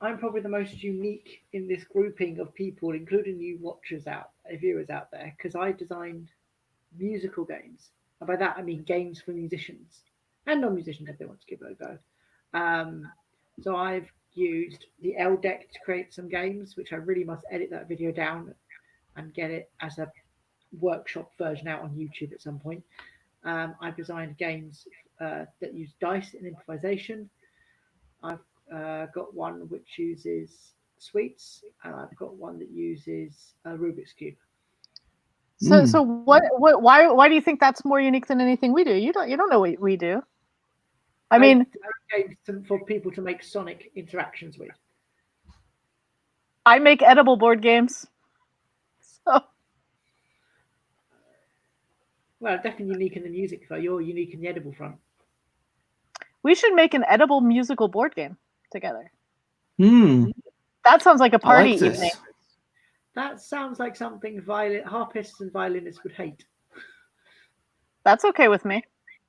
I'm probably the most unique in this grouping of people, including you viewers out there, because I designed musical games. And by that, I mean games for musicians and non-musicians if they want to give it a go. So I've used the LDEC to create some games, which I really must edit that video down and get it as a workshop version out on YouTube at some point. I've designed games that use dice and improvisation. I've got one which uses sweets, and I've got one that uses a Rubik's Cube. So why do you think that's more unique than anything we do? You don't know what we do. I mean, games for people to make Sonic interactions with. I make edible board games. So. Well, definitely unique in the music front. You're unique in the edible front. We should make an edible musical board game together. That sounds like a party evening. That sounds like something harpists and violinists would hate. That's okay with me.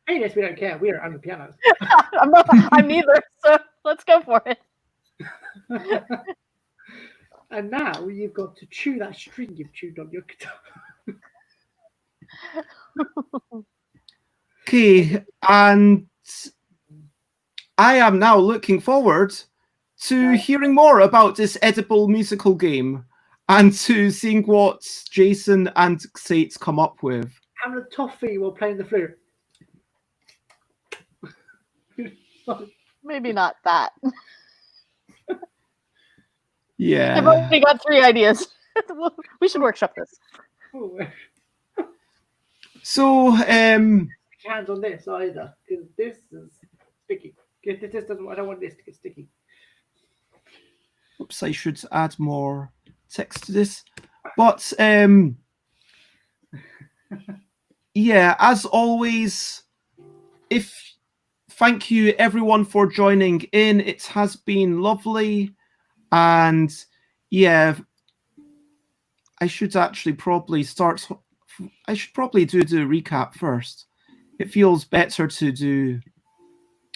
Hey, yes, we don't care. We are on the pianos. I'm neither, so let's go for it. And now you've got to chew that string you've chewed on your guitar. Okay, and I am now looking forward to hearing more about this edible musical game and to seeing what Jason and Xate come up with. Having a toffee while playing the flute. Maybe not that. Yeah. I've already got 3 ideas. We should workshop this. So, Hands on this either, because this is sticky. This doesn't. I don't want this to get sticky. oops, I should add more text to this. But yeah, as always, thank you everyone for joining in. It has been lovely, and yeah, I should actually probably start. I should probably do the recap first. It feels better to do.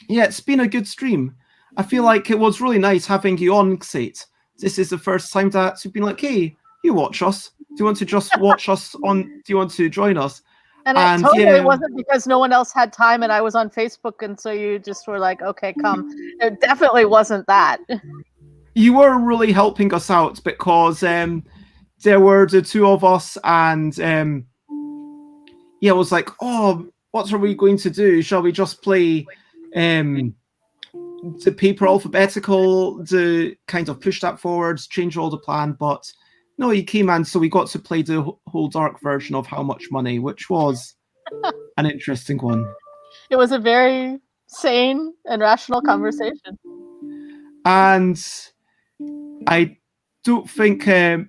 Yeah, it's been a good stream. I feel like it was really nice having you on, Sate. This is the first time that you've been like, hey, you watch us. Do you want to just watch us on? Do you want to join us? And it totally wasn't because no one else had time and I was on Facebook, and so you just were like, okay, come. It definitely wasn't that. You were really helping us out because there were the two of us, and yeah, it was like, oh, what are we going to do? Shall we just play the paper alphabetical, to kind of push that forward, change all the plan? But no, he came in, so we got to play the whole dark version of How Much Money, which was an interesting one. It was a very sane and rational conversation. And I don't think, I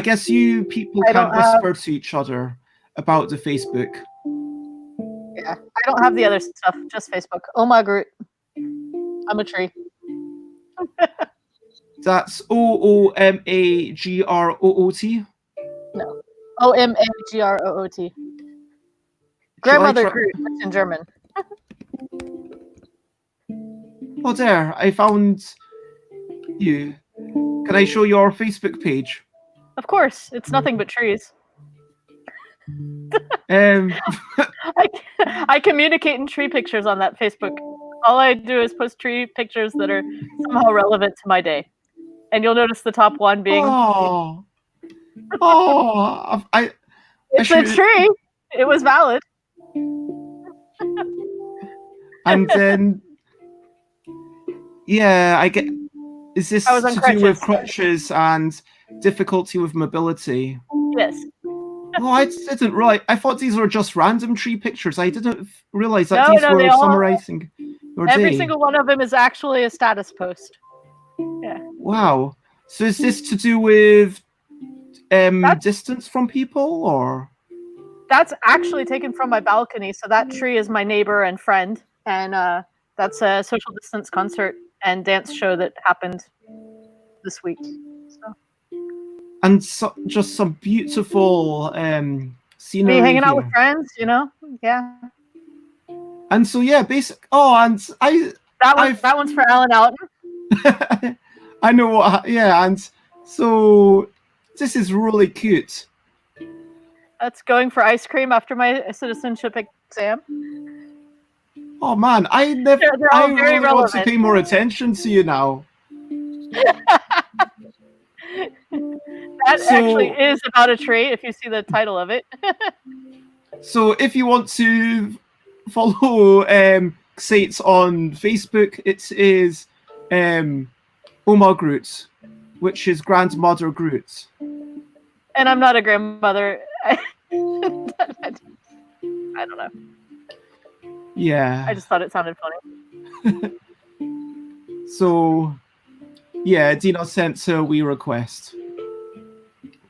guess you people can whisper to each other about the Facebook. Yeah, I don't have the other stuff, just Facebook. Oh my Groot. I'm a tree. That's OOMAGROOT? No. OMAGROOT. Grandmother Groot, that's in German. Oh, there, I found you. Can I show your Facebook page? Of course, it's nothing but trees. I communicate in tree pictures on that Facebook. All I do is post tree pictures that are somehow relevant to my day. And you'll notice the top one being... It's a tree. It was valid. And then... Yeah, I get... Is this to do with crutches and difficulty with mobility? Yes. Oh, I didn't realize. I thought these were just random tree pictures. I didn't realize that these were summarizing your day. Every single one of them is actually a status post. Yeah. Wow. So is this to do with distance from people, or? That's actually taken from my balcony. So that tree is my neighbor and friend, and that's a social distance concert and dance show that happened this week. So. And so, just some beautiful scenery. Me hanging out with friends, you know? Yeah. And so, yeah, basic. Oh, and that one's for Alan Alton. I know what. Yeah, and so this is really cute. That's going for ice cream after my citizenship exam. Oh man, I really want to pay more attention to you now. That actually is about a tree, if you see the title of it. So if you want to follow Sates on Facebook, it is Oma Groot, which is Grandmother Groot. And I'm not a grandmother. I don't know. Yeah. I just thought it sounded funny. So, yeah, Dina sent a wee request.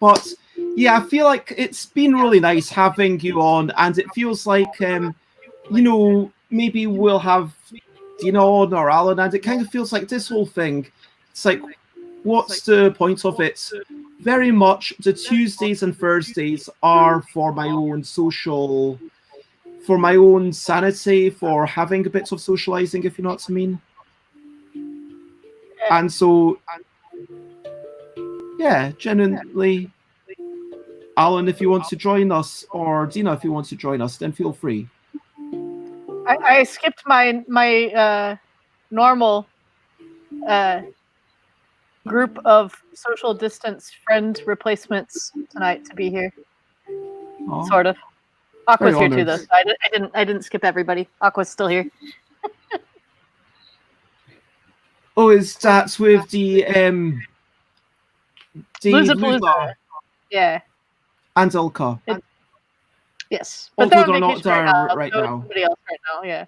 But, yeah, I feel like it's been really nice having you on, and it feels like, you know, maybe we'll have Dina on or Alan, and it kind of feels like this whole thing, it's like, what's the point of it? Very much the Tuesdays and Thursdays are for my own social, for my own sanity, for having a bit of socializing, if you know what I mean. And so, yeah, genuinely, Alan, if you want to join us, or Dina, if you want to join us, then feel free. I skipped my normal group of social distance friend replacements tonight to be here. Oh, sort of. Aqua's here honored. too, though. So I didn't skip everybody. Aqua's still here. Oh, is that with the Loser. Yeah. And Ilka? Yes, Although they're on they're not vacation there now, right so it's now. somebody else right now. Yeah.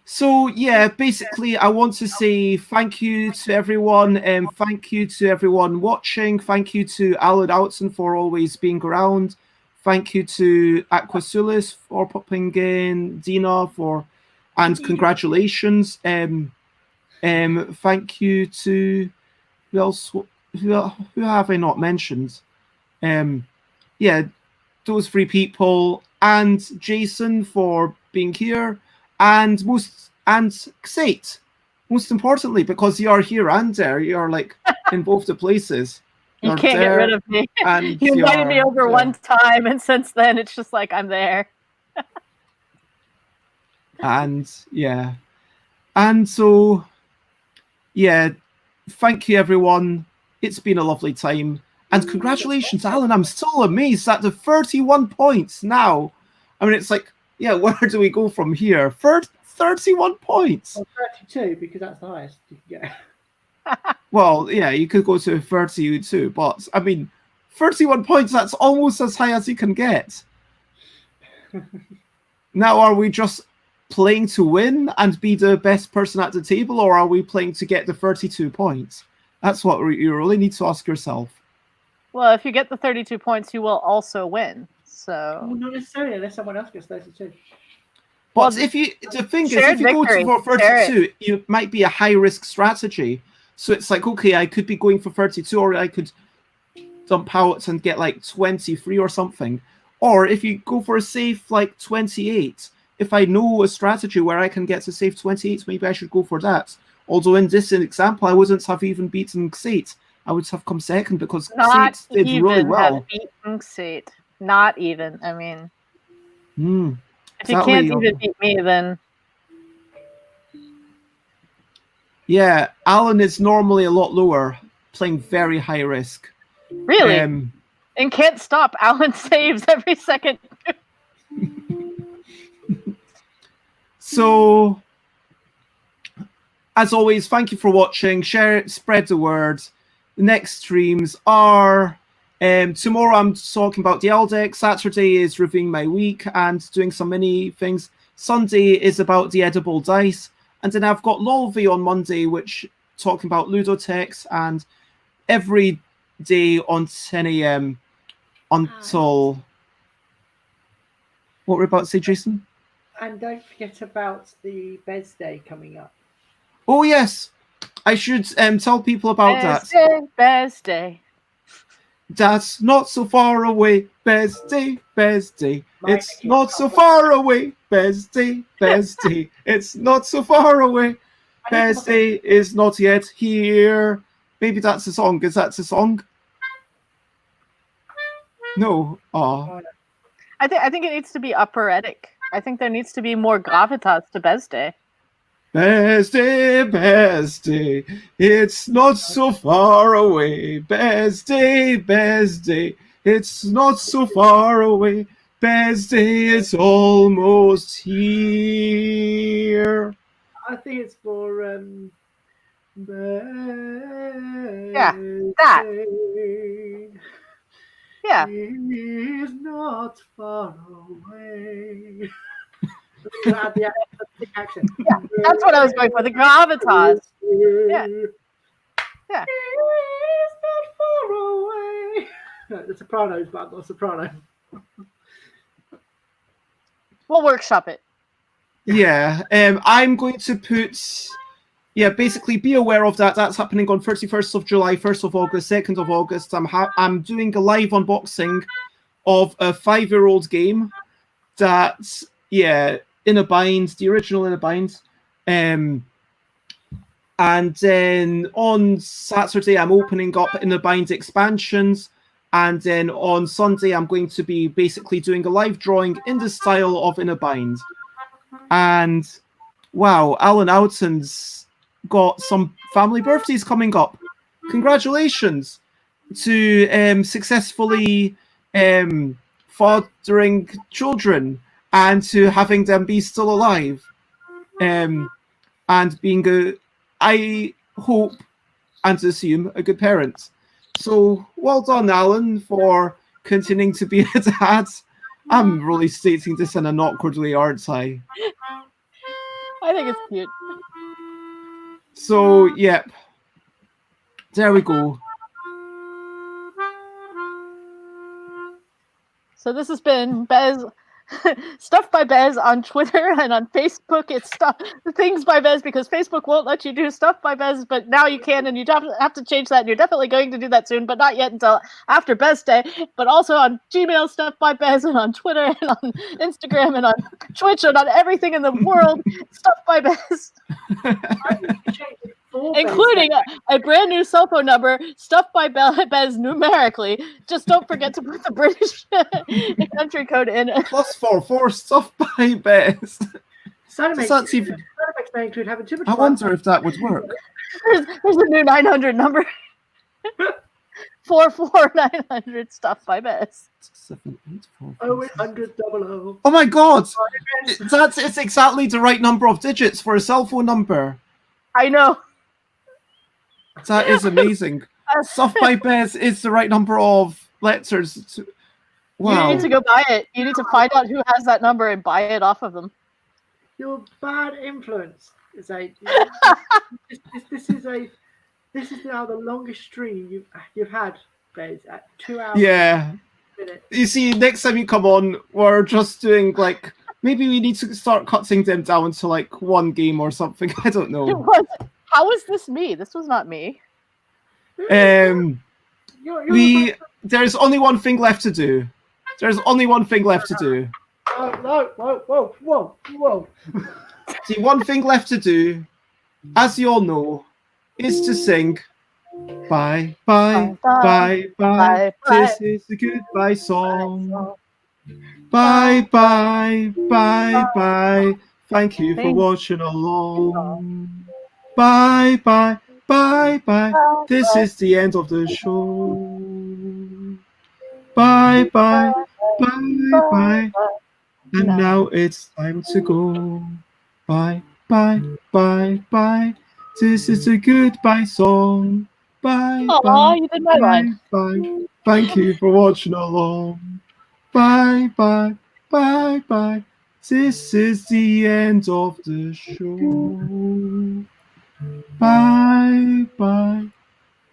So yeah, basically, I want to say thank you to everyone. Thank you to everyone watching. Thank you to Alan Outson for always being around. Thank you to Aquasulis for popping in. Dina and congratulations. Thank you to who else? Who have I not mentioned? Yeah, those three people, and Jason for being here, and Xate, most importantly, because you are here and there. You are like in both the places. You You're can't get rid of me. and You invited me you're over there. one time, and since then it's just like I'm there. And yeah, and so yeah, thank you everyone. It's been a lovely time. And congratulations, Alan. I'm still amazed at the 31 points now. I mean, it's like, yeah, where do we go from here? 31 points. Well, 32, because that's the highest you can get. Well, yeah, you could go to 32, but I mean, 31 points, that's almost as high as you can get. Now, are we just playing to win and be the best person at the table, or are we playing to get the 32 points? That's what you really need to ask yourself. Well, if you get the 32 points, you will also win. So Well, not necessarily, unless someone else gets 32. But Well, the thing is, shared if you victory, go for 32, it might be a high-risk strategy. So it's like, okay, I could be going for 32, or I could dump out and get like 23 or something. Or if you go for a safe like 28, if I know a strategy where I can get to save 28, maybe I should go for that. Although in this example, I wouldn't have even beaten Xate. I would have come second because Xate did really well. Have beaten Xate. Not even. I mean, if you Exactly. can't even beat me, then yeah, Alan is normally a lot lower, playing very high risk. really, and can't stop. Alan saves every second. So, as always, thank you for watching. Share it, spread the word. The next streams are tomorrow. I'm talking about the Eldeck. Saturday is reviewing my week and doing some mini things. Sunday is about the edible dice, and then I've got Lolvi on Monday, which talking about Ludotechs, and every day on 10 a.m. until what we're about to say, Jason. And don't forget about the Bez Day coming up. Oh yes, I should tell people about that. Best day. That's not so far away. Best day, best day. It's not so far away. Best day, best day. It's not so far away. Best day is not yet here. Maybe that's a song. Is that a song? No. Oh. I think it needs to be operatic. I think there needs to be more gravitas to Best Day. Best day, best day. It's not so far away. Best day, best day. It's not so far away. Best day is almost here. I think it's for yeah, that. Day. Yeah. Is not far away. The action. Yeah, that's what I was going for. The gravitas. Yeah. Yeah. Is not far away. The Sopranos, but I'm not a soprano. We'll workshop it. Yeah, I'm going to put. Yeah, basically be aware of that. That's happening on 31st of July, 1st of August, 2nd of August. I'm doing a live unboxing of a 5-year-old game that's, yeah, in a bind, the original in a bind. And then on Saturday, I'm opening up in a bind expansions. And then on Sunday, I'm going to be basically doing a live drawing in the style of in a bind. And wow, Alan Oughton's got some family birthdays coming up. Congratulations to successfully fathering children and to having them be still alive, and being I hope and assume a good parent. So well done, Alan, for continuing to be a dad I'm really stating this in an awkward way, aren't I? I think it's cute. So, yep. There we go. So this has been Bez, Stuff by Bez on Twitter and on Facebook. It's Things by Bez, because Facebook won't let you do Stuff by Bez, but now you can, and you have to change that. And you're definitely going to do that soon, but not yet until after Bez Day. But also on Gmail, Stuff by Bez, and on Twitter, and on Instagram, and on Twitch, and on everything in the world, Stuff by Bez. Including a brand new cell phone number, Stuff by Bez numerically. Just don't forget to put the British country code in. +44 Stuff by Bez. Sound Even... include having too much I wonder if that would work. There's a new 900 number. 44900 Stuff by Bez. 0800 00. Oh my god! It's exactly the right number of digits for a cell phone number. I know. That is amazing. Stuff by Bez is the right number of letters. Wow. You need to go buy it. You need to find out who has that number and buy it off of them. Your bad influence is this is now the longest stream you've had, Bez, at 2 hours. Yeah. You see, next time you come on, we're just doing like, maybe we need to start cutting them down to like one game or something. I don't know. How was this me? This was not me. There's only one thing left to do. There's only one thing left to do. Whoa. See, one thing left to do, as you all know, is to sing bye, bye, bye, bye. This is the goodbye song. Bye, bye, bye, bye. Thank you for watching along. Bye, bye, bye, bye. This is the end of the show. Bye, bye, bye, bye. And now it's time to go. Bye, bye, bye, bye. This is a goodbye song. Bye, bye, you did my line. Bye. Thank you for watching along. Bye, bye, bye, bye. This is the end of the show. Bye, bye,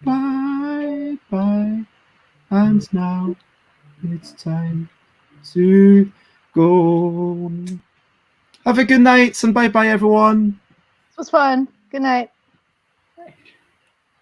bye, bye. And now it's time to go. Have a good night and bye-bye, everyone. This was fun. Good night.